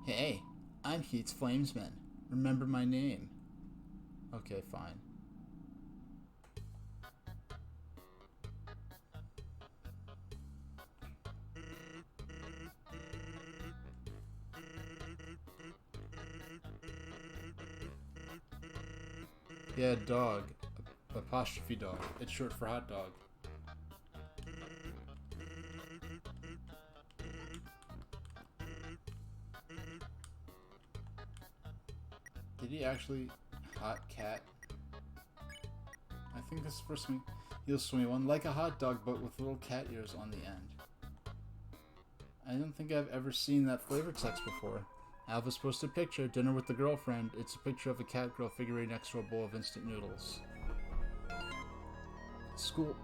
Hey, I'm Heat's Flamesman. Remember my name. Okay, fine. Yeah, dog. Apostrophe dog. It's short for hot dog. Did he actually... Hot cat? I think this is for swing... You'll swing one like a hot dog, but with little cat ears on the end. I don't think I've ever seen that flavor text before. Alpha's posted a picture, dinner with the girlfriend. It's a picture of a cat girl figurine next to a bowl of instant noodles.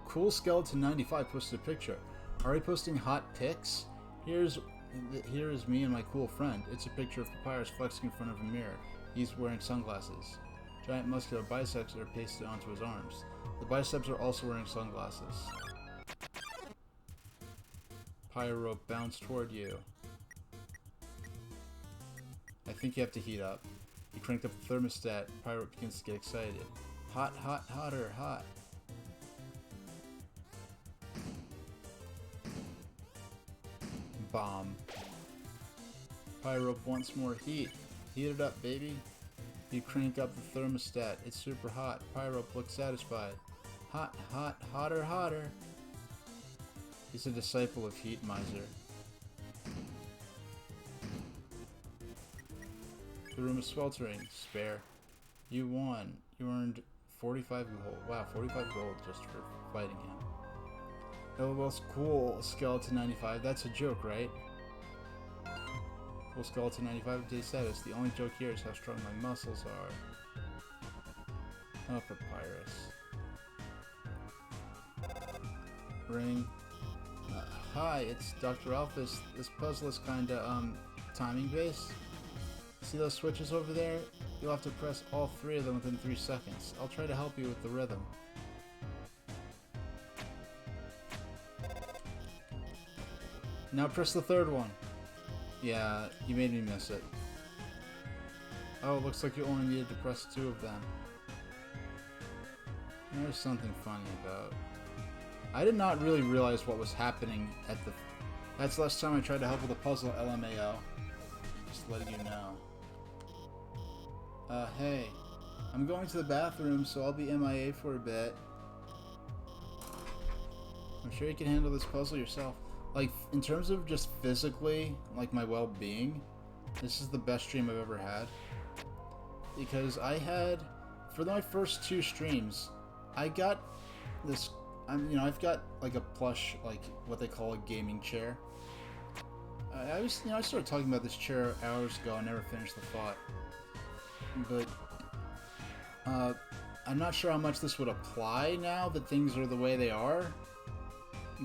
Cool Skeleton 95 posted a picture. Are you posting hot pics? Here is me and my cool friend. It's a picture of Papyrus flexing in front of a mirror. He's wearing sunglasses. Giant muscular biceps are pasted onto his arms. The biceps are also wearing sunglasses. Pyro bounced toward you. I think you have to heat up. You cranked up the thermostat. Pyro begins to get excited. Hot, hot, hotter, hot. Bomb. Pyro wants more heat. Heat it up, baby. You crank up the thermostat. It's super hot. Pyro looks satisfied. Hot, hot, hotter, hotter. He's a disciple of Heat Miser. The room is sweltering. Spare. You won. You earned 45 gold. Wow, 45 gold just for fighting him. LOL's cool, Skeleton 95. That's a joke, right? Cool Skeleton 95 day status. The only joke here is how strong my muscles are. Oh, Papyrus. Ring. Hi, it's Dr. Alphys. This puzzle is kinda, timing based. See those switches over there? You'll have to press all 3 of them within 3 seconds. I'll try to help you with the rhythm. Now press the 3rd one. Yeah, you made me miss it. Oh, it looks like you only needed to press 2 of them. There's something funny about... I did not really realize what was happening at the... That's the last time I tried to help with a puzzle, LMAO. Just letting you know. Hey. I'm going to the bathroom, so I'll be MIA for a bit. I'm sure you can handle this puzzle yourself. Like, in terms of just physically, like, my well-being, this is the best stream I've ever had. Because I had... For my first 2 streams, I got this... I've got, like, a plush, like, what they call a gaming chair. I started talking about this chair hours ago. I never finished the thought. But, I'm not sure how much this would apply now that things are the way they are.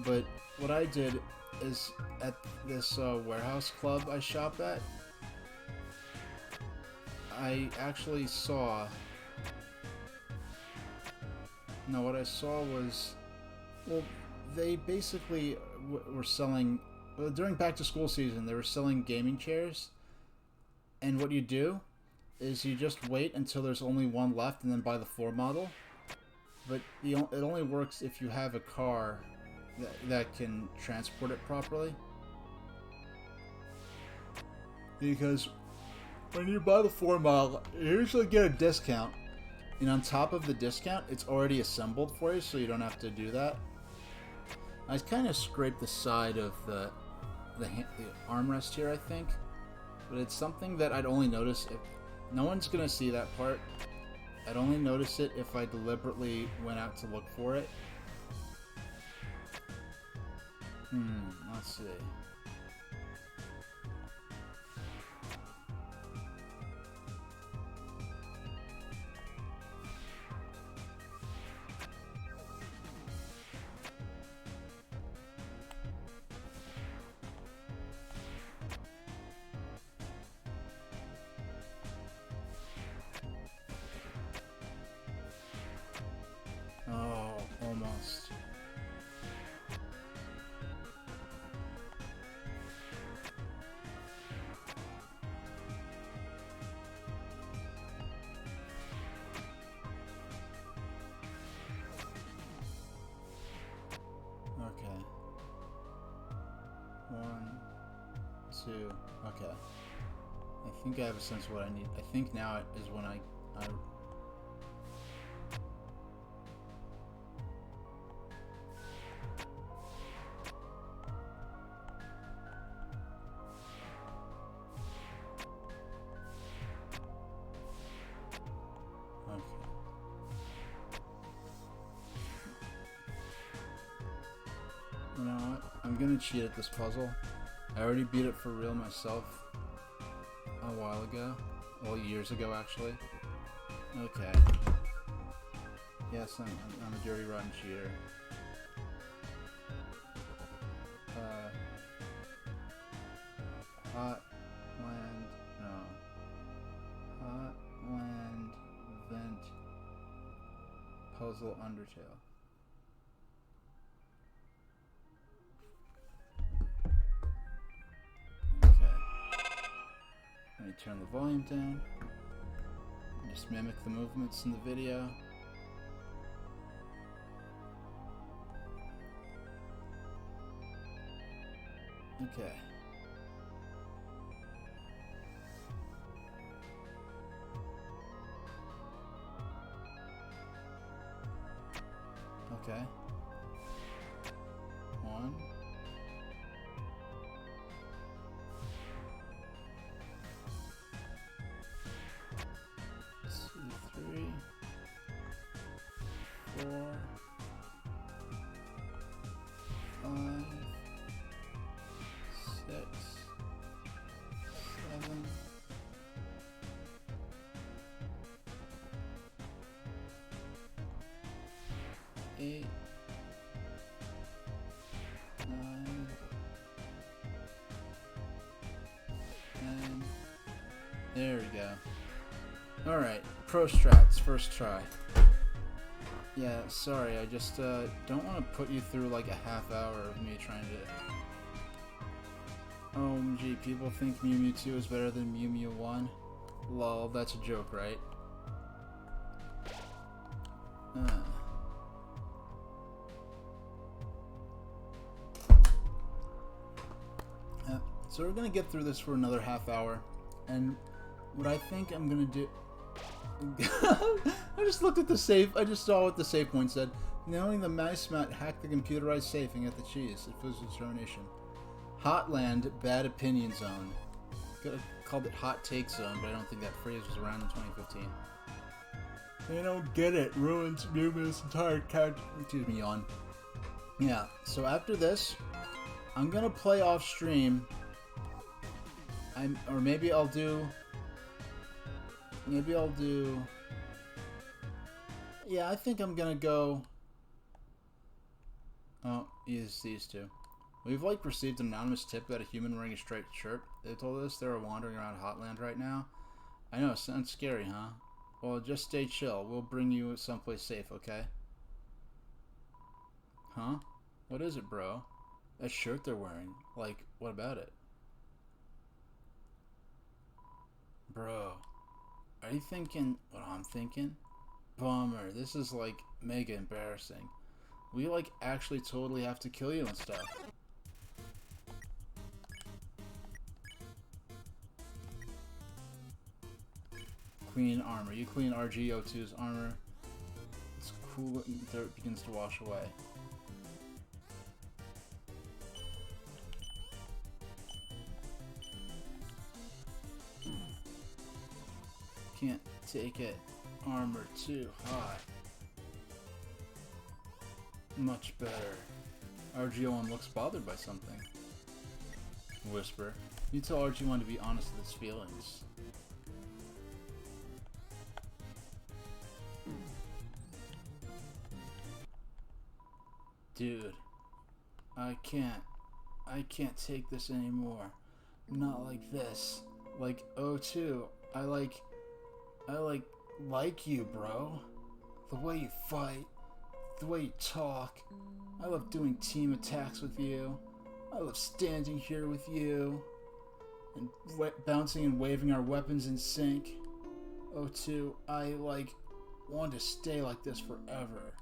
But what I did is, at this warehouse club I shop at, I actually saw... No, what I saw was... Well, they basically were selling... Well, during back-to-school season, they were selling gaming chairs. And what you do is you just wait until there's only one left and then buy the floor model. But it only works if you have a car that can transport it properly. Because when you buy the floor model, you usually get a discount. And on top of the discount, it's already assembled for you, so you don't have to do that. I kind of scraped the side of the armrest here, I think. But it's something that I'd only notice if... No one's going to see that part. I'd only notice it if I deliberately went out to look for it. Let's see. 2. Okay. I think I have a sense of what I need. I think now is when I You know what? I'm gonna cheat at this puzzle. I already beat it for real myself a while ago. Well, years ago, actually. Okay. Yes, I'm a dirty, rotten cheater. Hot land, no. Hot land vent puzzle Undertale. Let me turn the volume down. Just mimic the movements in the video. Okay. Okay. 1. 3, 4, 5, 6, 7, 8, 9, 10. There we go. Alright, pro strats, first try. Yeah, sorry, I just don't want to put you through like a half hour of me trying to... OMG, people think Mew Mew 2 is better than Mew Mew 1? Lol, that's a joke, right? So we're gonna get through this for another half hour, and what I think I'm gonna do... I just looked at the safe. I just saw what the save point said. Knowing the mouse mat hacked the computerized safe and get the cheese. It was determination. Hotland Bad Opinion Zone. Could have called it Hot Take Zone, but I don't think that phrase was around in 2015. They don't get it. Ruins Mew Mew's entire character. Excuse me, yawn. Yeah. So after this, I'm gonna play off stream. Or maybe I'll do. Yeah, I think I'm gonna go. Oh, these two. We've like received an anonymous tip that a human wearing a striped shirt. They told us they were wandering around Hotland right now. I know, sounds scary, huh? Well, just stay chill. We'll bring you someplace safe, okay? Huh? What is it, bro? That shirt they're wearing. Like, what about it? Bro. Are you thinking what I'm thinking? Bummer. This is like mega embarrassing. We like actually totally have to kill you and stuff. Clean armor. You clean RGO2's armor. It's cool and dirt begins to wash away. Can't take it. Armor too hot. Much better. RG01 looks bothered by something. Whisper. You tell RG1 to be honest with his feelings. Dude. I can't take this anymore. Not like this. Like O2. I like you, bro. The way you fight, the way you talk. I love doing team attacks with you. I love standing here with you and bouncing and waving our weapons in sync. O2, I want to stay like this forever.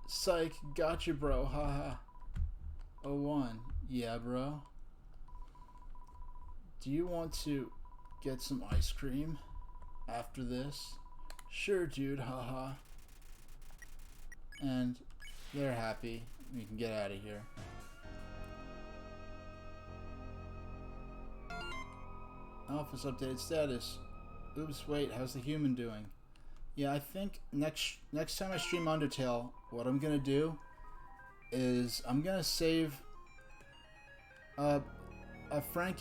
Psych, gotcha, bro. Haha. 01. Yeah, bro. Do you want to get some ice cream after this? Sure, dude. Haha. And they're happy. We can get out of here. Office updated status. Oops, wait, how's the human doing? Yeah, I think next time I stream Undertale, what I'm gonna do is I'm gonna save Frank,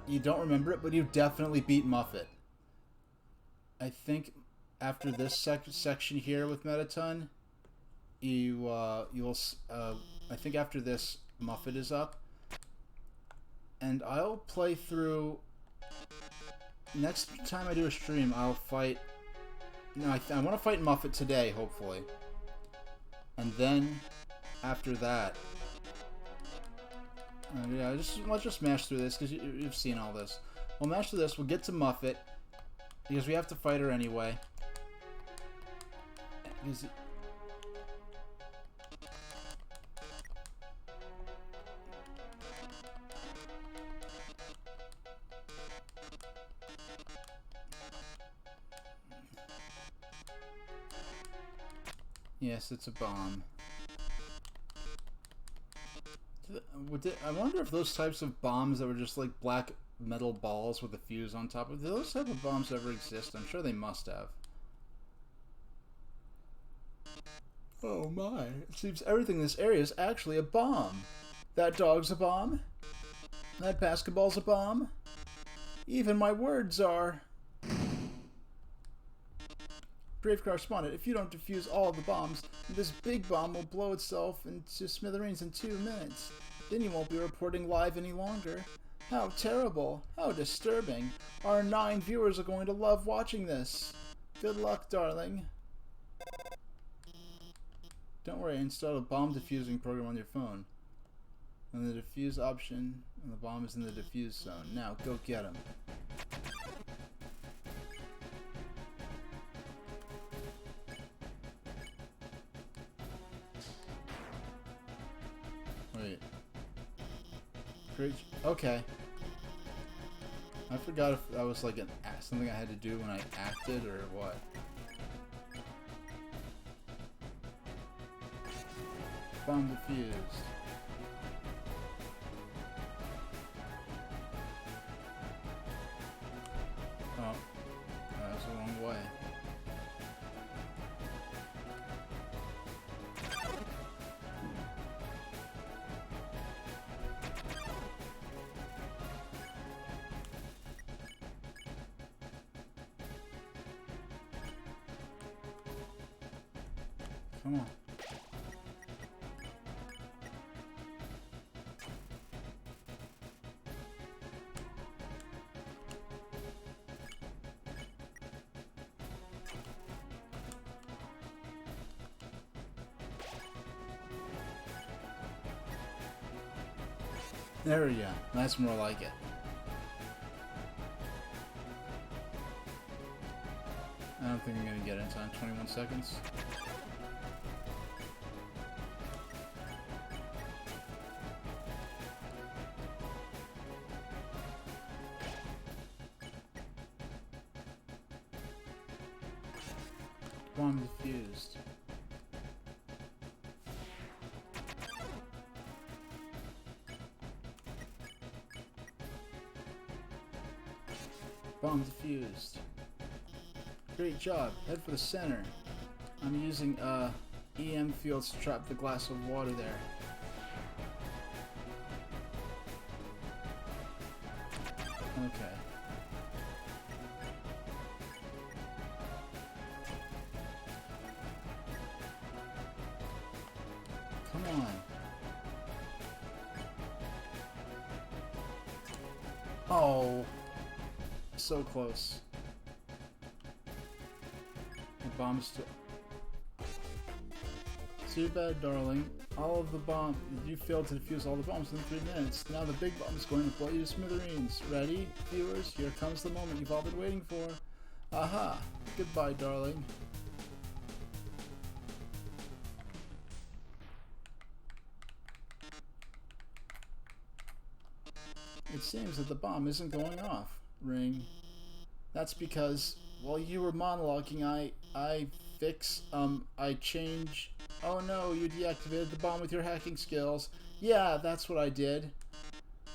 you don't remember it, but you definitely beat Muffet. I think after this section here with Metaton, I think after this Muffet is up, and I'll play through. Next time I do a stream, I'll fight. No, I want to fight Muffet today, hopefully, and then after that, yeah, let's just mash through this because you've seen all this. We'll mash through this. We'll get to Muffet because we have to fight her anyway. Yes, it's a bomb. I wonder if those types of bombs that were just like black metal balls with a fuse on top of, do those type of bombs ever exist? I'm sure they must have. Oh my, it seems everything in this area is actually a bomb. That dog's a bomb. That basketball's a bomb. Even my words are. Brave correspondent, if you don't defuse all of the bombs, this big bomb will blow itself into smithereens in 2 minutes. Then you won't be reporting live any longer. How terrible. How disturbing. Our 9 viewers are going to love watching this. Good luck, darling. Don't worry, I installed a bomb defusing program on your phone. And the defuse option, and the bomb is in the defuse zone. Now, go get him. Wait. Okay. I forgot if that was like something I had to do when I acted or what. Bomb defused. Oh, that was the wrong way. Come on. There we go. That's more like it. I don't think I'm gonna get it in time. 21 seconds. Bomb defused. Bomb defused. Great job. Head for the center. I'm using EM fields to trap the glass of water there. Okay. Come on. Oh. So close. The bomb's still. Too bad, darling. All of the bombs. You failed to defuse all the bombs in 3 minutes. Now the big bomb is going to blow you to smithereens. Ready, viewers? Here comes the moment you've all been waiting for. Aha! Goodbye, darling. It seems that the bomb isn't going off. Ring. That's because while you were monologuing, I change. Oh no, you deactivated the bomb with your hacking skills. Yeah, that's what I did.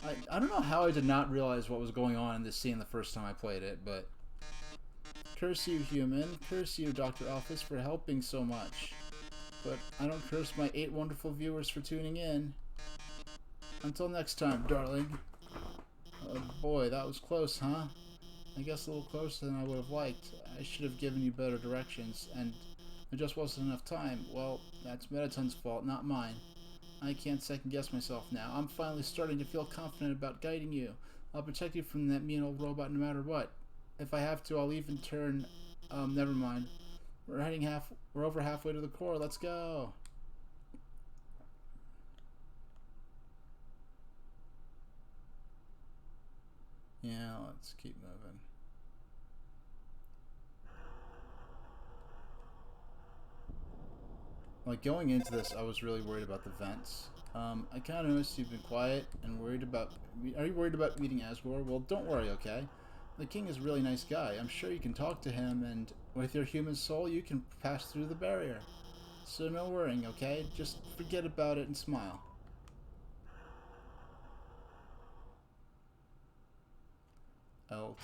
I don't know how I did not realize what was going on in this scene the first time I played it, but... Curse you, human. Curse you, Dr. Office, for helping so much. But I don't curse my 8 wonderful viewers for tuning in. Until next time, darling. Oh boy, that was close, huh? I guess a little closer than I would have liked. I should have given you better directions, and there just wasn't enough time. Well, that's Mettaton's fault, not mine. I can't second-guess myself now. I'm finally starting to feel confident about guiding you. I'll protect you from that mean old robot no matter what. If I have to, I'll even turn... never mind. We're over halfway to the core. Let's go. Yeah, let's keep moving. Like, going into this, I was really worried about the vents. I kind of noticed you've been quiet and worried about... Are you worried about meeting Asgore? Well, don't worry, okay? The king is a really nice guy. I'm sure you can talk to him, and with your human soul, you can pass through the barrier. So no worrying, okay? Just forget about it and smile. L2.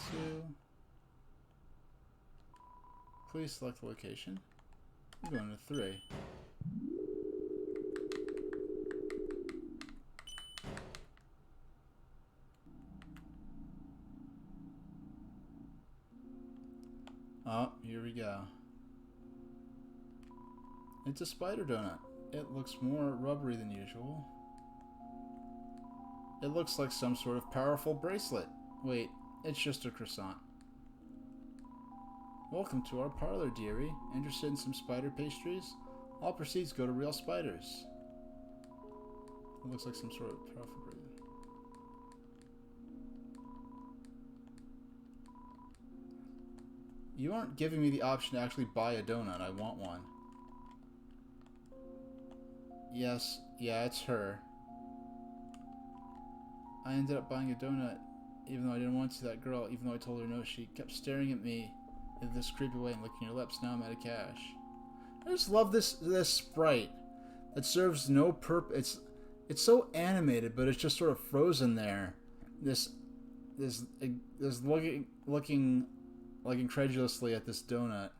Please select the location. I'm going to 3. Oh, here we go. It's a spider donut. It looks more rubbery than usual. It looks like some sort of powerful bracelet. Wait, it's just a croissant. Welcome to our parlor, dearie. Interested in some spider pastries? All proceeds go to real spiders. It looks like some sort of powerful bracelet. You aren't giving me the option to actually buy a donut. I want one. Yes, yeah, it's her. I ended up buying a donut, even though I didn't want to. That girl, even though I told her no, she kept staring at me in this creepy way and licking her lips. Now I'm out of cash. I just love this sprite that serves no purpose. It's so animated, but it's just sort of frozen there. This looking like incredulously at this donut.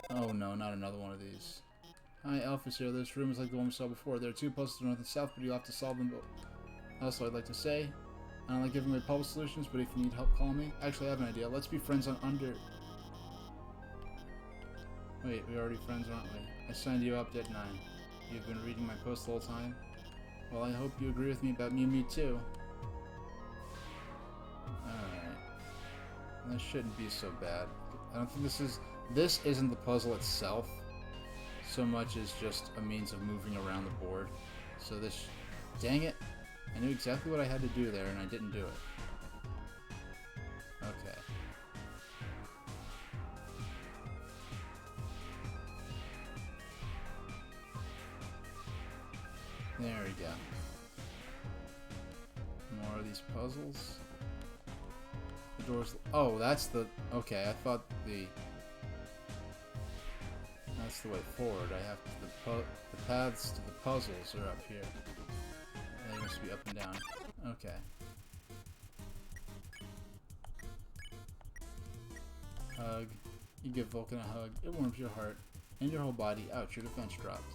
Oh no, not another one of these. Hi, Alphys here. This room is like the one we saw before. There are 2 puzzles north and south, but you'll have to solve them both. Also, I'd like to say, I don't like giving away puzzle solutions, but if you need help, call me. Actually, I have an idea. Let's be friends on Wait, we're already friends, aren't we? I signed you up, didn't I? You've been reading my post the whole time? Well, I hope you agree with me about me too. Alright. This shouldn't be so bad. I don't think this isn't the puzzle itself so much as just a means of moving around the board. So this... Dang it! I knew exactly what I had to do there and I didn't do it. Okay. There we go. More of these puzzles. The doors... Oh, that's the... Okay, I thought that's the way forward. I have to... The paths to the puzzles are up here. They must be up and down. Okay. Hug. You give Vulcan a hug. It warms your heart and your whole body. Ouch, your defense dropped.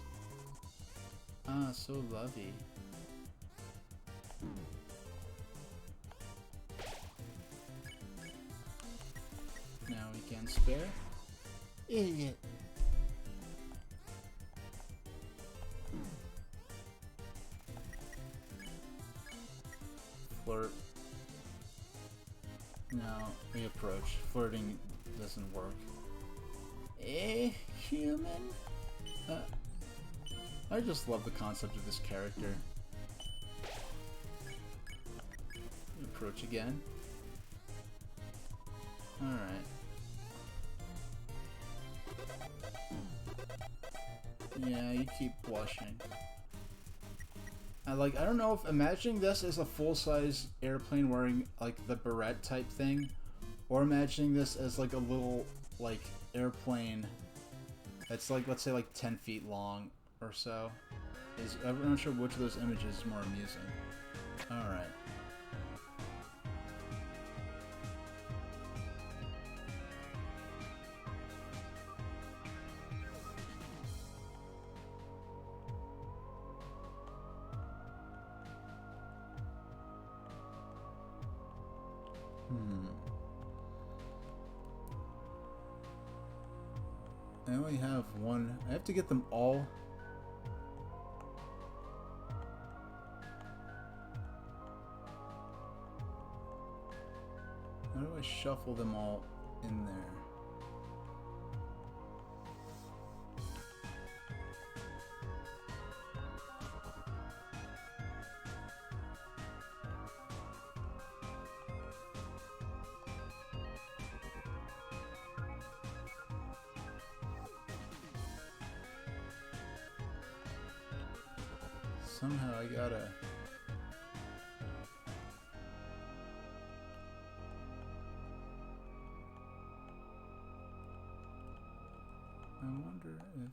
Ah, so lovely. Now we can spare. Idiot. Flirt. No, we approach. Flirting doesn't work. Human? I just love the concept of this character. Approach again. Alright. Yeah, you keep blushing. I I don't know if imagining this as a full-size airplane wearing like the beret type thing, or imagining this as like a little like airplane that's like, let's say like 10 feet long or so. I'm not sure which of those images is more amusing. Alright. I only have one. I have to get them all. How do I shuffle them all in there? Somehow I gotta... I wonder if...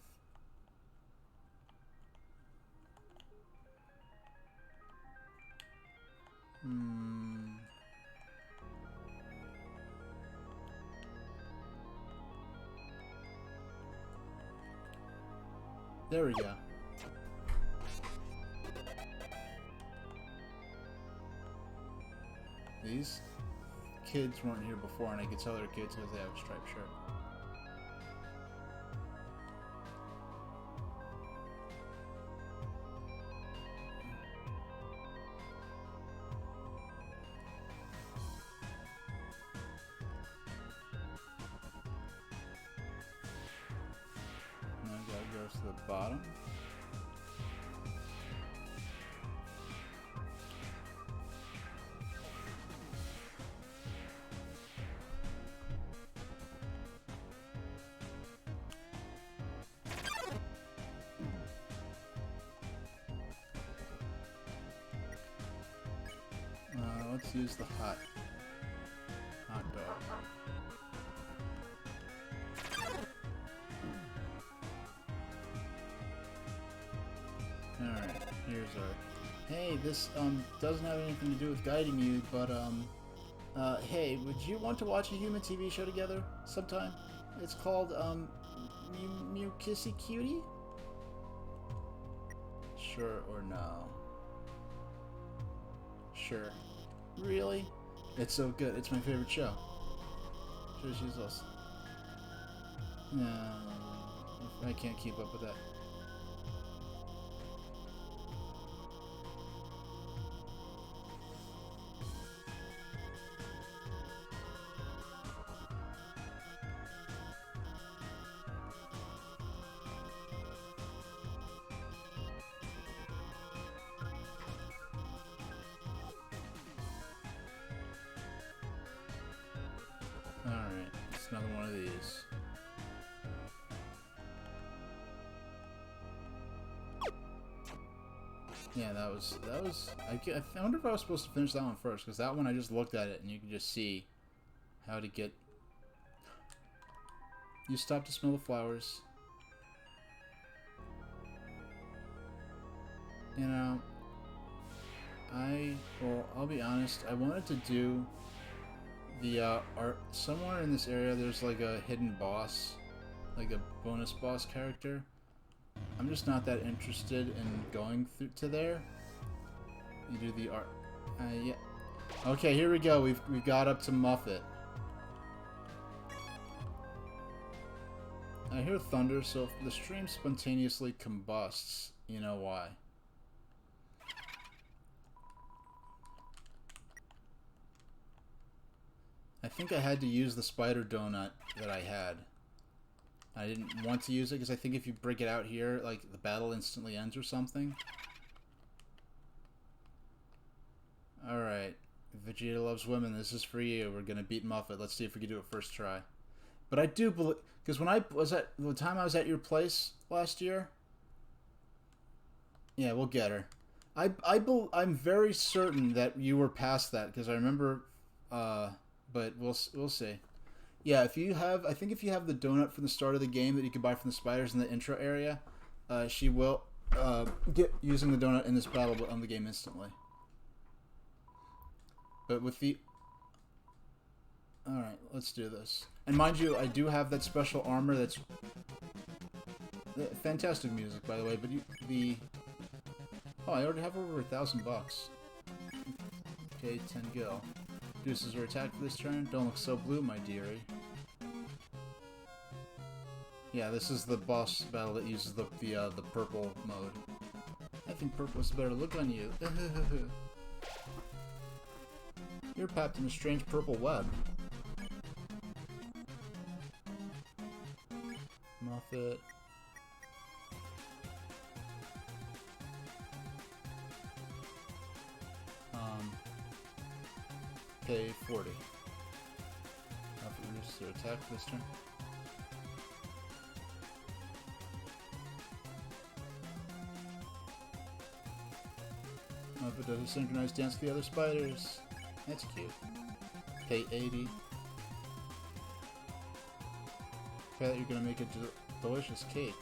There we go. These kids weren't here before, and I could tell they're kids because they have a striped shirt. Now that goes to the bottom. Let's use the hot dog. Alright, here's our... Hey, this doesn't have anything to do with guiding you, but hey, would you want to watch a human TV show together sometime? It's called Mew Kissy Cutie? Sure or no? Sure. Really? It's so good. It's my favorite show. Sure, she's lost. No, I can't keep up with that. Alright, it's another one of these. Yeah, that was, I wonder if I was supposed to finish that one first, because that one I just looked at it and you can just see how to get... You stop to smell the flowers. You know, well, I'll be honest, I wanted to do the art somewhere in this area. There's like a hidden boss, like a bonus boss character. I'm just not that interested in going through to there. You do the art. Yeah. Okay, here we go. We've got up to Muffet. I hear thunder, so if the stream spontaneously combusts, you know why. I think I had to use the spider donut that I had. I didn't want to use it because I think if you break it out here, like, the battle instantly ends or something. Alright. Vegeta loves women. This is for you. We're gonna beat Muffet. Let's see if we can do it first try. But I do believe... Because when I was at... The time I was at your place last year... Yeah, we'll get her. I'm very certain that you were past that because I remember, but we'll see. Yeah, if you have, I think if you have the donut from the start of the game that you can buy from the spiders in the intro area, she will get using the donut in this battle on the game instantly. But with the, all right, let's do this. And mind you, I do have that special armor that's fantastic music, by the way. But the oh, I already have over $1,000. Okay, 10 gil. Reduces her attack for this turn. Don't look so blue, my dearie. Yeah, this is the boss battle that uses the purple mode. I think purple is a better look on you. You're packed in a strange purple web. Muffet. Pay 40. Muffet reduces their attack this turn. Muffet does a synchronized dance with the other spiders. That's cute. Pay 80. Okay, that you're gonna make a delicious cake.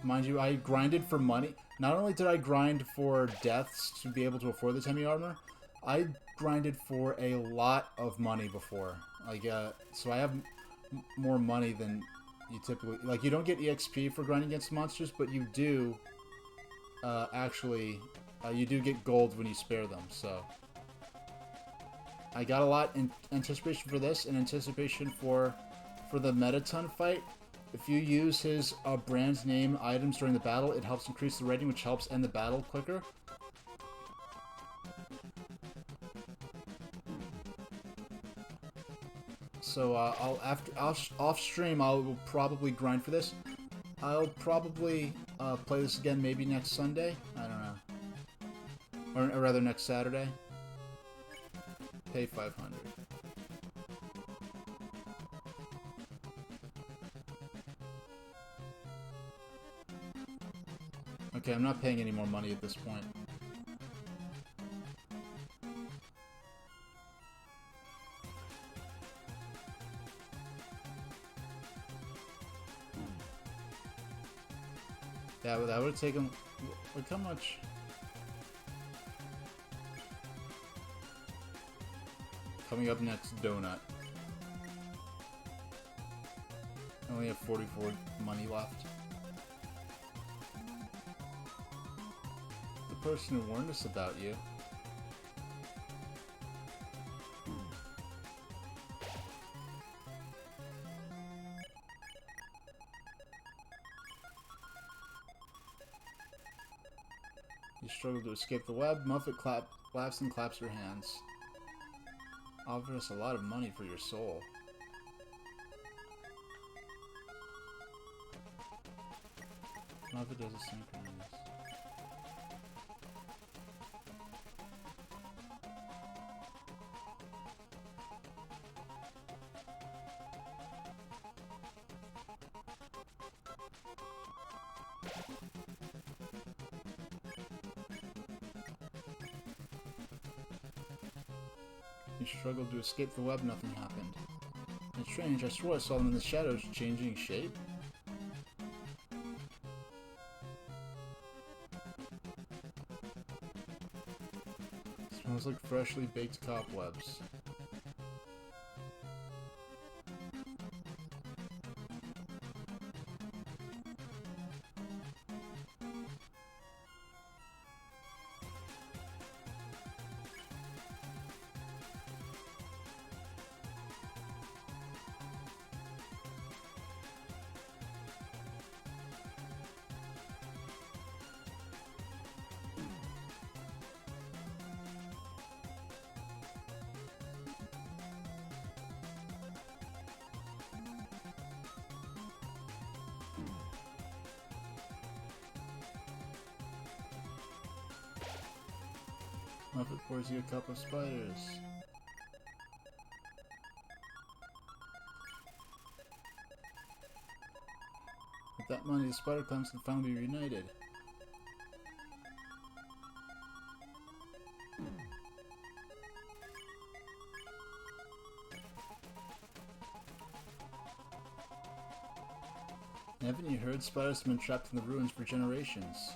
Mind you, I grinded for money. Not only did I grind for deaths to be able to afford the Temi armor, I grinded for a lot of money before. Like, so I have more money than you typically... Like, you don't get EXP for grinding against monsters, but you do... actually, you do get gold when you spare them, so... I got a lot in anticipation for this, in anticipation for the Metaton fight. If you use his brand name items during the battle, it helps increase the rating, which helps end the battle quicker. So off stream, I will probably grind for this. I'll probably play this again maybe next Sunday. I don't know, or rather next Saturday. Pay 500. Okay, I'm not paying any more money at this point. Yeah, but that would have taken... Look how much... Coming up next, Donut. I only have 44 money left. The person who warned us about you. You struggle to escape the web. Muffet laughs and claps her hands. Offer us a lot of money for your soul. Muffet does a synchronize. You struggled to escape the web, nothing happened. It's strange, I swore I saw them in the shadows changing shape. Smells like freshly baked cobwebs. Muffet pours you a cup of spiders. With that money, the spider clans can finally be reunited. Haven't you heard? Spiders have been trapped in the ruins for generations.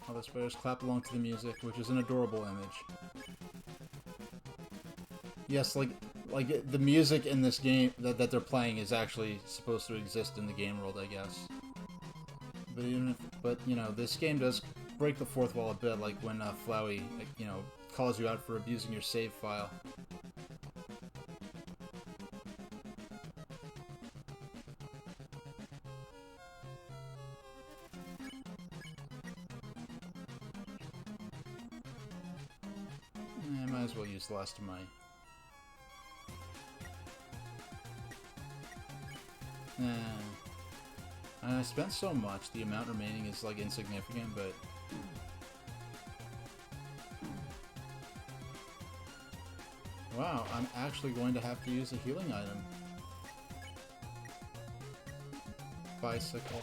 All the spiders clap along to the music, which is an adorable image. Yes, like the music in this game that they're playing is actually supposed to exist in the game world, I guess. But you know, this game does break the fourth wall a bit, like when Flowey, you know, calls you out for abusing your save file. I might as well use the last of my... I spent so much, the amount remaining is like insignificant, but... Wow, I'm actually going to have to use a healing item. Bicycle.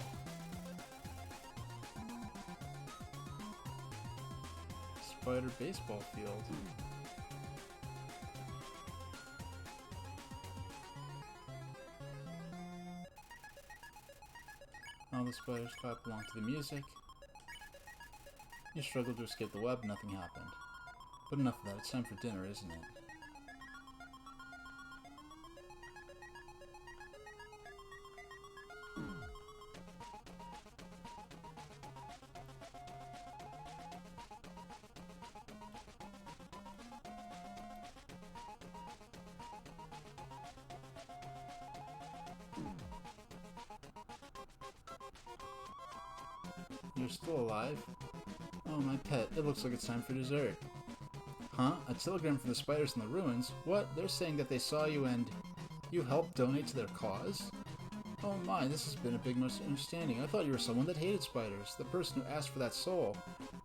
Spider baseball field. All the spiders clap along to the music. You struggled to escape the web, nothing happened. But enough of that, it's time for dinner, isn't it? You're still alive? Oh, my pet, it looks like it's time for dessert. Huh? A telegram from the spiders in the ruins? What? They're saying that they saw you and... you helped donate to their cause? Oh my, this has been a big misunderstanding. I thought you were someone that hated spiders, the person who asked for that soul.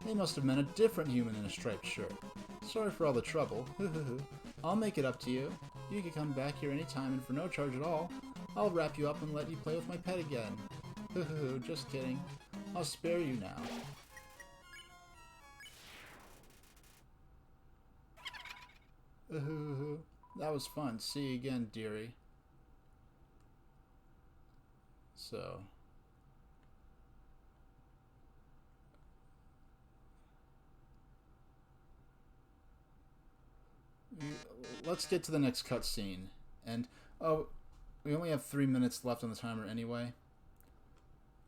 They must have meant a different human in a striped shirt. Sorry for all the trouble. I'll make it up to you. You can come back here anytime and for no charge at all. I'll wrap you up and let you play with my pet again. Just kidding. I'll spare you now. That was fun. See you again, dearie. So... let's get to the next cutscene. And, oh, we only have 3 minutes left on the timer anyway.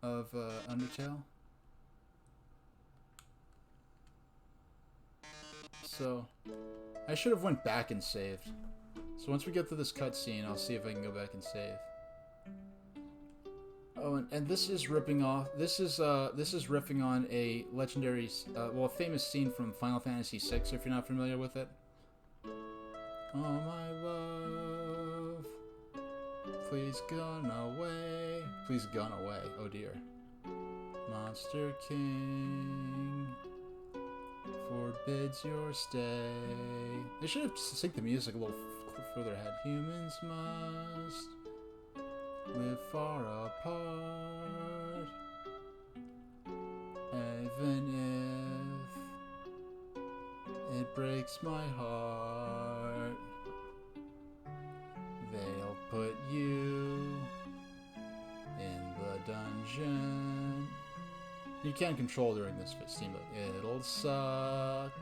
Of Undertale. So, I should have went back and saved. So once we get through this cutscene, I'll see if I can go back and save. Oh, and this is ripping off. This is riffing on a legendary, well, a famous scene from Final Fantasy VI. If you're not familiar with it. Oh my love, please gone away. Please gone away. Oh dear. Monster King forbids your stay. They should have synced the music a little further ahead. Humans must live far apart, even if it breaks my heart. They'll put you in the dungeon. You can't control during this steamboat. It'll suck,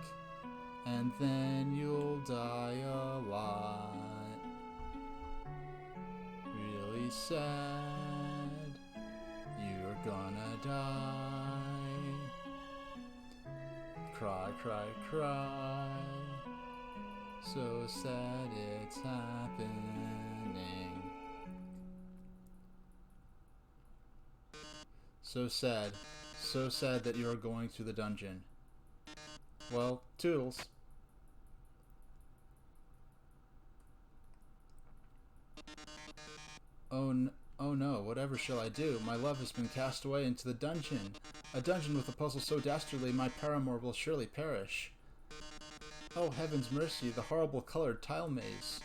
and then you'll die a lot. Really sad, you're gonna die. Cry, cry, cry. So sad it's happening. So sad. So sad that you are going through the dungeon. Well, toodles. Oh no, whatever shall I do? My love has been cast away into the dungeon. A dungeon with a puzzle so dastardly my paramour will surely perish. Oh heaven's mercy, the horrible colored tile maze.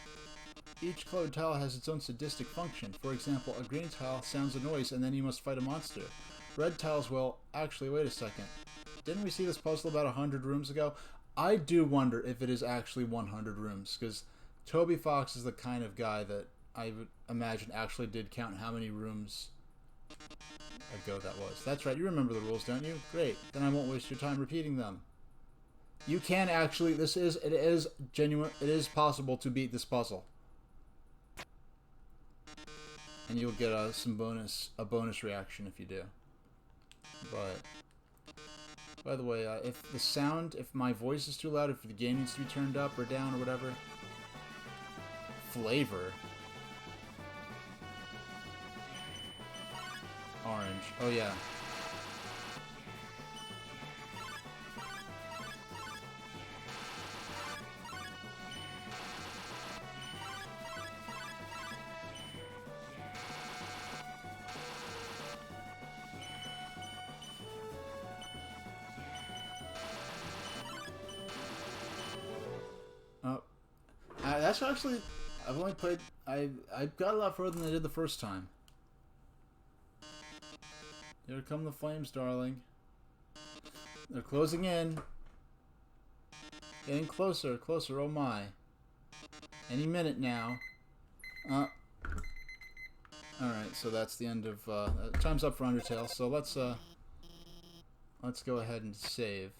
Each colored tile has its own sadistic function. For example, a green tile sounds a noise and then you must fight a monster. Red tiles will... actually, wait a second. Didn't we see this puzzle about 100 rooms ago? I do wonder if it is actually 100 rooms, because Toby Fox is the kind of guy that I would imagine actually did count how many rooms ago that was. That's right, you remember the rules, don't you? Great, then I won't waste your time repeating them. You can actually, it is genuine, it is possible to beat this puzzle. And you'll get a bonus reaction if you do. But, by the way, if my voice is too loud, if the game needs to be turned up or down or whatever. Flavor. Orange. Oh yeah. Oh. That's actually... I've only played... I got a lot further than I did the first time. Here come the flames, darling. They're closing in. Getting closer, closer, oh my. Any minute now. Alright, so that's the end of... time's up for Undertale, so let's go ahead and save.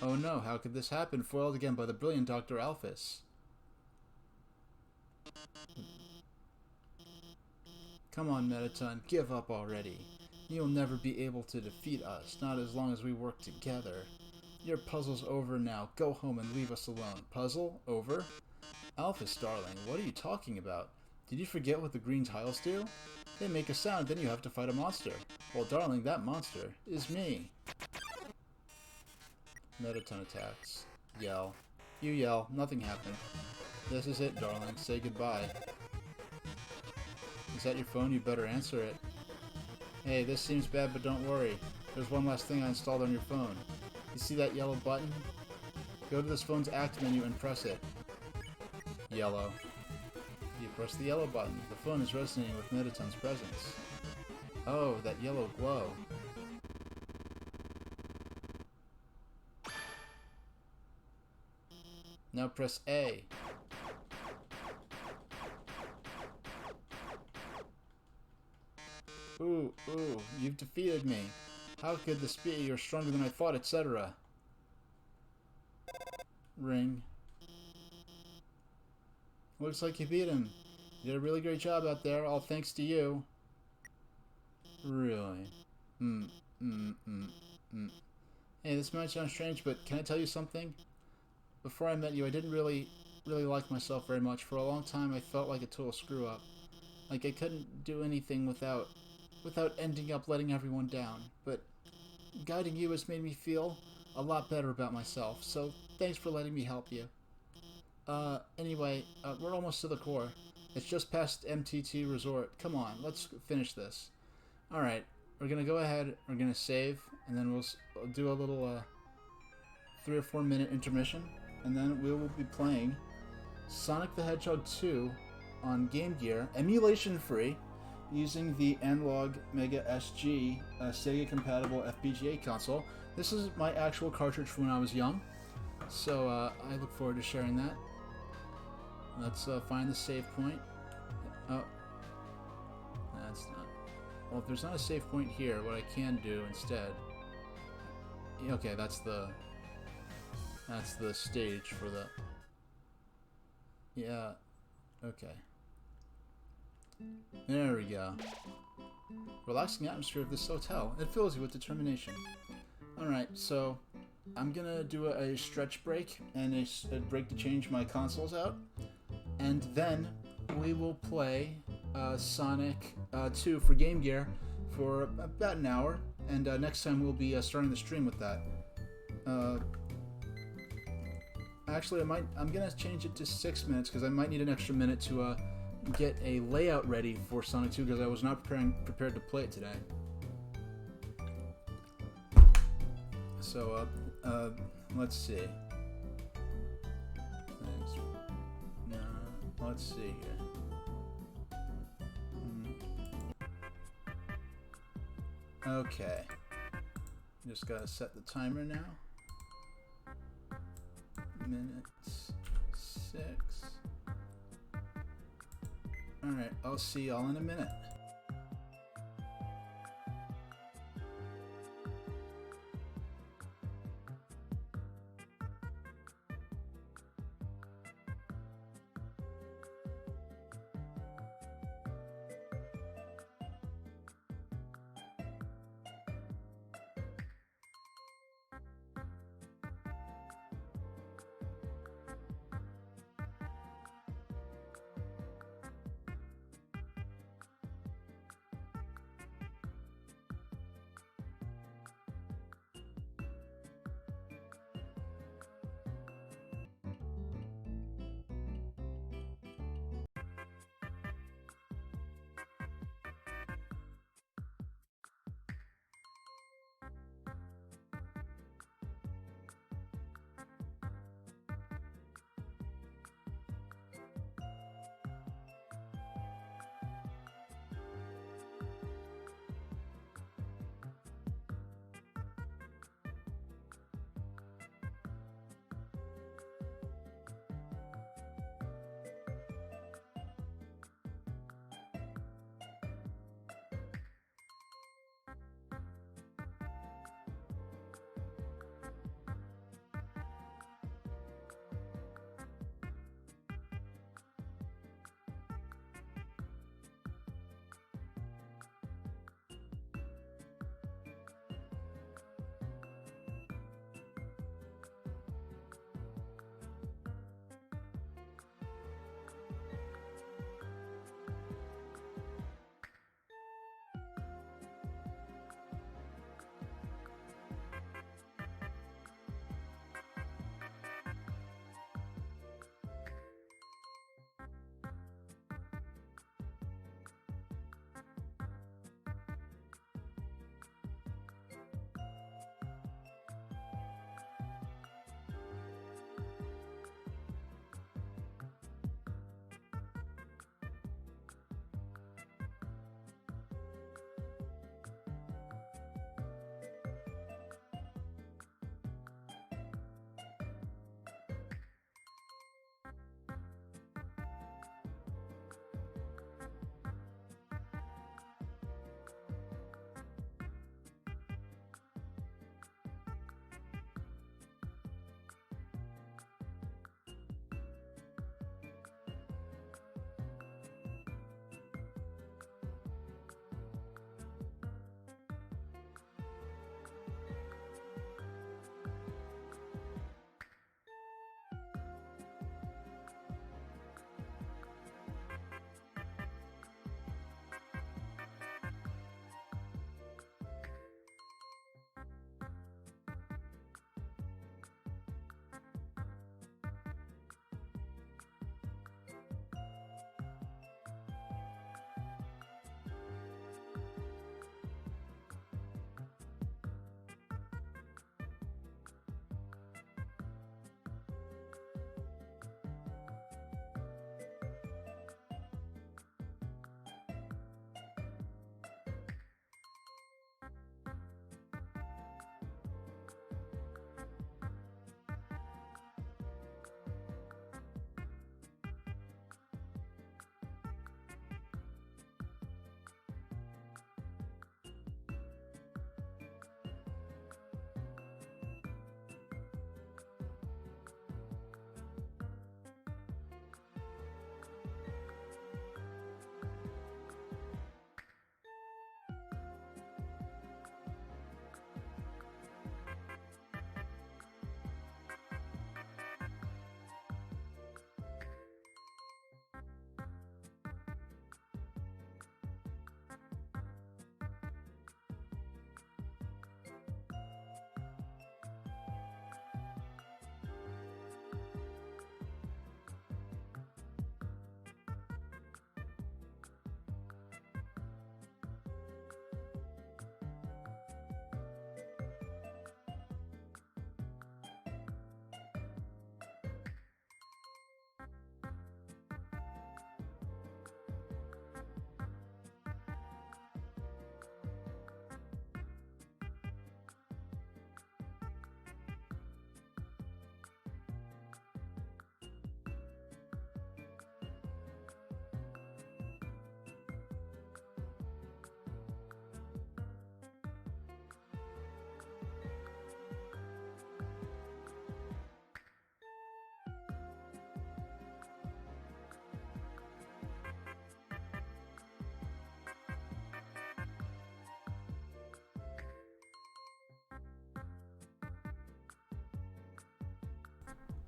Oh no, how could this happen? Foiled again by the brilliant Dr. Alphys. Come on, Mettaton, give up already. You'll never be able to defeat us, not as long as we work together. Your puzzle's over now. Go home and leave us alone. Puzzle? Over? Alphys, darling, what are you talking about? Did you forget what the green tiles do? They make a sound, then you have to fight a monster. Well, darling, that monster is me. Mettaton attacks. Yell. You yell. Nothing happened. This is it, darling. Say goodbye. Is that your phone? You better answer it. Hey, this seems bad, but don't worry. There's one last thing I installed on your phone. You see that yellow button? Go to this phone's act menu and press it. Yellow. You press the yellow button. The phone is resonating with Mettaton's presence. Oh, that yellow glow. Now press A. Ooh, you've defeated me. How could this be? You're stronger than I thought, etc. Ring. Looks like you beat him. You did a really great job out there, all thanks to you. Really? Hey, this might sound strange, but can I tell you something? Before I met you, I didn't really like myself very much. For a long time, I felt like a total screw-up. Like I couldn't do anything without ending up letting everyone down. But guiding you has made me feel a lot better about myself. So thanks for letting me help you. Anyway, we're almost to the core. It's just past MTT Resort. Come on, let's finish this. Alright, we're gonna go ahead, we're gonna save, and then we'll do a little 3 or 4 minute intermission, and then we will be playing Sonic the Hedgehog 2 on Game Gear, emulation free, using the Analog Mega SG Sega compatible FPGA console. This is my actual cartridge from when I was young, so I look forward to sharing that. Let's find the save point. Oh, that's not. Well, if there's not a save point here, what I can do instead. Okay, that's the stage for the. Yeah. Okay. There we go. Relaxing atmosphere of this hotel. It fills you with determination. Alright, so I'm gonna do a stretch break and a break to change my consoles out. And then we will play Sonic 2 for Game Gear for about an hour. And next time we'll be starting the stream with that. Actually, I'm gonna change it to 6 minutes because I might need an extra minute to get a layout ready for Sonic 2 because I was not prepared to play it today. So, let's see. Let's see here. Okay. Just gotta set the timer now. Minute 6. Alright, I'll see y'all in a minute.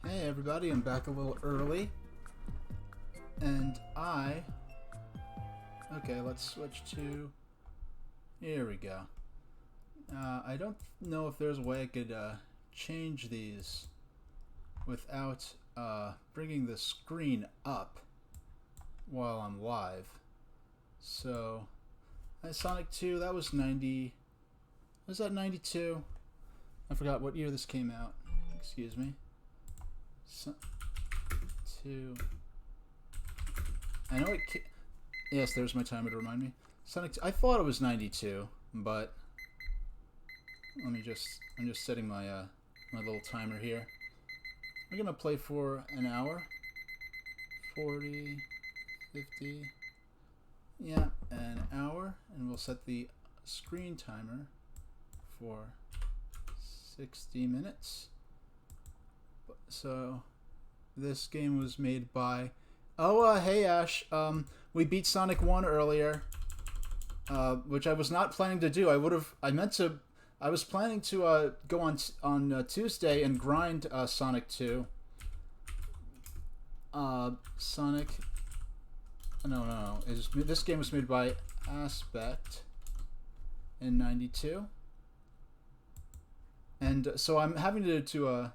Hey everybody, I'm back a little early. And okay, let's switch to, here we go. I don't know if there's a way I could change these without bringing the screen up while I'm live. So, Sonic 2, that was 90, was that 92? I forgot what year this came out, excuse me. 2. I know it. Yes, there's my timer to remind me. Sonic 2. I thought it was 92, but let me just. I'm just setting my my little timer here. We're gonna play for an hour. 40, 50. Yeah, an hour, and we'll set the screen timer for 60 minutes. So, this game was made by... Oh, hey Ash, we beat Sonic 1 earlier, which I was not planning to do. I was planning to go on Tuesday and grind Sonic 2. Sonic... No. This game was made by Aspect in 92. And so I'm having to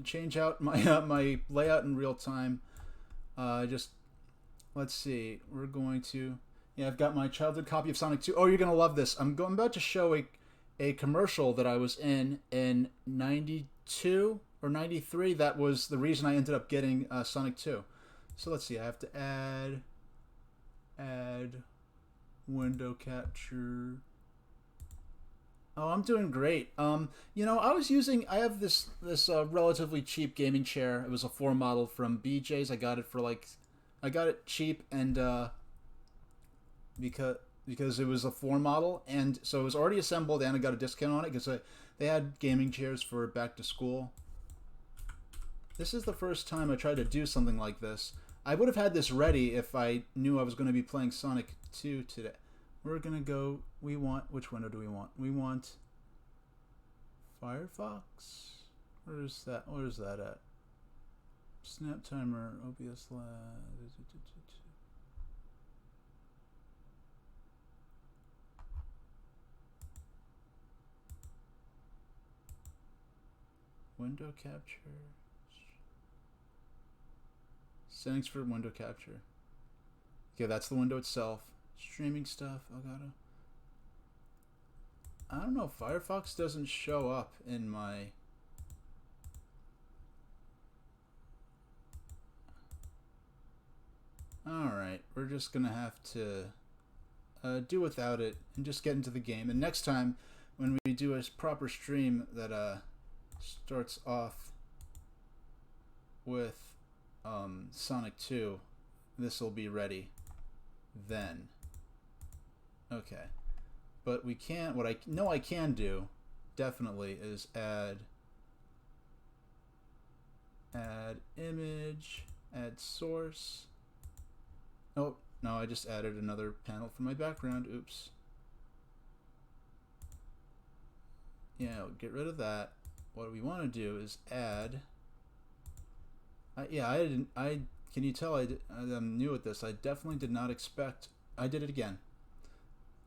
change out my my layout in real time. Just let's see. We're going to. Yeah, I've got my childhood copy of Sonic 2. Oh, you're gonna love this. I'm about to show a commercial that I was in 92 or 93. That was the reason I ended up getting Sonic 2. So let's see. I have to add window capture. Oh, I'm doing great. You know, I have this relatively cheap gaming chair. It was a 4 model from BJ's. I got it for I got it cheap, and because it was a 4 model, and so it was already assembled, and I got a discount on it because they had gaming chairs for back to school. This is the first time I tried to do something like this. I would have had this ready if I knew I was going to be playing Sonic 2 today. We're gonna go. Which window do we want? We want Firefox. Where's that? Where's that at? Snap timer. OBS lab. Window capture. Settings for window capture. Okay, that's the window itself. Streaming stuff, I don't know, Firefox doesn't show up in my... Alright, we're just gonna have to do without it and just get into the game. And next time, when we do a proper stream that starts off with Sonic 2, this will be ready then. Okay, but we can't. What I know I can do, definitely, is add image, add source. Oh no, I just added another panel for my background. Oops. Yeah, get rid of that. What we want to do is add. Can you tell I'm new at this? I definitely did not expect. I did it again.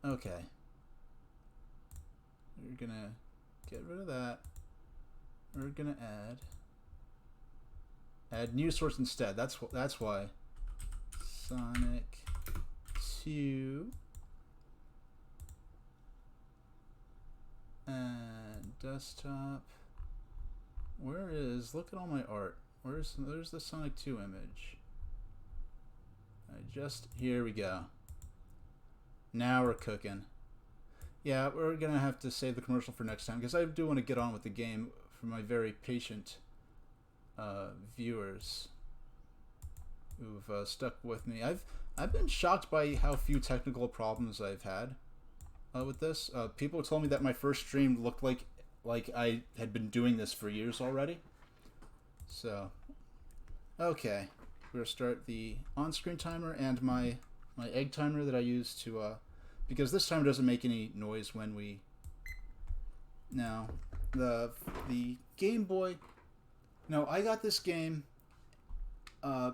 Okay. We're gonna get rid of that. We're gonna add new source instead. That's why. Sonic 2 and desktop. Look at all my art. There's the Sonic 2 image. Here we go. Now we're cooking. Yeah, we're gonna have to save the commercial for next time because I do want to get on with the game for my very patient viewers who've stuck with me. I've been shocked by how few technical problems I've had with this. People told me that my first stream looked like I had been doing this for years already. So, okay, we're gonna start the on-screen timer and my egg timer that I use to because this timer doesn't make any noise when we. Now, the Game Boy No, I got this game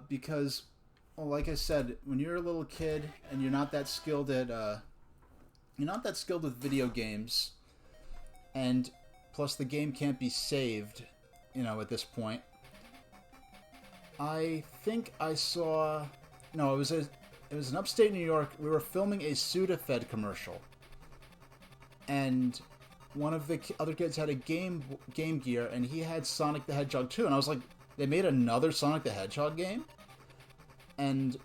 because, well, like I said, when you're a little kid and you're not that skilled at, you're not that skilled with video games, and plus the game can't be saved, you know, at this point. I think I saw, no, it was in upstate New York. We were filming a Sudafed commercial, and one of the other kids had a Game Gear, and he had Sonic the Hedgehog 2, and I was like, they made another Sonic the Hedgehog game? And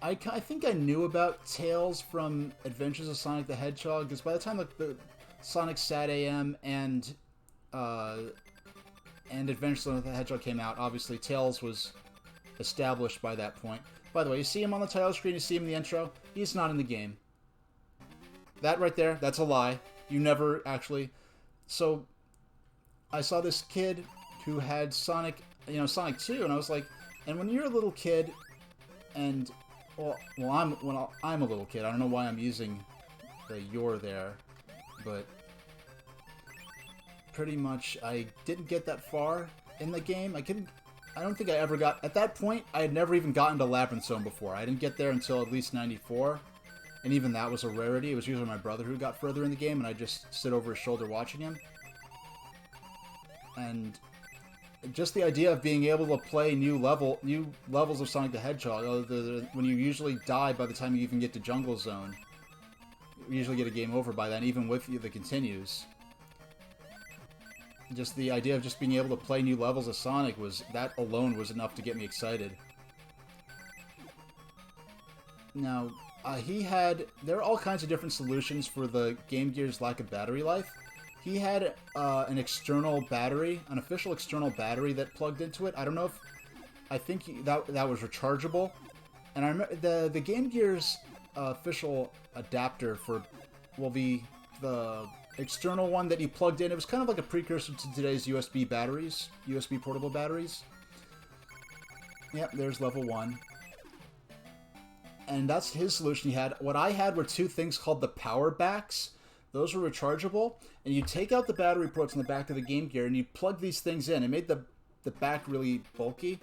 I think I knew about Tales from Adventures of Sonic the Hedgehog, because by the time the Sonic Sat AM and Adventures of the Hedgehog came out, obviously Tails was established by that point. By the way, you see him on the title screen, you see him in the intro, he's not in the game. That right there, that's a lie. You never actually... So, I saw this kid who had Sonic 2, and I was like... And when you're a little kid, and... Well, I'm a little kid, I don't know why I'm using the "you're" there, but... Pretty much, I didn't get that far in the game. I don't think I ever got... At that point, I had never even gotten to Labyrinth Zone before. I didn't get there until at least 94. And even that was a rarity. It was usually my brother who got further in the game, and I just sit over his shoulder watching him. And just the idea of being able to play new levels of Sonic the Hedgehog, when you usually die by the time you even get to Jungle Zone. You usually get a game over by then, even with the continues. Just the idea of just being able to play new levels of Sonic that alone was enough to get me excited. Now, there are all kinds of different solutions for the Game Gear's lack of battery life. He had an external battery, an official external battery that plugged into it. I don't know if, I think that was rechargeable. And I remember the Game Gear's official adapter for, well, the external one that you plugged in, it was kind of like a precursor to today's USB batteries, USB portable batteries. Yep, there's level 1. And that's his solution he had. What I had were two things called the power backs. Those were rechargeable, and you take out the battery ports in the back of the Game Gear, and you plug these things in. It made the back really bulky,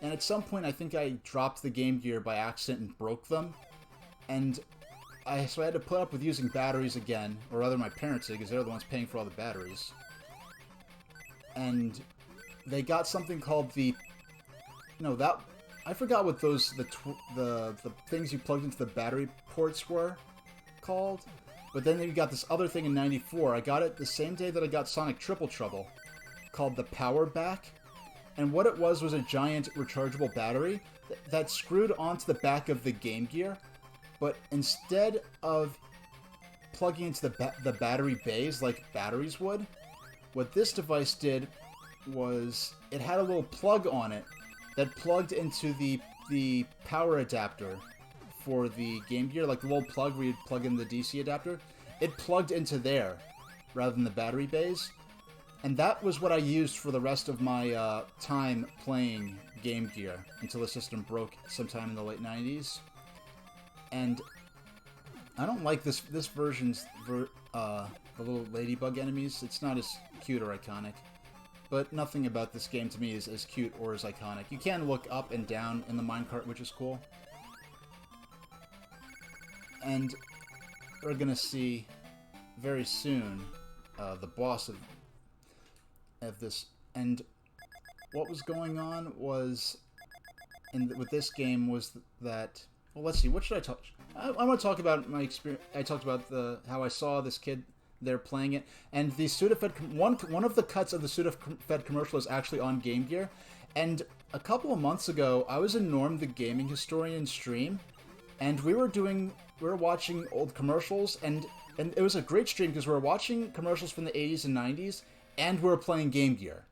and at some point I think I dropped the Game Gear by accident and broke them. And so I had to put up with using batteries again, or rather my parents did, because they're the ones paying for all the batteries. And they got something called I forgot what those, the things you plugged into the battery ports were called. But then you got this other thing in 94. I got it the same day that I got Sonic Triple Trouble, called the Power Back. And what it was a giant rechargeable battery that screwed onto the back of the Game Gear. But instead of plugging into the battery bays like batteries would, what this device did was it had a little plug on it that plugged into the power adapter for the Game Gear, like the little plug where you'd plug in the DC adapter. It plugged into there rather than the battery bays. And that was what I used for the rest of my time playing Game Gear until the system broke sometime in the late 90s. And I don't like this version's the little ladybug enemies. It's not as cute or iconic. But nothing about this game to me is as cute or as iconic. You can look up and down in the minecart, which is cool. And we're gonna see very soon the boss of this. And what was going on was, with this game, was that... Well, let's see. What should I talk? I want to talk about my experience. I talked about how I saw this kid there playing it, and the Sudafed. One of the cuts of the Sudafed commercial is actually on Game Gear. And a couple of months ago, I was in Norm the Gaming Historian stream, and we were watching old commercials, and it was a great stream because we were watching commercials from the 80s and 90s, and we were playing Game Gear.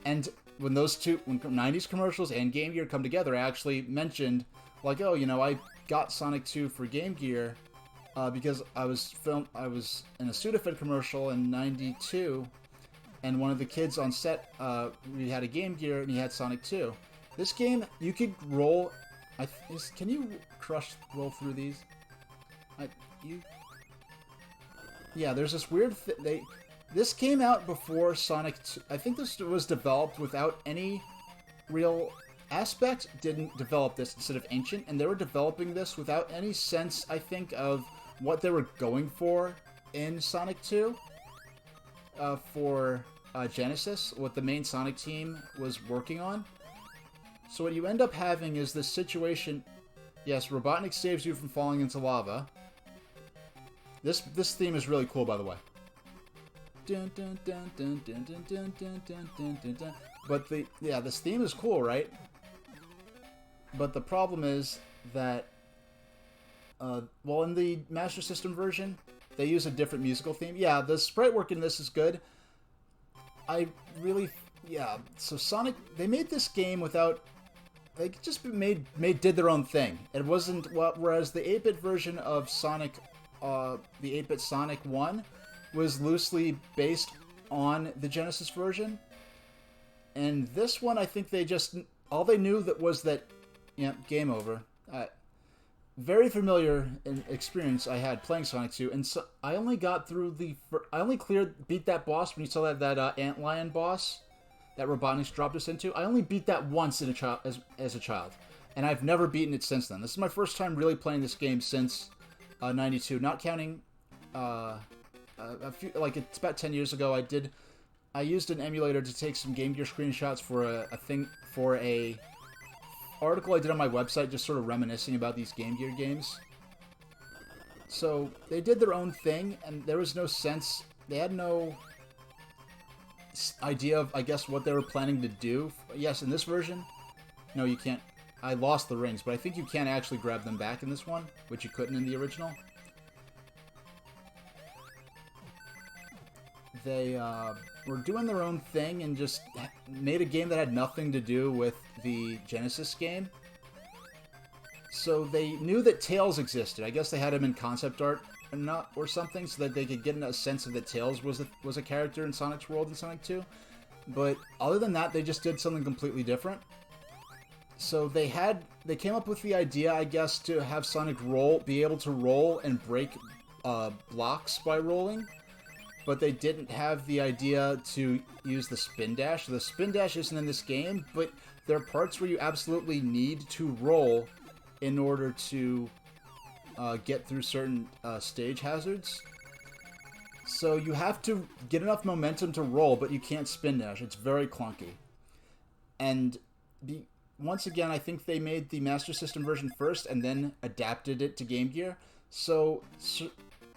And when those two, when 90s commercials and Game Gear come together, I actually mentioned, like, oh, I got Sonic 2 for Game Gear because I was in a Sudafed commercial in 92, and one of the kids on set, we had a Game Gear, and he had Sonic 2. This game, you could roll... can you roll through these? Yeah, there's this weird This came out before Sonic 2. I think this was developed without any real aspect. Didn't develop this instead of Ancient, and they were developing this without any sense, I think, of what they were going for in Sonic 2 for Genesis, what the main Sonic team was working on. So what you end up having is this situation. Yes, Robotnik saves you from falling into lava. This theme is really cool, by the way. But this theme is cool, right? But the problem is that, well, in the Master System version, they use a different musical theme. Yeah, the sprite work in this is good. So Sonic, they made this game without, they just did their own thing. It wasn't, whereas the 8-bit version of Sonic, the 8-bit Sonic 1 was loosely based on the Genesis version. And this one, I think they just, all they knew was that, yeah, game over. Very familiar experience I had playing Sonic 2, and so I only got through beat that boss when you saw that antlion boss that Robotnik dropped us into. I only beat that once as a child, and I've never beaten it since then. This is my first time really playing this game since '92, not counting it's about 10 years ago. I used an emulator to take some Game Gear screenshots for a article I did on my website, just sort of reminiscing about these Game Gear games. So they did their own thing, and there was no sense. They had no idea of, I guess, what they were planning to do. Yes, in this version, no, you can't. I lost the rings, but I think you can actually grab them back in this one, which you couldn't in the original. They were doing their own thing and just made a game that had nothing to do with the Genesis game. So they knew that Tails existed. I guess they had him in concept art or something, so that they could get a sense of that Tails was a character in Sonic's world in Sonic 2. But other than that, they just did something completely different. So they came up with the idea, I guess, to have Sonic be able to roll and break blocks by rolling. But they didn't have the idea to use the spin dash. The spin dash isn't in this game, but there are parts where you absolutely need to roll in order to get through certain stage hazards. So you have to get enough momentum to roll, but you can't spin dash. It's very clunky. And once again, I think they made the Master System version first and then adapted it to Game Gear. So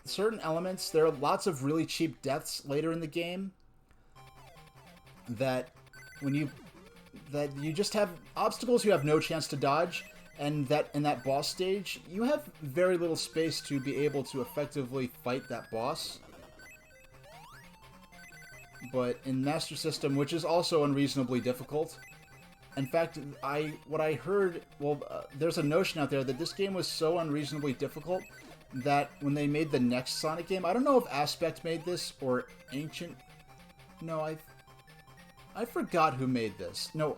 certain elements, there are lots of really cheap deaths later in the game that you just have obstacles you have no chance to dodge, and that in that boss stage you have very little space to be able to effectively fight that boss. But in Master System, which is also unreasonably difficult, in fact, what I heard, there's a notion out there that this game was so unreasonably difficult that when they made the next Sonic game, I don't know if Aspect made this or Ancient. No, I forgot who made this. No,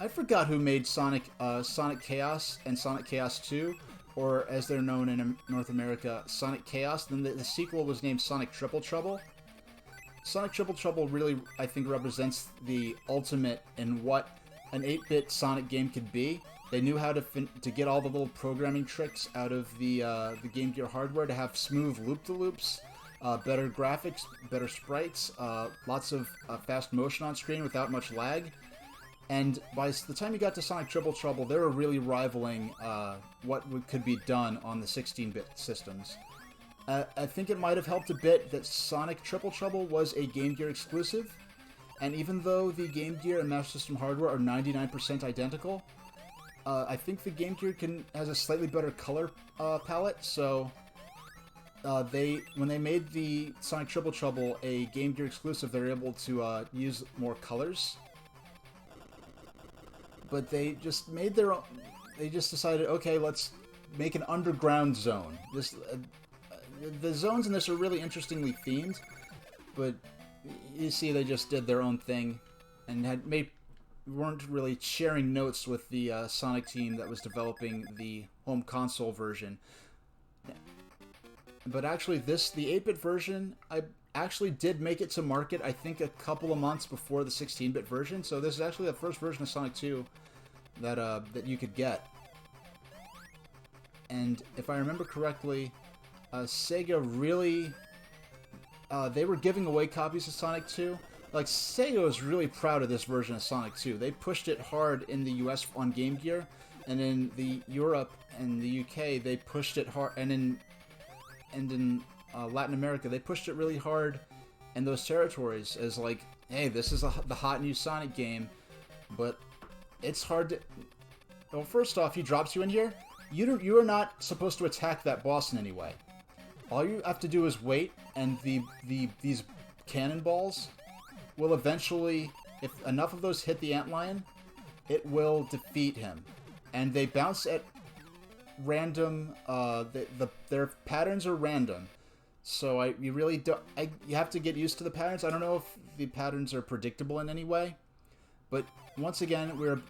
I forgot who made Sonic Chaos and Sonic Chaos 2, or as they're known in North America, Sonic Chaos. Then the sequel was named Sonic Triple Trouble. Sonic Triple Trouble really, I think, represents the ultimate in what an 8-bit Sonic game could be. They knew how to get all the little programming tricks out of the Game Gear hardware to have smooth loop-to-loops, better graphics, better sprites, lots of fast motion on screen without much lag. And by the time you got to Sonic Triple Trouble, they were really rivaling what could be done on the 16-bit systems. I think it might have helped a bit that Sonic Triple Trouble was a Game Gear exclusive, and even though the Game Gear and Master System hardware are 99% identical, I think the Game Gear has a slightly better color palette, so when they made the Sonic Triple Trouble a Game Gear exclusive, they were able to use more colors. But they just made their own. They just decided, okay, let's make an underground zone. The zones in this are really interestingly themed, but you see they just did their own thing and weren't really sharing notes with the Sonic team that was developing the home console version. But actually, the 8-bit version, actually did make it to market, I think, a couple of months before the 16-bit version. So this is actually the first version of Sonic 2 that that you could get. And if I remember correctly, Sega really... they were giving away copies of Sonic 2. Like, Sega was really proud of this version of Sonic 2. They pushed it hard in the US on Game Gear, and in the Europe and the UK, they pushed it hard, and in Latin America, they pushed it really hard in those territories as like, hey, this is the hot new Sonic game, but it's hard to... Well, first off, he drops you in here. You are not supposed to attack that boss in any way. All you have to do is wait, and these cannonballs will eventually, if enough of those hit the antlion, it will defeat him. And they bounce at random. Their patterns are random, so you really don't. You have to get used to the patterns. I don't know if the patterns are predictable in any way, but once again, we're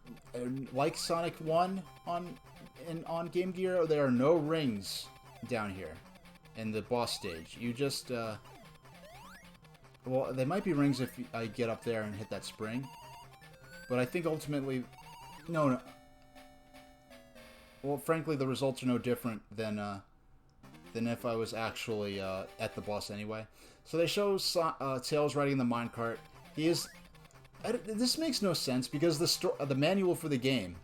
like Sonic 1 on Game Gear. There are no rings down here in the boss stage. You just well, they might be rings if I get up there and hit that spring, but I think ultimately, no. Well, frankly, the results are no different than if I was actually at the boss anyway. So they show Tails riding the minecart. He is. This makes no sense because the manual for the game,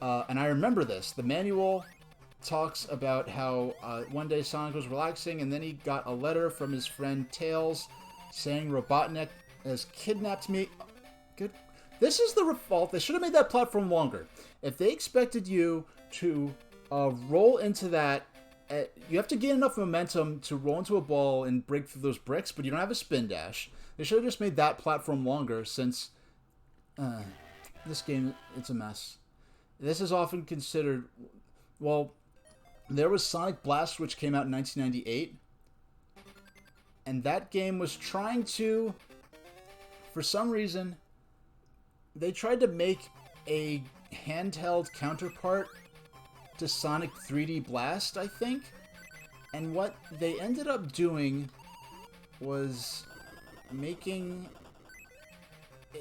and I remember this. The manual talks about how one day Sonic was relaxing, and then he got a letter from his friend Tails saying Robotnik has kidnapped me. Good. This is the fault. They should have made that platform longer. If they expected you to roll into that, you have to gain enough momentum to roll into a ball and break through those bricks, but you don't have a spin dash. They should have just made that platform longer, since this game, it's a mess. This is often considered... Well, there was Sonic Blast, which came out in 1998, and that game was trying to... For some reason, they tried to make a handheld counterpart to Sonic 3D Blast, I think. And what they ended up doing was making...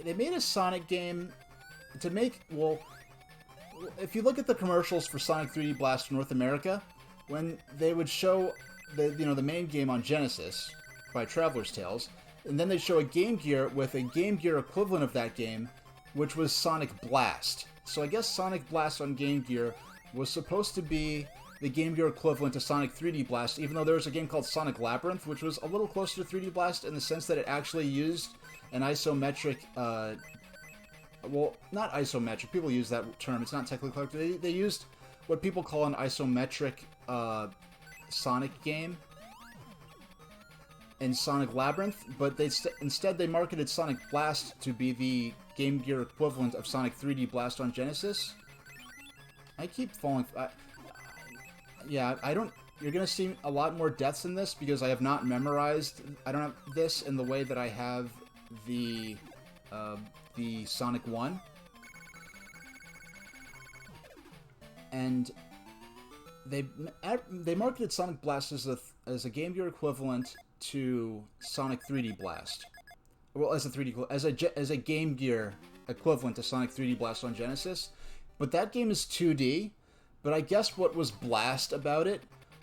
They made a Sonic game to make... Well, if you look at the commercials for Sonic 3D Blast in North America, when they would show the main game on Genesis by Traveler's Tales, and then they'd show a Game Gear with a Game Gear equivalent of that game, which was Sonic Blast. So I guess Sonic Blast on Game Gear was supposed to be the Game Gear equivalent to Sonic 3D Blast, even though there was a game called Sonic Labyrinth, which was a little closer to 3D Blast in the sense that it actually used an isometric... well, not isometric. People use that term. It's not technically correct. They used what people call an isometric Sonic game in Sonic Labyrinth, but instead they marketed Sonic Blast to be the Game Gear equivalent of Sonic 3D Blast on Genesis. I keep falling... yeah, I don't... You're going to see a lot more deaths in this because I have not memorized... I don't have this in the way that I have the Sonic 1. And they marketed Sonic Blast as a Game Gear equivalent to Sonic 3D Blast. Well, as a Game Gear equivalent to Sonic 3D Blast on Genesis. But that game is 2D. But I guess what was blast about it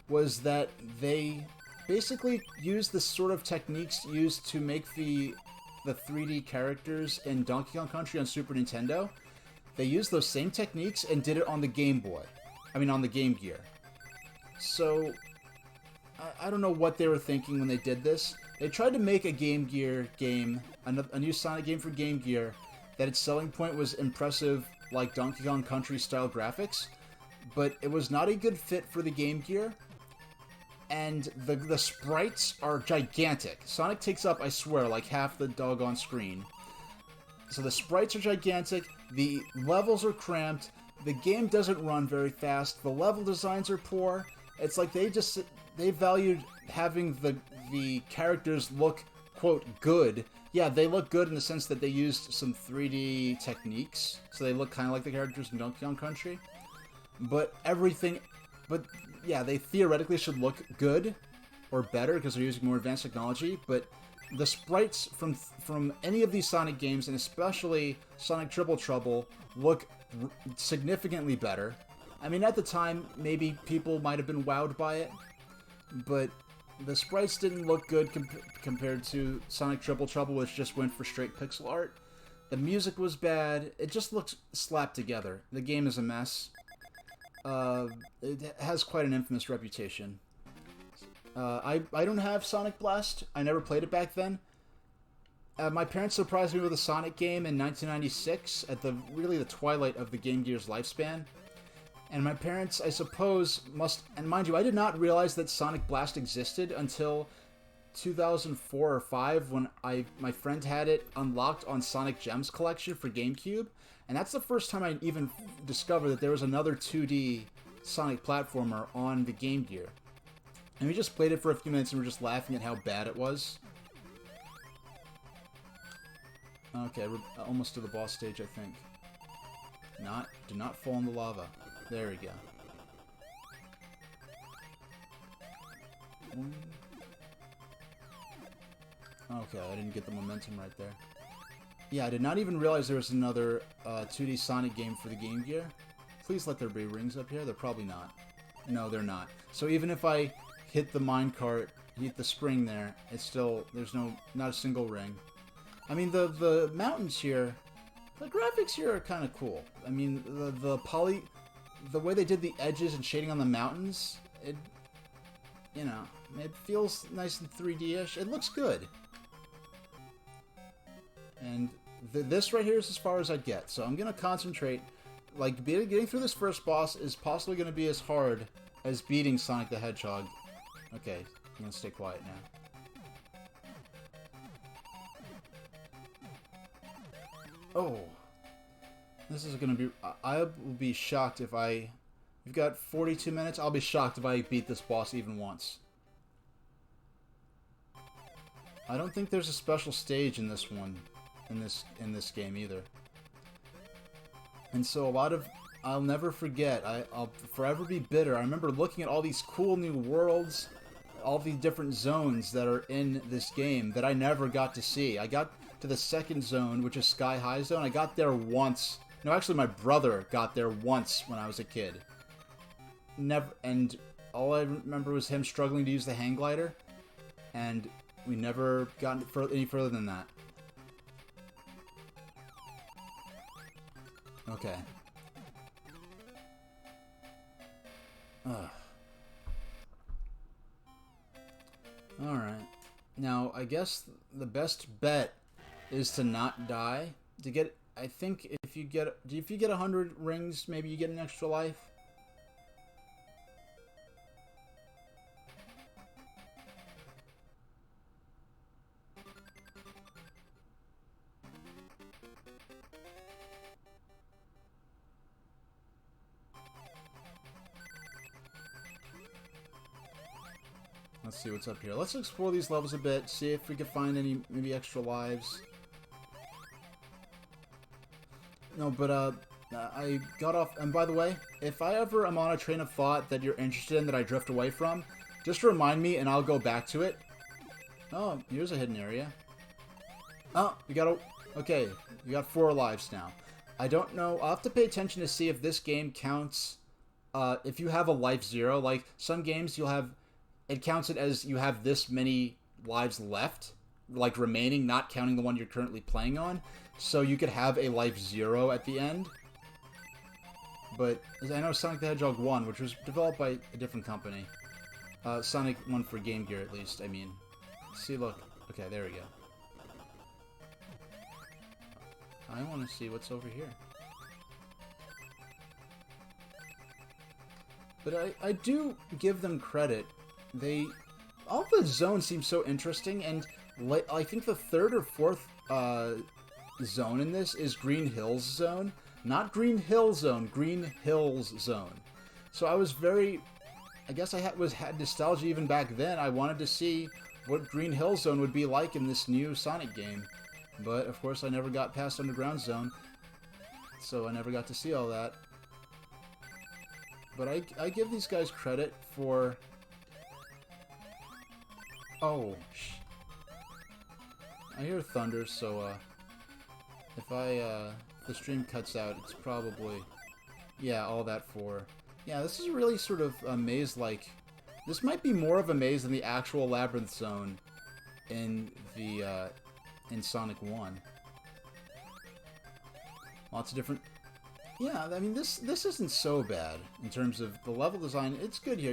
was that they basically used the sort of techniques used to make the 3D characters in Donkey Kong Country on Super Nintendo. They used those same techniques and did it on the Game Boy. I mean, on the Game Gear. So, I don't know what they were thinking when they did this. They tried to make a Game Gear game, a new Sonic game for Game Gear, that its selling point was impressive, like Donkey Kong Country style graphics, but it was not a good fit for the Game Gear, and the sprites are gigantic. Sonic takes up, I swear, like half the doggone screen. So the sprites are gigantic, the levels are cramped, the game doesn't run very fast, the level designs are poor. It's like they valued having the characters look, quote, good. Yeah, they look good in the sense that they used some 3D techniques, so they look kind of like the characters in Donkey Kong Country. But yeah, they theoretically should look good, or better because they're using more advanced technology, but the sprites from any of these Sonic games, and especially Sonic Triple Trouble, look significantly better. I mean, at the time, maybe people might have been wowed by it, but the sprites didn't look good compared to Sonic Triple Trouble, which just went for straight pixel art. The music was bad. It just looks slapped together. The game is a mess. It has quite an infamous reputation. I don't have Sonic Blast. I never played it back then. My parents surprised me with a Sonic game in 1996 at really the twilight of the Game Gear's lifespan. And my parents, I suppose, and mind you, I did not realize that Sonic Blast existed until 2004 or 5 when my friend had it unlocked on Sonic Gems collection for GameCube. And that's the first time I even discovered that there was another 2D Sonic platformer on the Game Gear. And we just played it for a few minutes and we were just laughing at how bad it was. Okay, we're almost to the boss stage, I think. Do not fall in the lava. There we go. Okay, I didn't get the momentum right there. Yeah, I did not even realize there was another 2D Sonic game for the Game Gear. Please let there be rings up here. They're probably not. No, they're not. So even if I hit the minecart, hit the spring there, it's still, there's not a single ring. I mean, the mountains here, the graphics here are kind of cool. I mean, the way they did the edges and shading on the mountains, it feels nice and 3D-ish. It looks good. And this right here is as far as I'd get. So I'm going to concentrate. Like, getting through this first boss is possibly going to be as hard as beating Sonic the Hedgehog. Okay, I'm going to stay quiet now. Oh. This is going to be... I will be shocked if I... You've got 42 minutes. I'll be shocked if I beat this boss even once. I don't think there's a special stage in this one. In this game either. And so a lot of... I'll never forget. I'll forever be bitter. I remember looking at all these cool new worlds, all the different zones that are in this game that I never got to see. I got to the second zone, which is Sky High Zone. I got there once. No, actually my brother got there once when I was a kid. And all I remember was him struggling to use the hang glider. And we never got any further than that. Okay. Alright. Now, I guess the best bet is to not die. To get... I think if you get 100 rings, maybe you get an extra life. Let's see what's up here. Let's explore these levels a bit, see if we can find any maybe extra lives. No, but I got off. And by the way, if I ever am on a train of thought that you're interested in that I drift away from, just remind me and I'll go back to it. Oh, here's a hidden area. Oh, okay, you got 4 lives now. I don't know. I'll have to pay attention to see if this game counts. If you have a life 0, like some games it counts it as you have this many lives left, like remaining, not counting the one you're currently playing on. So you could have a life 0 at the end. But I know Sonic the Hedgehog 1, which was developed by a different company. Sonic 1 for Game Gear, at least, I mean. See, look. Okay, there we go. I want to see what's over here. But I do give them credit. All the zones seem so interesting, and I think the 3rd or 4th zone in this is Green Hills Zone. Not Green Hill Zone, Green Hills Zone. So I was I guess I had nostalgia even back then. I wanted to see what Green Hill Zone would be like in this new Sonic game. But, of course, I never got past Underground Zone. So I never got to see all that. But I give these guys credit for Oh, I hear thunder, so, if the stream cuts out, it's probably, yeah, all that for, yeah, this is really sort of a maze-like, this might be more of a maze than the actual labyrinth zone in the, in Sonic 1. Lots of different, yeah, I mean, this isn't so bad in terms of the level design. It's good here.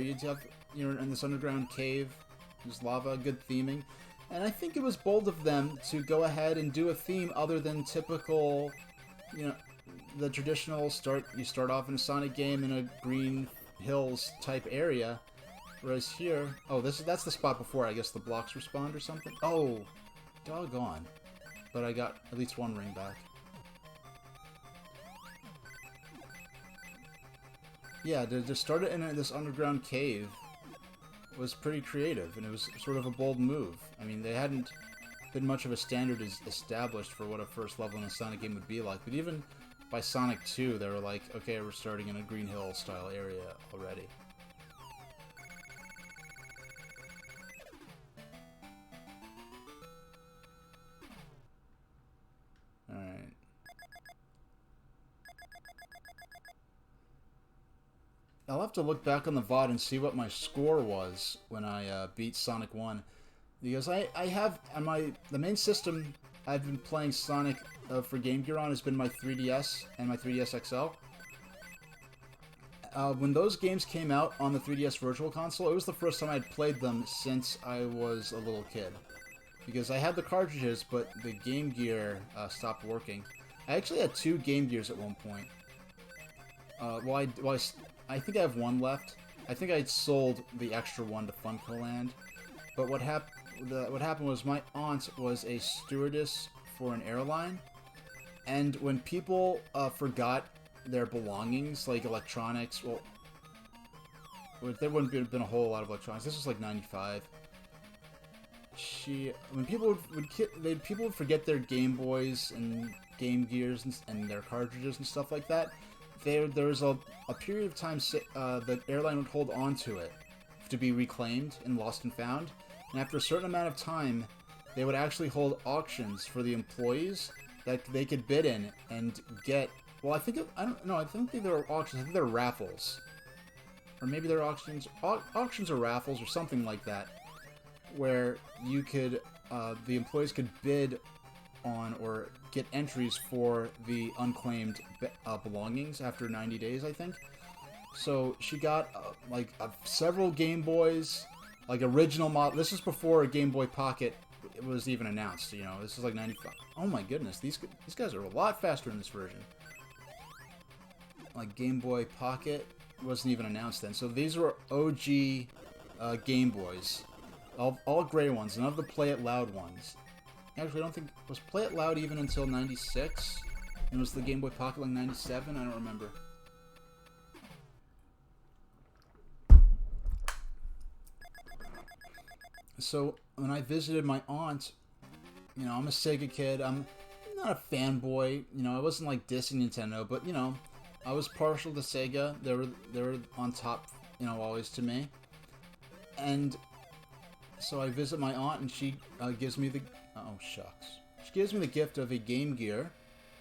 You're in this underground cave, there's lava, good theming. And I think it was bold of them to go ahead and do a theme other than typical, you know, the traditional you start off in a Sonic game in a green hills type area. Whereas here, oh, that's the spot before, I guess the blocks respond or something. Oh, doggone. But I got at least one ring back. Yeah, to start it in this underground cave was pretty creative, and it was sort of a bold move. I mean, they hadn't been much of a standard established for what a first level in a Sonic game would be like, but even by Sonic 2, they were like, okay, we're starting in a Green Hill style area already. Alright. I'll have to look back on the VOD and see what my score was when I beat Sonic 1. Because I have, on the main system I've been playing Sonic for Game Gear on has been my 3DS and my 3DS XL. When those games came out on the 3DS Virtual Console, it was the first time I'd played them since I was a little kid. Because I had the cartridges, but the Game Gear stopped working. I actually had 2 Game Gears at one point. I think I have one left. I think I sold the extra one to Funko Land. But what happened was my aunt was a stewardess for an airline, and when people forgot their belongings, like electronics, well, there wouldn't have been a whole lot of electronics. This was like '95. When people would forget their Game Boys and Game Gears and their cartridges and stuff like that. There was a period of time the airline would hold on to it to be reclaimed and lost and found. And after a certain amount of time, they would actually hold auctions for the employees that they could bid in and get. Well, I don't think there were auctions. I think there were raffles, or maybe there are auctions or raffles or something like that, where you could the employees could bid on or get entries for the unclaimed belongings after 90 days, I think. So she got several Game Boys, like original model. This is before a Game Boy Pocket was even announced. You know, this is like 95. Oh my goodness, these guys are a lot faster in this version. Like Game Boy Pocket wasn't even announced then. So these were OG Game Boys, all gray ones, none of the Play It Loud ones. Actually, I don't think... Was Play It Loud even until 96? And was the Game Boy Pocket like 97? I don't remember. So, when I visited my aunt, you know, I'm a Sega kid. I'm not a fanboy. You know, I wasn't like dissing Nintendo, but, you know, I was partial to Sega. They were on top, you know, always to me. And so I visit my aunt, and she gives me the... Oh, shucks. She gives me the gift of a Game Gear.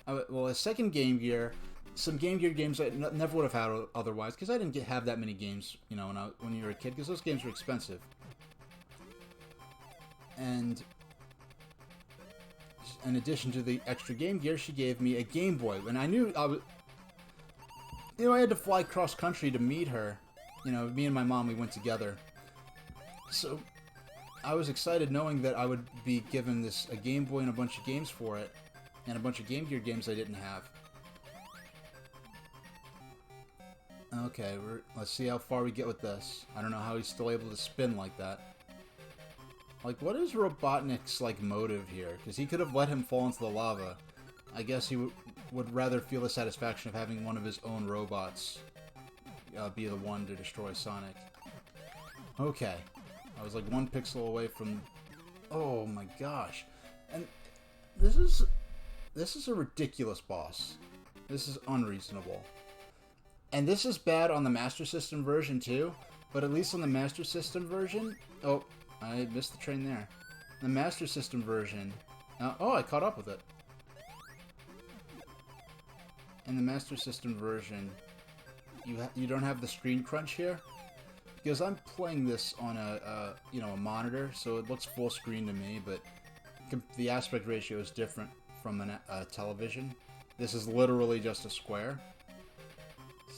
A second Game Gear. Some Game Gear games I never would have had otherwise, because I didn't have that many games, you know, when you were a kid, because those games were expensive. And in addition to the extra Game Gear, she gave me a Game Boy. And I knew I had to fly cross-country to meet her. You know, me and my mom, we went together. So I was excited knowing that I would be given a Game Boy and a bunch of games for it, and a bunch of Game Gear games I didn't have. Okay, let's see how far we get with this. I don't know how he's still able to spin like that. Like, what is Robotnik's, like, motive here? Because he could have let him fall into the lava. I guess he would rather feel the satisfaction of having one of his own robots be the one to destroy Sonic. Okay. I was like 1 pixel away from... Oh my gosh. And this is a ridiculous boss. This is unreasonable. And this is bad on the Master System version too, but at least on the Master System version... Oh, I missed the train there. The Master System version... oh, I caught up with it. In the Master System version, you don't have the screen crunch here. Because I'm playing this on a monitor, so it looks full screen to me, but the aspect ratio is different from a television. This is literally just a square.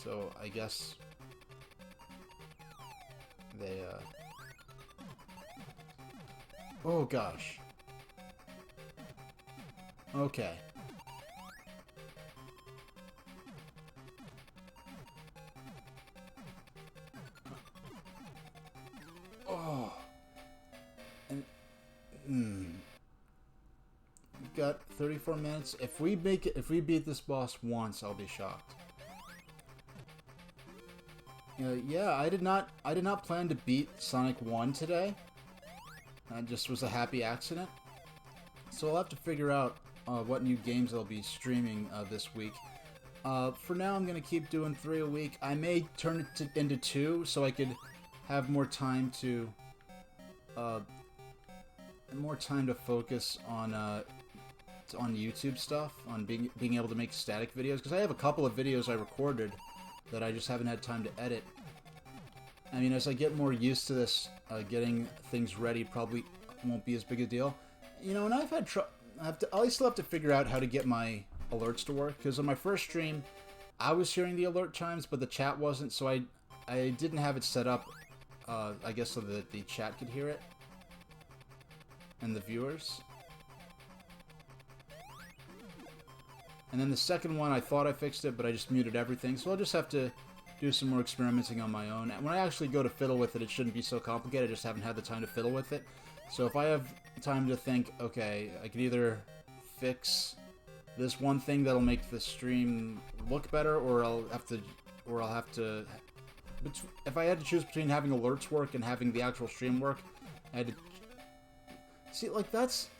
So I guess they oh gosh. Okay. Oh. And we've got 34 minutes. If we beat this boss once, I'll be shocked. Yeah, I did not plan to beat Sonic 1 today. It just was a happy accident. So I'll have to figure out what new games I'll be streaming this week. For now, I'm going to keep doing 3 a week. I may turn it into 2 so I could have more time to focus on YouTube stuff, on being able to make static videos, because I have a couple of videos I recorded that I just haven't had time to edit. I mean, as I get more used to this, getting things ready probably won't be as big a deal. You know, and I've had I still have to figure out how to get my alerts to work, because on my first stream, I was hearing the alert chimes, but the chat wasn't, so I didn't have it set up, I guess, so that the chat could hear it, and the viewers. And then the second one, I thought I fixed it, but I just muted everything, so I'll just have to do some more experimenting on my own. When I actually go to fiddle with it, it shouldn't be so complicated. I just haven't had the time to fiddle with it. So if I have time to think, okay, I could either fix this one thing that'll make the stream look better, or I'll have to. If I had to choose between having alerts work and having the actual stream work, I had to see, like, this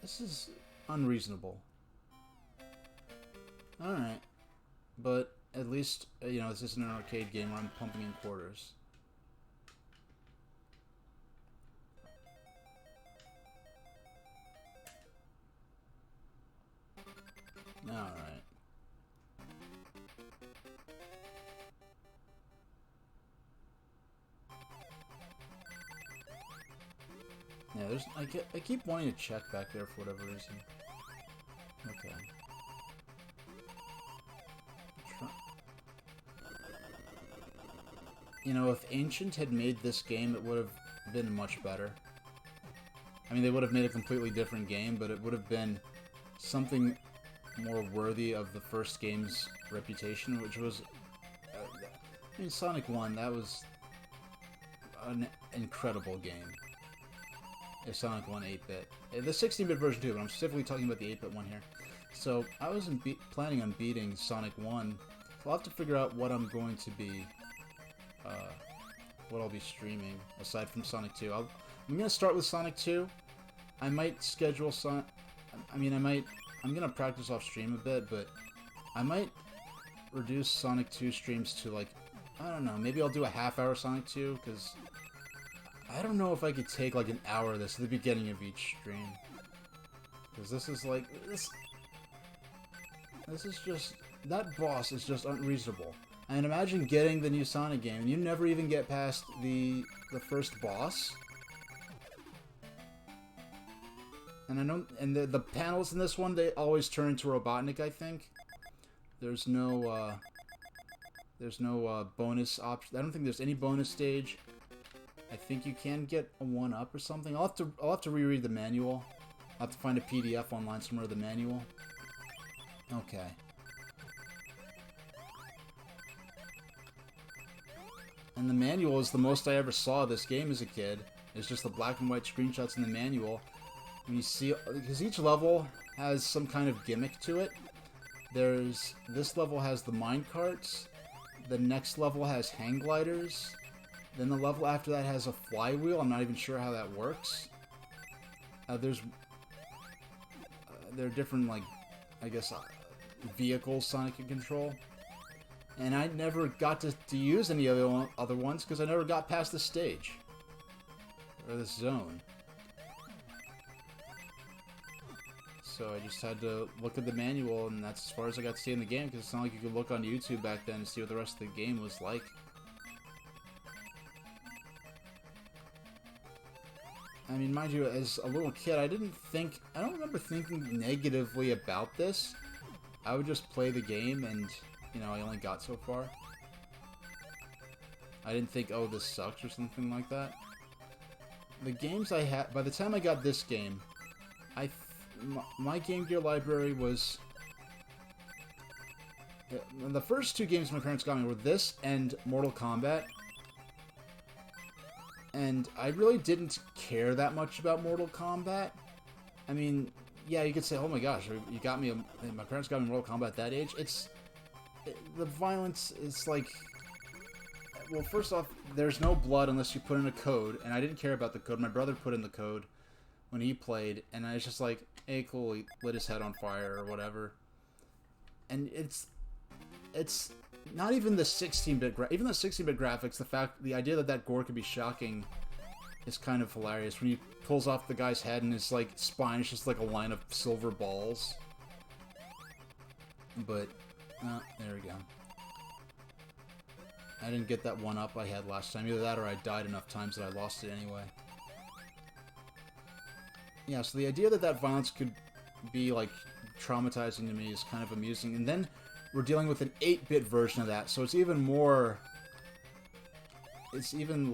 is unreasonable. Alright. But at least, this isn't an arcade game where I'm pumping in quarters. Alright. Yeah, I keep wanting to check back there for whatever reason. Okay. If Ancient had made this game, it would have been much better. I mean, they would have made a completely different game, but it would have been something more worthy of the first game's reputation, which was... I mean, Sonic 1, that was an incredible game. Sonic 1 8-bit. The 16-bit version too, but I'm specifically talking about the 8-bit one here. So, I wasn't planning on beating Sonic 1, so I'll have to figure out what I'm going to be... what I'll be streaming, aside from Sonic 2. I'm gonna start with Sonic 2. I might schedule I'm gonna practice off stream a bit, but I might reduce Sonic 2 streams to, like, I don't know, maybe I'll do a half-hour Sonic 2, because I don't know if I could take, like, an hour of this at the beginning of each stream. Because this is, like, this is just, that boss is just unreasonable. And imagine getting the new Sonic game, and you never even get past the first boss. And the panels in this one, they always turn into Robotnik, I think. There's no bonus option. I don't think there's any bonus stage. I think you can get a 1-up or something. I'll have to reread the manual. I'll have to find a PDF online somewhere of the manual. Okay. And the manual is the most I ever saw of this game as a kid. It's just the black and white screenshots in the manual. And you see, because each level has some kind of gimmick to it. This level has the minecarts. The next level has hang gliders. Then the level after that has a flywheel. I'm not even sure how that works. There are different, like, I guess, vehicles Sonic can control. And I never got to use any other ones because I never got past the stage. or this zone. So I just had to look at the manual, and that's as far as I got to see in the game, because it's not like you could look on YouTube back then and see what the rest of the game was like. I mean, mind you, as a little kid, I don't remember thinking negatively about this. I would just play the game, and, you know, I only got so far. I didn't think, oh, this sucks or something like that. The games I had, by the time I got this game, my Game Gear library was... The first two games my parents got me were this and Mortal Kombat. And I really didn't care that much about Mortal Kombat. I mean, yeah, you could say, oh my gosh, you got me, my parents got me Mortal Kombat at that age. The violence is like... Well, first off, there's no blood unless you put in a code, and I didn't care about the code. My brother put in the code when he played, and I was just like, hey, cool, he lit his head on fire or whatever. And it's not even the 16-bit even the 16-bit graphics. The idea that gore could be shocking is kind of hilarious. When he pulls off the guy's head and his like spine is just like a line of silver balls. But there we go. I didn't get that one up I had last time. Either that or I died enough times that I lost it anyway. Yeah, so the idea that violence could be, like, traumatizing to me is kind of amusing. And then we're dealing with an 8-bit version of that, so it's even more... It's even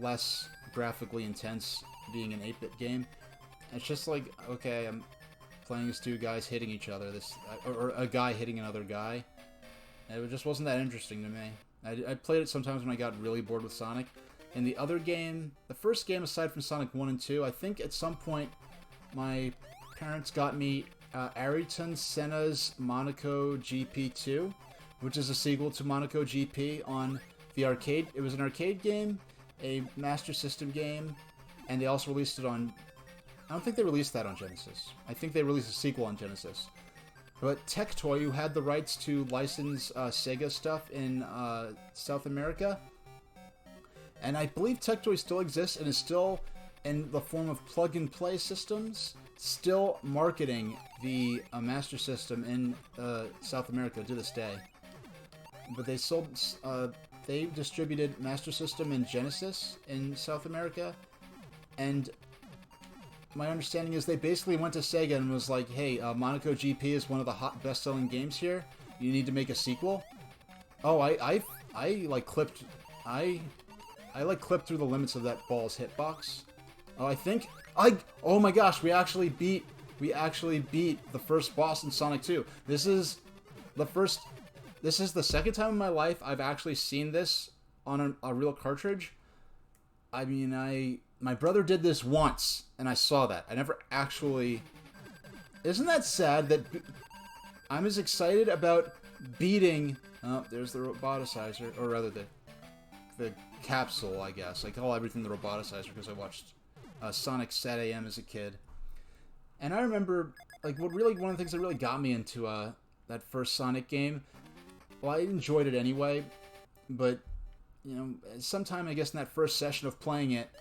less graphically intense being an 8-bit game. It's just like, okay, I'm playing as two guys hitting each other, or a guy hitting another guy. And it just wasn't that interesting to me. I played it sometimes when I got really bored with Sonic. And the other game, the first game aside from Sonic 1 and 2, I think at some point my parents got me Ayrton Senna's Monaco GP2, which is a sequel to Monaco GP on the arcade. It was an arcade game, a Master System game, and they also released it on... I don't think they released that on Genesis. I think they released a sequel on Genesis. But Tectoy, who had the rights to license Sega stuff in South America, and I believe Tectoy still exists and is still in the form of plug-and-play systems, still marketing the Master System in South America to this day. But they distributed Master System and Genesis in South America, and my understanding is they basically went to Sega and was like, hey, Monaco GP is one of the hot best-selling games here. You need to make a sequel. Oh, I clipped through the limits of that ball's hitbox. Oh, oh my gosh, we actually beat the first boss in Sonic 2. This is the second time in my life I've actually seen this on a real cartridge. I mean, my brother did this once, and I saw that. I never actually... Isn't that sad that I'm as excited about beating... Oh, there's the roboticizer, or rather the capsule, I guess. I call everything the roboticizer because I watched Sonic Sat AM as a kid. And I remember, like, one of the things that really got me into that first Sonic game, well, I enjoyed it anyway, but, you know, sometime, I guess, in that first session of playing it,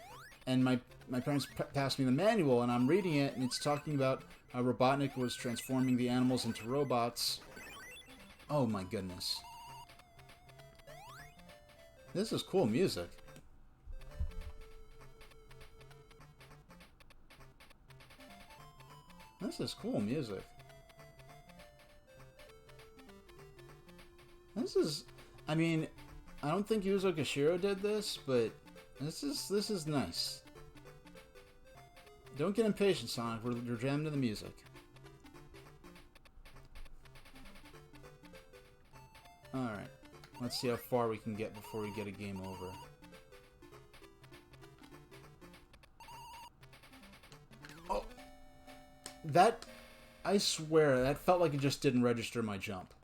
and my parents passed me the manual, and I'm reading it, and it's talking about how Robotnik was transforming the animals into robots. Oh my goodness. This is cool music. This is cool music. This is... I mean, I don't think Yuzo Koshiro did this, but... This is nice. Don't get impatient, Sonic. We're jamming to the music. Alright. Let's see how far we can get before we get a game over. Oh! That... I swear, that felt like it just didn't register my jump.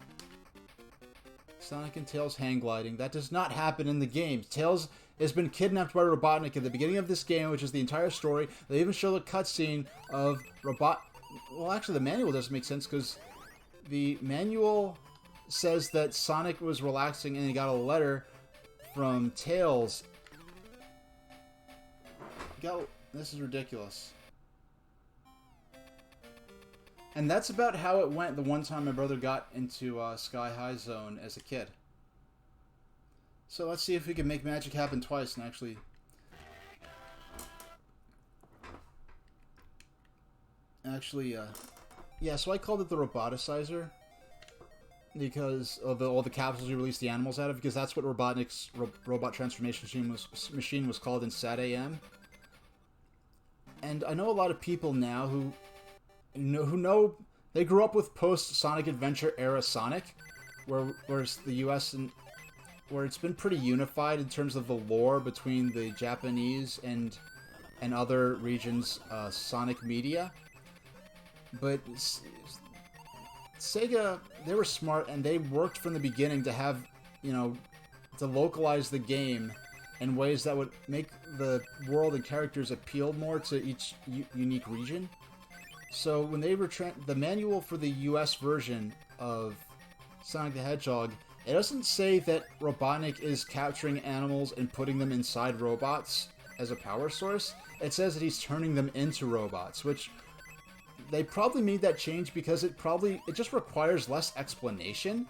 Sonic and Tails hang gliding. That does not happen in the game. Tails has been kidnapped by Robotnik at the beginning of this game, which is the entire story. They even show the cutscene of Well, actually, the manual doesn't make sense, because the manual says that Sonic was relaxing and he got a letter from Tails Go. This is ridiculous. And that's about how it went the one time my brother got into Sky High Zone as a kid. So let's see if we can make magic happen twice and actually... yeah, so I called it the Roboticizer because of all the capsules you release the animals out of, because that's what Robotnik's robot transformation machine was called in SAT-AM. And I know a lot of people now who know they grew up with post-Sonic Adventure era Sonic, whereas the US and where it's been pretty unified in terms of the lore between the Japanese and other regions' Sonic media. But Sega, they were smart, and they worked from the beginning to have, to localize the game in ways that would make the world and characters appeal more to each unique region. So when they were the manual for the US version of Sonic the Hedgehog, it doesn't say that Robotnik is capturing animals and putting them inside robots as a power source. It says that he's turning them into robots, which they probably made that change because it just requires less explanation.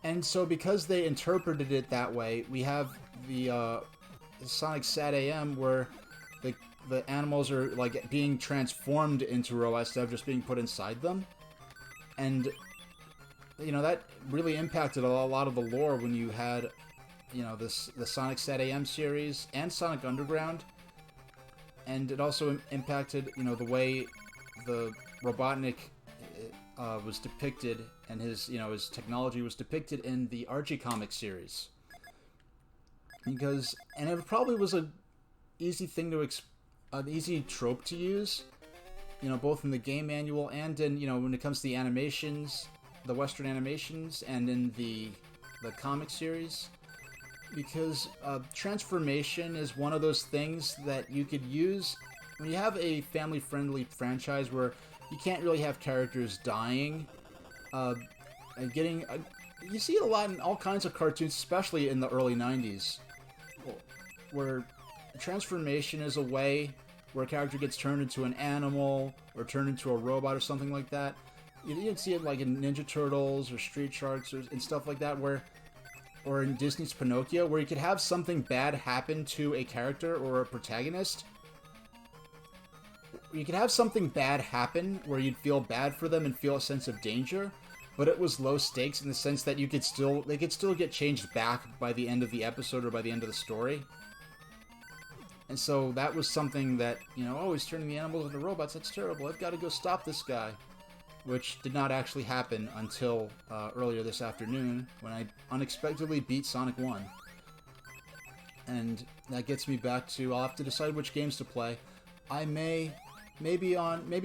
And so because they interpreted it that way, we have the Sonic SAT-AM where the animals are like being transformed into robots instead of just being put inside them. And that really impacted a lot of the lore when you had the Sonic SAT-AM series and Sonic Underground. And it also impacted the way the Robotnik was depicted, and his technology was depicted in the Archie comic series. And it probably was an easy trope to use, both in the game manual and in when it comes to the animations, the Western animations, and in the comic series, because transformation is one of those things that you could use when you have a family-friendly franchise where you can't really have characters dying, and you see it a lot in all kinds of cartoons, especially in the early 90s, where transformation is a way where a character gets turned into an animal or turned into a robot or something like that. You can see it like in Ninja Turtles or Street Sharks and stuff like that, or in Disney's Pinocchio, where you could have something bad happen to a character or a protagonist. You could have something bad happen where you'd feel bad for them and feel a sense of danger, but it was low stakes in the sense that they could still get changed back by the end of the episode or by the end of the story. And so that was something that, he's turning the animals into robots, that's terrible, I've got to go stop this guy. Which did not actually happen until earlier this afternoon, when I unexpectedly beat Sonic 1. And that gets me back to, I'll have to decide which games to play. I maybe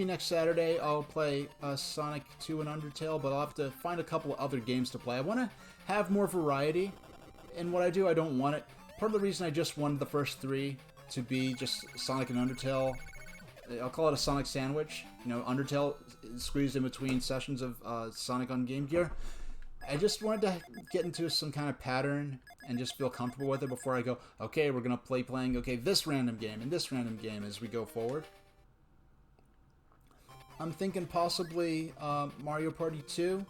next Saturday I'll play Sonic 2 and Undertale, but I'll have to find a couple of other games to play. I want to have more variety in what I do. I don't want it. Part of the reason I just wanted the first three to be just Sonic and Undertale, I'll call it a Sonic sandwich. Undertale squeezed in between sessions of Sonic on Game Gear. I just wanted to get into some kind of pattern and just feel comfortable with it before I go, okay, we're going to playing this random game and this random game as we go forward. I'm thinking possibly Mario Party 2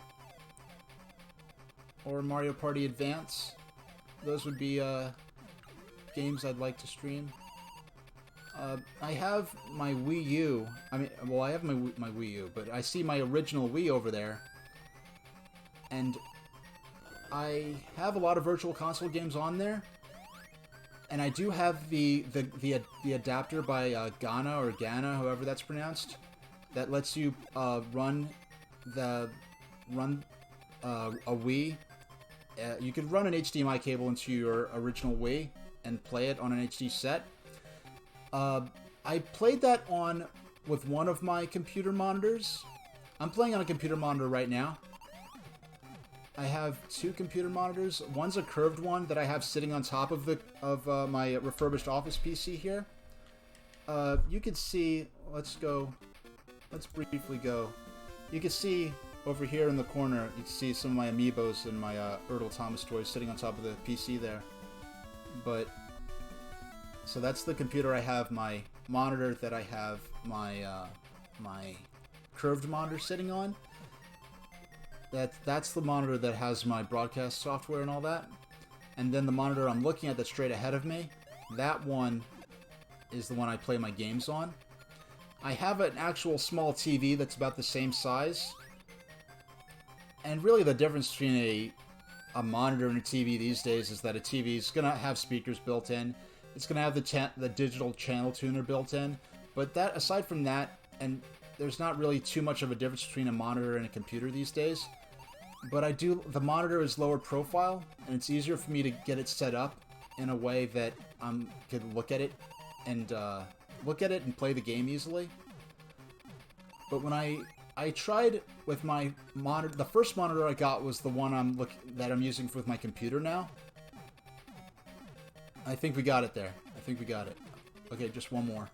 or Mario Party Advance. Those would be games I'd like to stream. I have my Wii U. I have my Wii U, but I see my original Wii over there. And I have a lot of Virtual Console games on there. And I do have the adapter by Gana or Gana, however that's pronounced, that lets you run a Wii. You could run an HDMI cable into your original Wii and play it on an HD set. I played that with one of my computer monitors. I'm playing on a computer monitor right now. I have two computer monitors. One's a curved one that I have sitting on top of my refurbished office PC here. You can see. Let's briefly go. You can see over here in the corner. You can see some of my amiibos and my Erdl Thomas toys sitting on top of the PC there. But So that's the computer I have my monitor that I have my my curved monitor sitting on. That's the monitor that has my broadcast software and all that. And then the monitor I'm looking at that's straight ahead of me, that one is the one I play my games on. I have an actual small TV that's about the same size. And really the difference between a monitor and a TV these days is that a TV is going to have speakers built in. It's going to have the digital channel tuner built in. But that, aside from that, and there's not really too much of a difference between a monitor and a computer these days. But the monitor is lower profile, and it's easier for me to get it set up in a way that I could look at it and play the game easily. But when I tried with my monitor, the first monitor I got was the one that I'm using with my computer now. I think we got it there. I think we got it. Okay, just one more.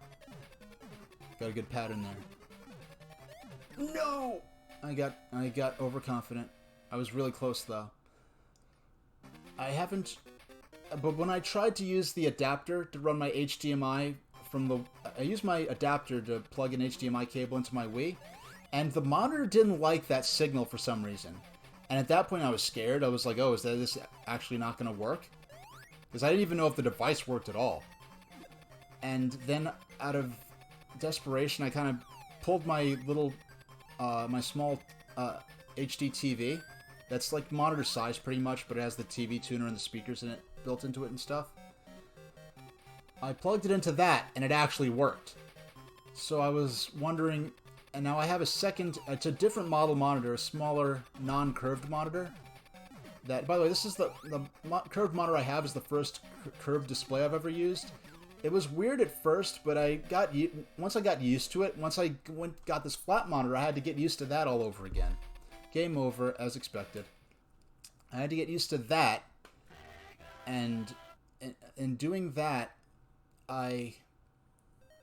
Got a good pattern there. No! I got overconfident. I was really close though. But when I tried to use the adapter to run my HDMI I used my adapter to plug an HDMI cable into my Wii, and the monitor didn't like that signal for some reason. And at that point I was scared. I was like, oh, is this actually not going to work? Because I didn't even know if the device worked at all. And then out of desperation, I kind of pulled my little, my small HD TV. That's like monitor size pretty much, but it has the TV tuner and the speakers in it built into it and stuff. I plugged it into that, and it actually worked. So I was wondering, and now I have a second, it's a different model monitor, a smaller, non-curved monitor. That, by the way, this is the curved monitor I have is the first curved display I've ever used. It was weird at first, but once I got used to it, once I got this flat monitor, I had to get used to that all over again. Game over, as expected. I had to get used to that, and in doing that, I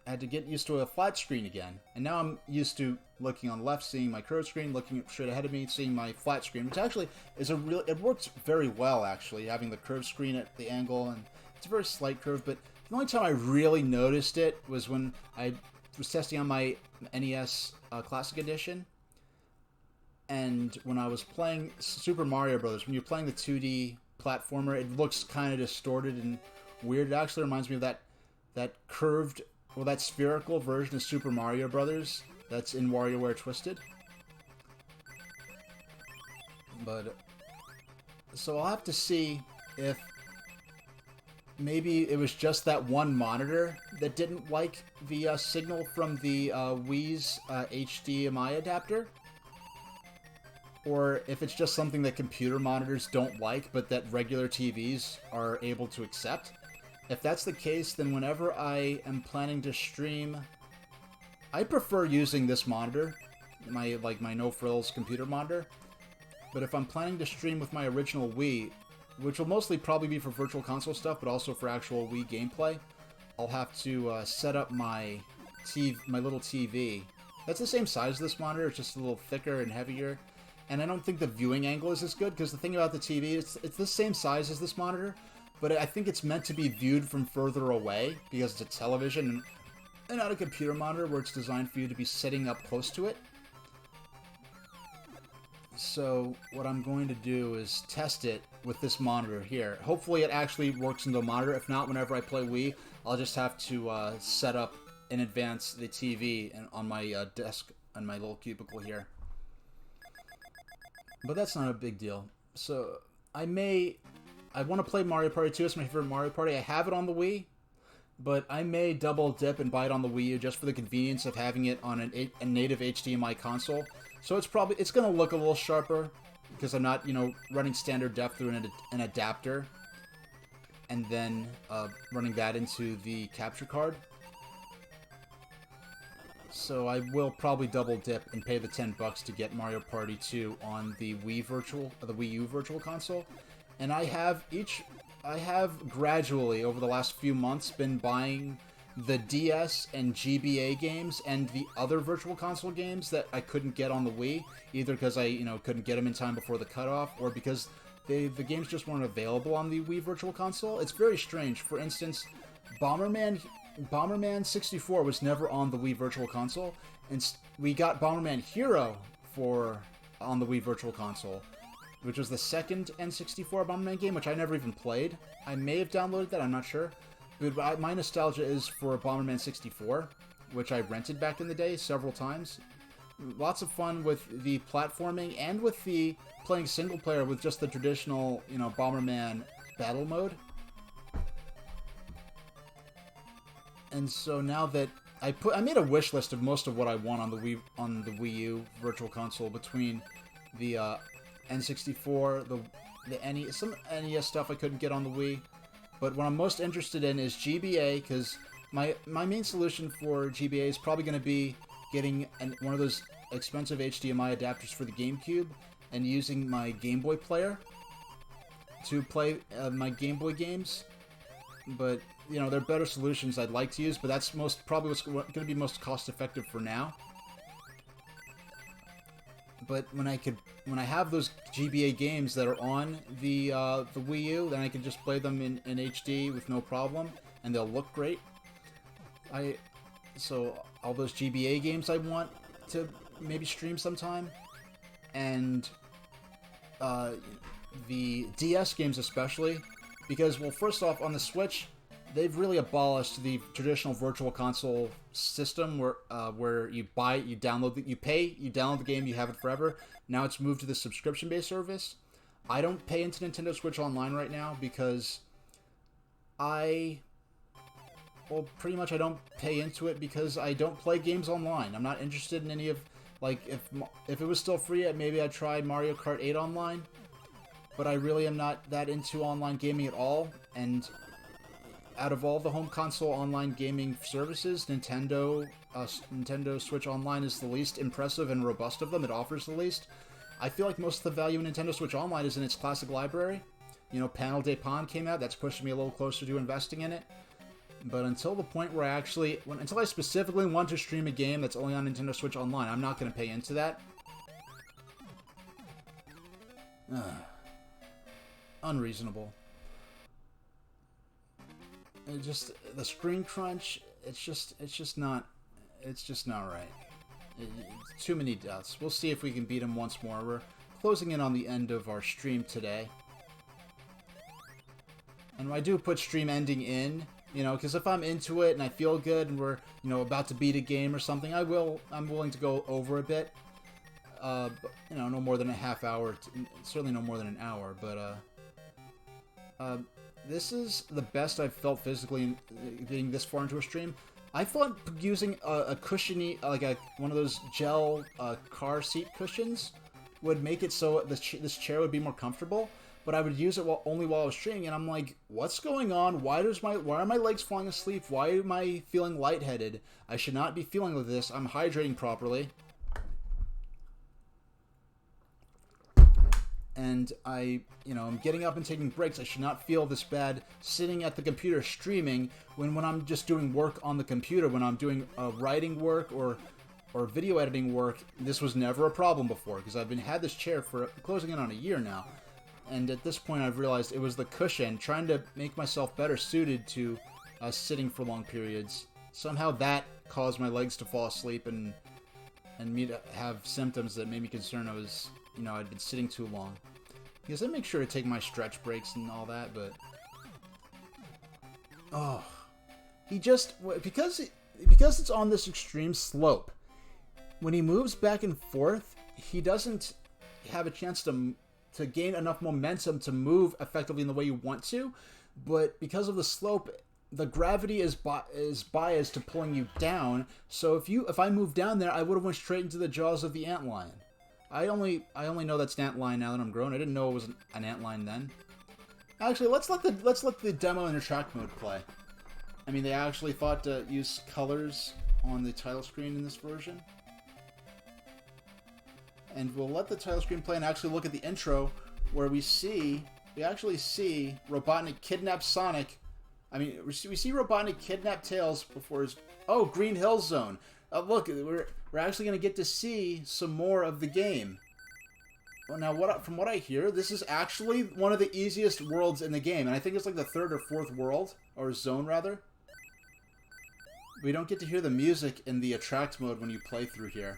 had to get used to a flat screen again. And now I'm used to looking on the left, seeing my curved screen, looking straight ahead of me, seeing my flat screen, which actually is it works very well, actually, having the curved screen at the angle, and it's a very slight curve, but the only time I really noticed it was when I was testing on my NES Classic Edition, and when I was playing Super Mario Brothers, when you're playing the 2D platformer, it looks kind of distorted and weird. It actually reminds me of that curved, well, that spherical version of Super Mario Brothers that's in WarioWare Twisted. But so I'll have to see if maybe it was just that one monitor that didn't like the signal from the Wii's HDMI adapter, or if it's just something that computer monitors don't like but that regular TVs are able to accept. If that's the case, then whenever I am planning to stream, I prefer using this monitor, my no frills computer monitor. But if I'm planning to stream with my original Wii, which will mostly probably be for Virtual Console stuff, but also for actual Wii gameplay, I'll have to set up my little TV. That's the same size as this monitor, it's just a little thicker and heavier. And I don't think the viewing angle is as good, because the thing about the TV, it's the same size as this monitor, but I think it's meant to be viewed from further away, because it's a television and not a computer monitor where it's designed for you to be sitting up close to it. So what I'm going to do is test it with this monitor here. Hopefully it actually works into a monitor. If not, whenever I play Wii, I'll just have to set up in advance the TV on my desk on my little cubicle here. But that's not a big deal. So I want to play Mario Party 2. It's my favorite Mario Party. I have it on the Wii, but I may double dip and buy it on the Wii U just for the convenience of having it on a native HDMI console. So it's going to look a little sharper because I'm not, running standard depth through an adapter and then running that into the capture card. So I will probably double dip and pay the $10 to get Mario Party 2 on the Wii U Virtual Console. And I have gradually over the last few months been buying the DS and GBA games and the other Virtual Console games that I couldn't get on the Wii, either because I couldn't get them in time before the cutoff, or because the games just weren't available on the Wii Virtual Console. It's very strange. For instance, Bomberman 64 was never on the Wii Virtual Console, and we got Bomberman Hero on the Wii Virtual Console, which was the second N64 Bomberman game, which I never even played. I may have downloaded that, I'm not sure. But my nostalgia is for Bomberman 64, which I rented back in the day several times. Lots of fun with the platforming and with the playing single player with just the traditional, you know, Bomberman battle mode. And so now that I made a wish list of most of what I want on the Wii U Virtual Console between the N64, some NES stuff I couldn't get on the Wii. But what I'm most interested in is GBA, because my main solution for GBA is probably going to be getting one of those expensive HDMI adapters for the GameCube and using my Game Boy player to play my Game Boy games. But, you know, there are better solutions I'd like to use, but that's probably what's going to be most cost-effective for now. But when I have those GBA games that are on the Wii U, then I can just play them in HD with no problem, and they'll look great. So all those GBA games I want to maybe stream sometime, and the DS games especially, because, well, first off, on the Switch, they've really abolished the traditional virtual console system where you download the game, you have it forever. Now it's moved to the subscription-based service. I don't pay into Nintendo Switch Online right now because pretty much I don't pay into it because I don't play games online. I'm not interested in any of, like, if it was still free, maybe I'd try Mario Kart 8 online, but I really am not that into online gaming at all, and out of all the home console online gaming services, Nintendo Switch Online is the least impressive and robust of them. It offers the least. I feel like most of the value in Nintendo Switch Online is in its classic library. You know, Panel de Pon came out. That's pushing me a little closer to investing in it. But until the point where until I specifically want to stream a game that's only on Nintendo Switch Online, I'm not going to pay into that. Unreasonable. The screen crunch, it's just not right. Too many deaths. We'll see if we can beat him once more. We're closing in on the end of our stream today. And I do put stream ending in, you know, because if I'm into it and I feel good and we're, you know, about to beat a game or something, I'm willing to go over a bit. But, you know, no more than a half hour, certainly no more than an hour, but, this is the best I've felt physically in getting this far into a stream. I thought using a cushiony, like one of those gel car seat cushions, would make it so this chair would be more comfortable. But I would use it only while I was streaming, and I'm like, what's going on? Why are my legs falling asleep? Why am I feeling lightheaded? I should not be feeling like this. I'm hydrating properly. And I'm getting up and taking breaks. I should not feel this bad sitting at the computer streaming when I'm just doing work on the computer, when I'm doing writing work or video editing work. This was never a problem before because I've had this chair for closing in on a year now. And at this point I've realized it was the cushion, trying to make myself better suited to sitting for long periods. Somehow that caused my legs to fall asleep and me to have symptoms that made me concerned I'd been sitting too long. Because I make sure to take my stretch breaks and all that, but... Oh. Because it's on this extreme slope, when he moves back and forth, he doesn't have a chance to gain enough momentum to move effectively in the way you want to, but because of the slope, the gravity is biased to pulling you down, so if I moved down there, I would have went straight into the jaws of the antlion. I only know that's an antlion now that I'm grown. I didn't know it was an antlion then. Actually, let's let the demo in the track mode play. I mean, they actually thought to use colors on the title screen in this version. And we'll let the title screen play and actually look at the intro where we actually see Robotnik kidnap Sonic. I mean, we see Robotnik kidnap Tails before his... Oh, Green Hill Zone. Look, we're actually going to get to see some more of the game. Well, now, from what I hear, this is actually one of the easiest worlds in the game, and I think it's like the third or fourth world, or zone, rather. we don't get to hear the music in the attract mode when you play through here.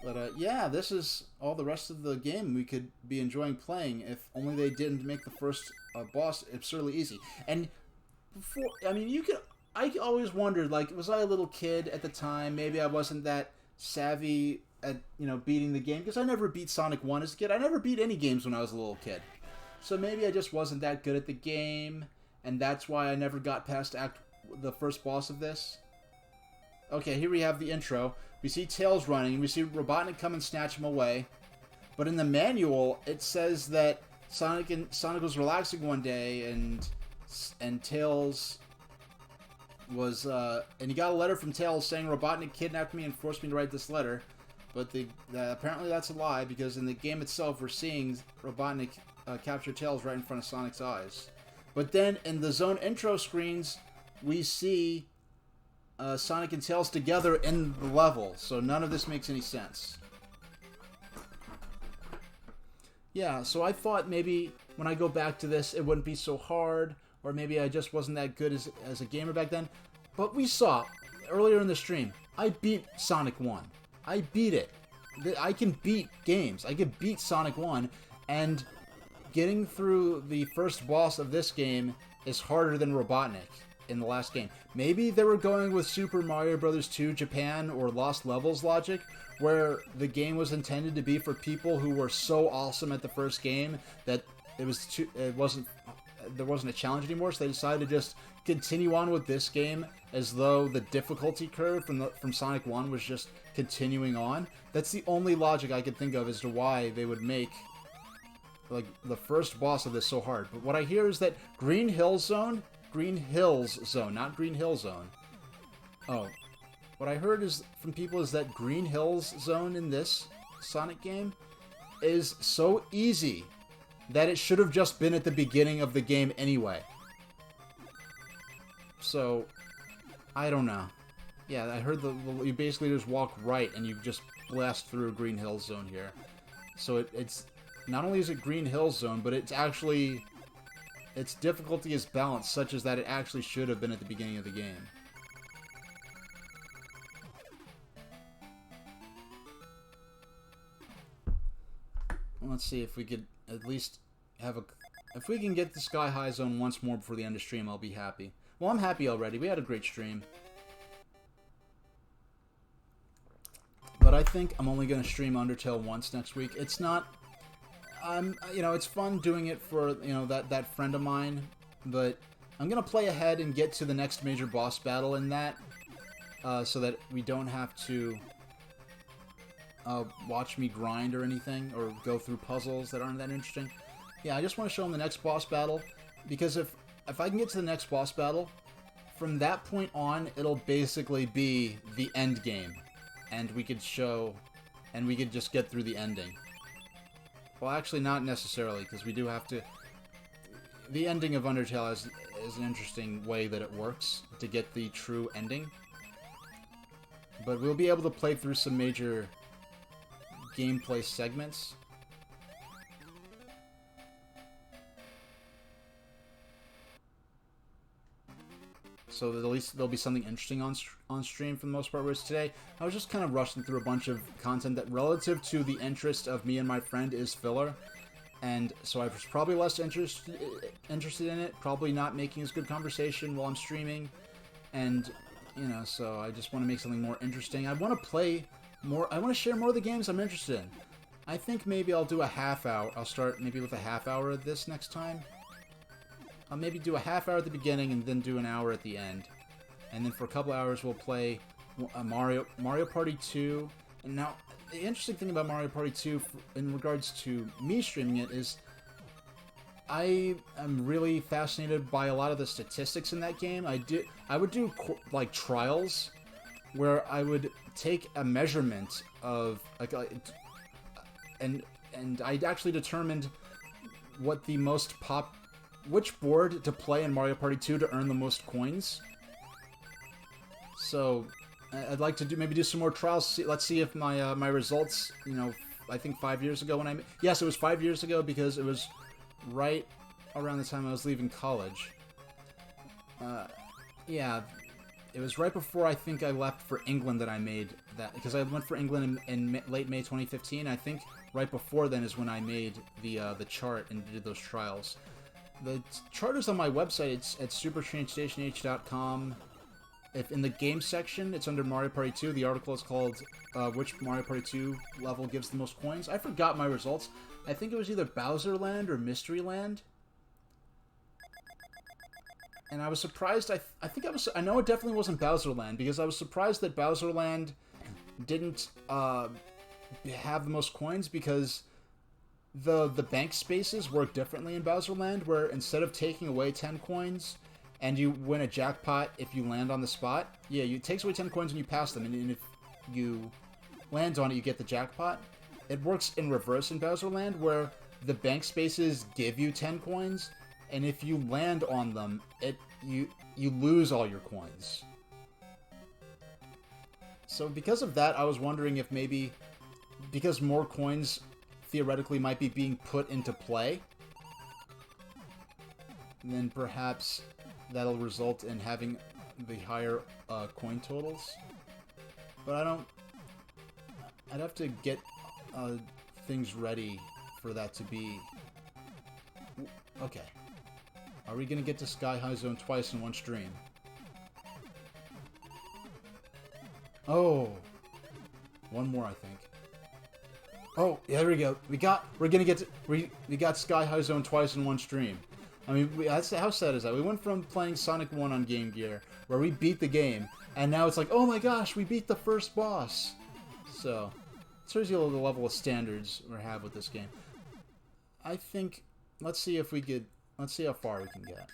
But yeah, this is all the rest of the game we could be enjoying playing if only they didn't make the first boss absurdly easy. And before, I mean, I always wondered, like, was I a little kid at the time? Maybe I wasn't that savvy at, beating the game, because I never beat Sonic 1 as a kid. I never beat any games when I was a little kid. So maybe I just wasn't that good at the game, and that's why I never got past the first boss of this. Okay, here we have the intro. We see Tails running. We see Robotnik come and snatch him away. But in the manual, it says that Sonic was relaxing one day, and Tails was and he got a letter from Tails saying Robotnik kidnapped me and forced me to write this letter. But apparently that's a lie, because in the game itself, we're seeing Robotnik capture Tails right in front of Sonic's eyes. But then in the zone intro screens, we see Sonic and Tails together in the level, so none of this makes any sense. Yeah, so I thought maybe when I go back to this, it wouldn't be so hard, or maybe I just wasn't that good as a gamer back then. But we saw, earlier in the stream, I beat Sonic 1. I beat it. I can beat games. I can beat Sonic 1, and getting through the first boss of this game is harder than Robotnik in the last game. Maybe they were going with Super Mario Bros. 2 Japan or Lost Levels logic, where the game was intended to be for people who were so awesome at the first game that there wasn't a challenge anymore, so they decided to just continue on with this game as though the difficulty curve from Sonic 1 was just continuing on. That's the only logic I could think of as to why they would make like the first boss of this so hard. But what I hear is that Green Hills Zone, not Green Hill Zone. Oh, what I heard from people is that Green Hills Zone in this Sonic game is so easy that it should have just been at the beginning of the game anyway. So, I don't know. Yeah, I heard you basically just walk right and you just blast through Green Hills Zone here. So it's not only is it Green Hills Zone, but it's actually, its difficulty is balanced such as that it actually should have been at the beginning of the game. Let's see if we could at least if we can get the Sky High Zone once more before the end of stream, I'll be happy. Well, I'm happy already. We had a great stream. But I think I'm only going to stream Undertale once next week. It's not, it's fun doing it for, that friend of mine, but I'm going to play ahead and get to the next major boss battle in that, so that we don't have to watch me grind or anything, or go through puzzles that aren't that interesting. Yeah, I just want to show him the next boss battle, because if I can get to the next boss battle, from that point on, it'll basically be the end game, and we could just get through the ending. Well, actually, not necessarily, because we do have to. The ending of Undertale is an interesting way that it works to get the true ending, but we'll be able to play through some major gameplay segments. So at least there'll be something interesting on stream for the most part. Whereas today, I was just kind of rushing through a bunch of content that, relative to the interest of me and my friend, is filler. And so I was probably less interested in it, probably not making as good conversation while I'm streaming. And, so I just want to make something more interesting. I want to play more, I want to share more of the games I'm interested in. I think maybe I'll do a half hour. I'll start maybe with a half hour of this next time. I'll maybe do a half hour at the beginning and then do an hour at the end. And then for a couple hours we'll play Mario Party 2. And now, the interesting thing about Mario Party 2 in regards to me streaming it is I am really fascinated by a lot of the statistics in that game. I would do like trials where I would take a measurement of and I actually determined what the most which board to play in Mario Party 2 to earn the most coins. So I'd like to maybe do some more trials. Let's see if my results, I think 5 years ago yes, it was 5 years ago, because it was right around the time I was leaving college. Yeah, It was right before I think I left for England that I made that, because I went for England in late May 2015. I think right before then is when I made the chart and did those trials. The chart is on my website. It's at supertrainstationh.com. If in the game section, it's under Mario Party 2. The article is called "Which Mario Party 2 level gives the most coins?" I forgot my results. I think it was either Bowser Land or Mystery Land. And I was surprised. I know it definitely wasn't Bowser Land, because I was surprised that Bowser Land didn't have the most coins, because the bank spaces work differently in Bowser Land, where instead of taking away 10 coins and you win a jackpot if you land on the spot, yeah, it takes away 10 coins and you pass them, and if you land on it, you get the jackpot. It works in reverse in Bowser Land, where the bank spaces give you 10 coins, and if you land on them, you lose all your coins. So because of that, I was wondering if maybe, because more coins theoretically might be being put into play, then perhaps that'll result in having the higher coin totals. But I'd have to get things ready for that to be... Okay. Are we going to get to Sky High Zone twice in one stream? Oh. One more, I think. Oh, yeah, there we go. We got Sky High Zone twice in one stream. I mean, how sad is that? We went from playing Sonic 1 on Game Gear, where we beat the game, and now it's like, oh my gosh, we beat the first boss. So, it shows you the level of standards we have with this game. I think, let's see how far we can get.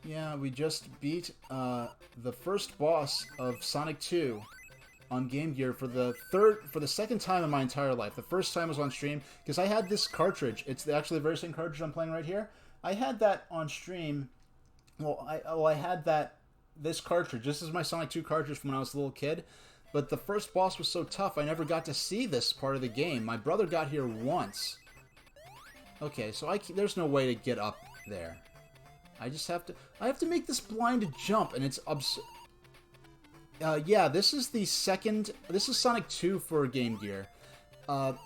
Yeah, we just beat the first boss of Sonic 2 on Game Gear for the second time in my entire life. The first time was on stream, because I had this cartridge. It's actually the very same cartridge I'm playing right here. I had that on stream. Well, I had this cartridge. This is my Sonic 2 cartridge from when I was a little kid. But the first boss was so tough, I never got to see this part of the game. My brother got here once. Okay, so there's no way to get up there. I have to make this blind jump, and it's yeah, this is Sonic 2 for Game Gear.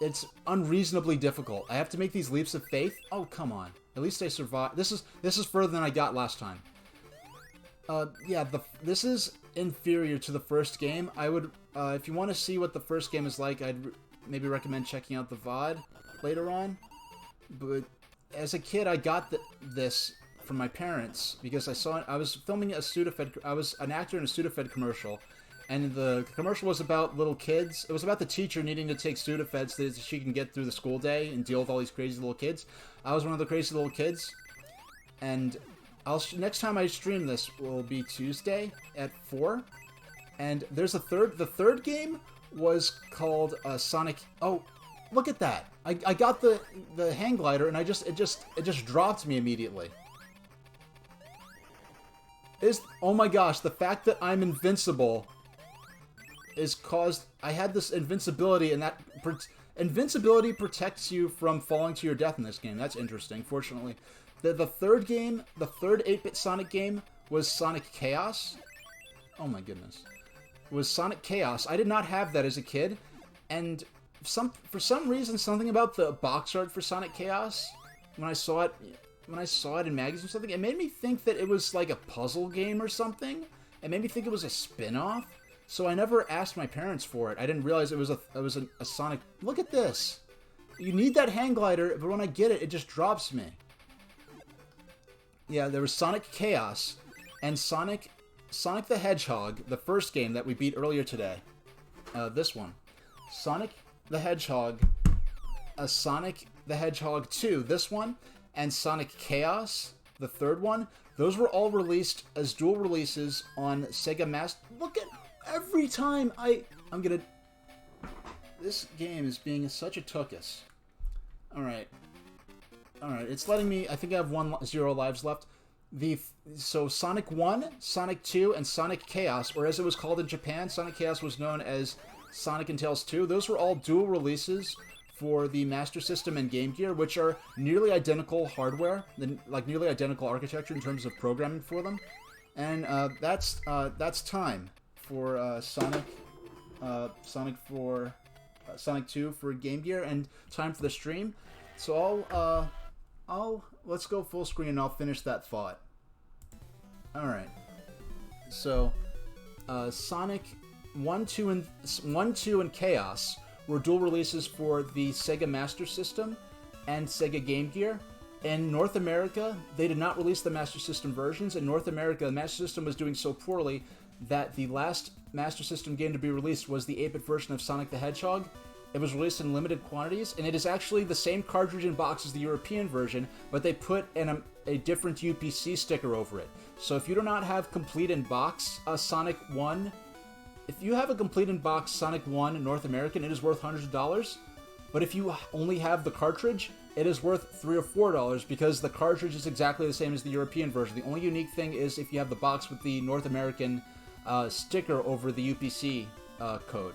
It's unreasonably difficult. I have to make these leaps of faith. Oh, come on. At least I survived. This is further than I got last time. Yeah, this is inferior to the first game. I would, if you want to see what the first game is like, I'd maybe recommend checking out the VOD later on. But as a kid, I got this from my parents, because I was filming a Sudafed. I was an actor in a Sudafed commercial, and the commercial was about little kids. It was about the teacher needing to take Sudafed so that she can get through the school day and deal with all these crazy little kids. I was one of the crazy little kids, and next time I stream this will be Tuesday at 4, and there's the third game was called Sonic. Oh, look at that! I got the hang glider, and it just dropped me immediately. Oh my gosh, the fact that I'm invincible is caused... I had this invincibility, and that... Invincibility protects you from falling to your death in this game. That's interesting, fortunately. The third game, the third 8-bit Sonic game, was Sonic Chaos. Oh my goodness. It was Sonic Chaos. I did not have that as a kid, and for some reason, something about the box art for Sonic Chaos, when I saw it in magazines or something, it made me think that it was like a puzzle game or something. It made me think it was a spin-off. So I never asked my parents for it. I didn't realize it was a Sonic... Look at this! You need that hang glider, but when I get it, it just drops me. Yeah, there was Sonic Chaos and Sonic the Hedgehog, the first game that we beat earlier today. This one. Sonic the Hedgehog, Sonic the Hedgehog 2, this one, and Sonic Chaos, the third one. Those were all released as dual releases on Sega Master... Look at... Every time I'm gonna... This game is being such a tuchus. Alright. Alright, it's letting me... I think I have 0 lives left. So Sonic 1, Sonic 2, and Sonic Chaos, or as it was called in Japan, Sonic Chaos was known as Sonic and Tails 2. Those were all dual releases for the Master System and Game Gear, which are nearly identical hardware, like nearly identical architecture in terms of programming for them. And that's time for Sonic 2 for Game Gear, and time for the stream. So let's go full screen and I'll finish that thought. All right. So Sonic 1, 2, and Chaos were dual releases for the Sega Master System and Sega Game Gear. In North America, they did not release the Master System versions. In North America, the Master System was doing so poorly that the last Master System game to be released was the 8-bit version of Sonic the Hedgehog. It was released in limited quantities, and it is actually the same cartridge and box as the European version, but they put in a different UPC sticker over it. So if you do not have complete in box Sonic 1, if you have a complete in box Sonic 1 in North American, it is worth hundreds of dollars. But if you only have the cartridge, it is worth $3 or $4 because the cartridge is exactly the same as the European version. The only unique thing is if you have the box with the North American sticker over the UPC code.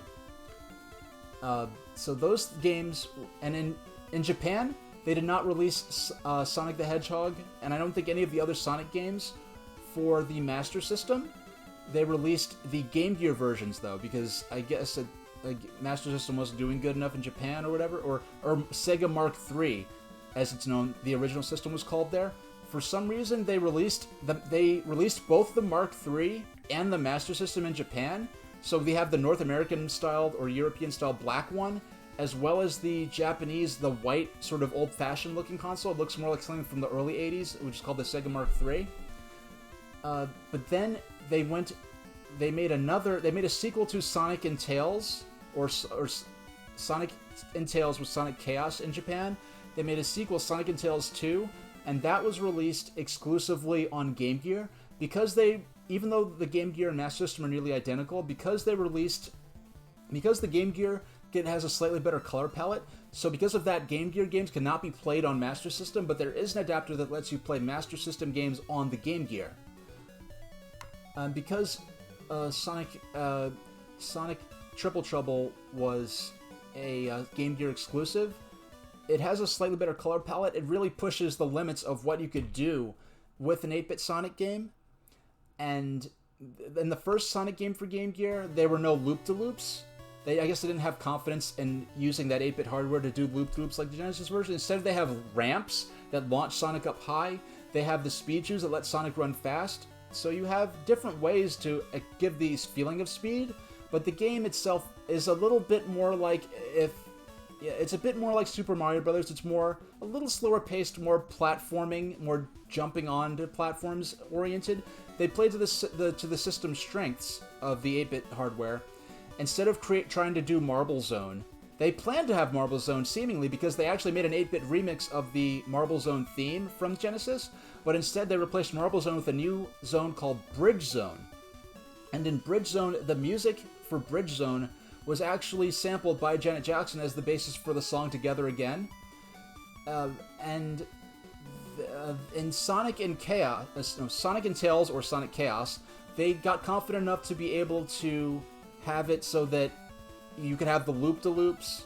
So those games, and in Japan, they did not release Sonic the Hedgehog, and I don't think any of the other Sonic games for the Master System. They released the Game Gear versions, though, because I guess Master System wasn't doing good enough in Japan or whatever, or Sega Mark III, as it's known, the original system was called there. For some reason, they released both the Mark III and the Master System in Japan. So we have the North American styled or European style black one, as well as the Japanese, the white sort of old-fashioned looking console. It looks more like something from the early 80s, which is called the Sega Mark III. But then they made a sequel to Sonic and Tails, or Sonic and Tails with Sonic Chaos in Japan. They made a sequel, Sonic and Tails 2, and that was released exclusively on Game Gear because even though the Game Gear and Master System are nearly identical, because the Game Gear has a slightly better color palette, so because of that, Game Gear games cannot be played on Master System, but there is an adapter that lets you play Master System games on the Game Gear. Because Sonic Triple Trouble was a Game Gear exclusive, it has a slightly better color palette. It really pushes the limits of what you could do with an 8-bit Sonic game. And in the first Sonic game for Game Gear, there were no loop-de-loops. I guess they didn't have confidence in using that 8-bit hardware to do loop-de-loops like the Genesis version. Instead, they have ramps that launch Sonic up high. They have the speed shoes that let Sonic run fast. So you have different ways to give these feeling of speed, but the game itself is a little bit more like it's a bit more like Super Mario Brothers. It's a little slower paced, more platforming, more jumping onto platforms oriented. They play to the system strengths of the 8-bit hardware. Instead of trying to do Marble Zone, they planned to have Marble Zone seemingly because they actually made an 8-bit remix of the Marble Zone theme from Genesis, but instead they replaced Marble Zone with a new zone called Bridge Zone. And in Bridge Zone, the music for Bridge Zone was actually sampled by Janet Jackson as the basis for the song Together Again. In Sonic and Tails or Sonic Chaos, they got confident enough to be able to have it so that you could have the loop-de-loops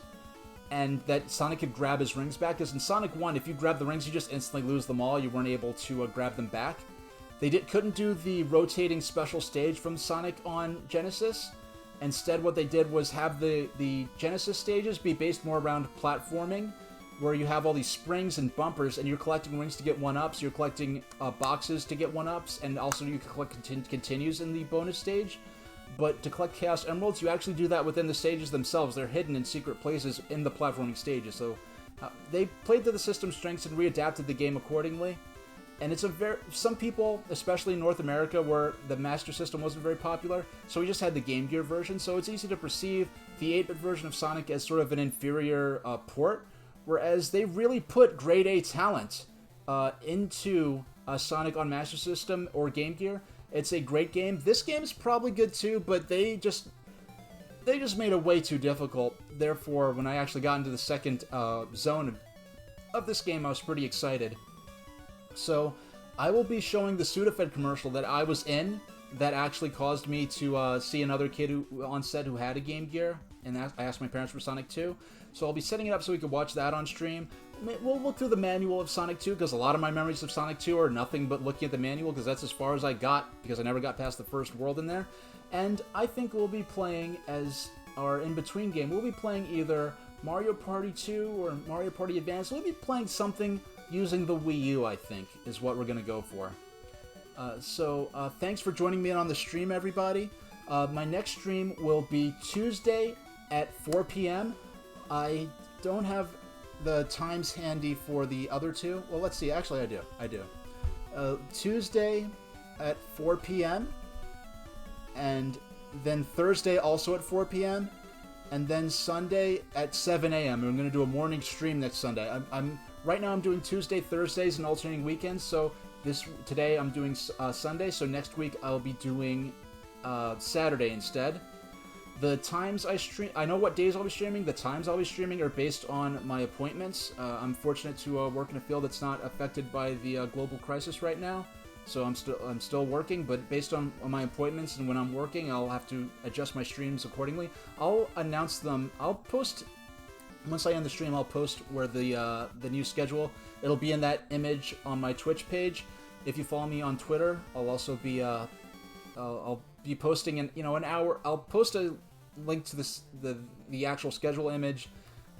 and that Sonic could grab his rings back. Because in Sonic 1, if you grab the rings, you just instantly lose them all. You weren't able to grab them back. They couldn't do the rotating special stage from Sonic on Genesis. Instead, what they did was have the Genesis stages be based more around platforming, where you have all these springs and bumpers, and you're collecting rings to get 1-ups, you're collecting boxes to get 1-ups, and also you can collect continues in the bonus stage. But to collect Chaos Emeralds, you actually do that within the stages themselves. They're hidden in secret places in the platforming stages. So they played to the system's strengths and readapted the game accordingly. And it's some people, especially in North America, where the Master System wasn't very popular, so we just had the Game Gear version. So it's easy to perceive the 8-bit version of Sonic as sort of an inferior port, whereas they really put grade A talent into Sonic on Master System or Game Gear. It's a great game. This game is probably good too, but they just made it way too difficult. Therefore, when I actually got into the second zone of this game, I was pretty excited. So, I will be showing the Sudafed commercial that I was in that actually caused me to see another kid on set who had a Game Gear and I asked my parents for Sonic 2. So I'll be setting it up so we can watch that on stream. We'll look through the manual of Sonic 2, because a lot of my memories of Sonic 2 are nothing but looking at the manual, because that's as far as I got, because I never got past the first world in there. And I think we'll be playing as our in-between game. We'll be playing either Mario Party 2 or Mario Party Advance. We'll be playing something using the Wii U, I think, is what we're going to go for. So thanks for joining me on the stream, everybody. My next stream will be Tuesday at 4 p.m. I don't have the times handy for the other two. Well, let's see. Actually, I do. Tuesday at 4 p.m. and then Thursday also at 4 p.m. and then Sunday at 7 a.m. I'm going to do a morning stream next Sunday. Right now I'm doing Tuesday, Thursdays, and alternating weekends. So today I'm doing Sunday. So next week I'll be doing Saturday instead. The times I know what days I'll be streaming. The times I'll be streaming are based on my appointments. I'm fortunate to work in a field that's not affected by the global crisis right now. So I'm still working, but based on my appointments and when I'm working, I'll have to adjust my streams accordingly. I'll announce them. I'll post once I end the stream. I'll post where the new schedule. It'll be in that image on my Twitch page. If you follow me on Twitter, I'll also be I'll be posting in an hour. I'll post a link to the actual schedule image,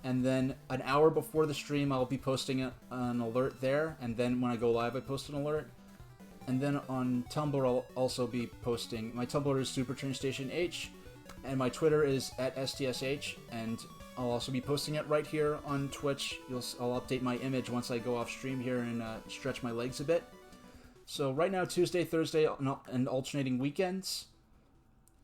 and then an hour before the stream, I'll be posting an alert there. And then when I go live, I post an alert. And then on Tumblr, I'll also be posting. My Tumblr is SuperTrainStationH, and my Twitter is @STSH, and I'll also be posting it right here on Twitch. I'll update my image once I go off stream here and stretch my legs a bit. So right now, Tuesday, Thursday, and alternating weekends.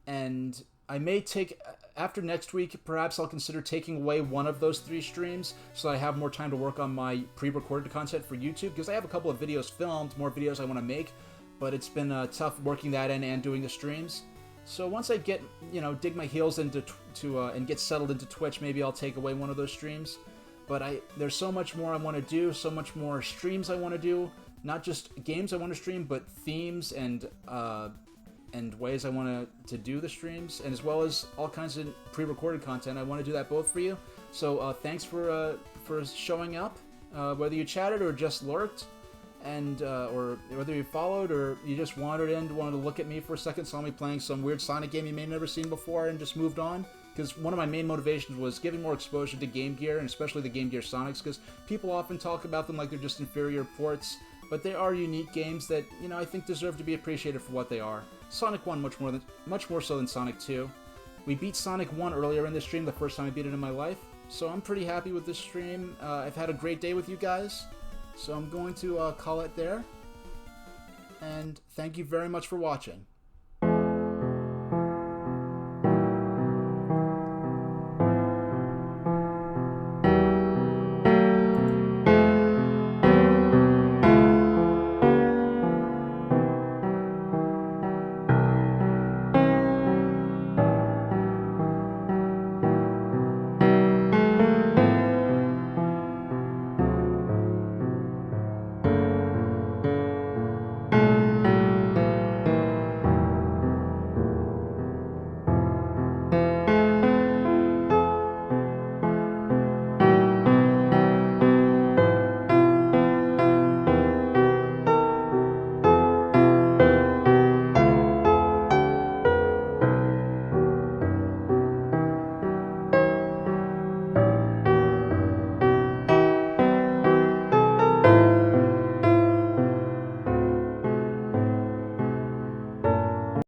And I may take, after next week, perhaps I'll consider taking away one of those 3 streams so I have more time to work on my pre-recorded content for YouTube, because I have a couple of videos filmed, more videos I want to make, but it's been tough working that in and doing the streams. So once I get, dig my heels into and get settled into Twitch, maybe I'll take away one of those streams. But there's so much more I want to do, so much more streams I want to do, not just games I want to stream, but themes and ways I want to do the streams, and as well as all kinds of pre-recorded content. I want to do that both for you. So thanks for showing up, whether you chatted or just lurked, and or whether you followed or you just wandered in, wanted to look at me for a second, saw me playing some weird Sonic game you may have never seen before, and just moved on. Because one of my main motivations was giving more exposure to Game Gear, and especially the Game Gear Sonics, because people often talk about them like they're just inferior ports, but they are unique games that, I think deserve to be appreciated for what they are. Sonic 1 much more so than Sonic 2. We beat Sonic 1 earlier in the stream, the first time I beat it in my life, so I'm pretty happy with this stream. I've had a great day with you guys, so I'm going to call it there, and thank you very much for watching.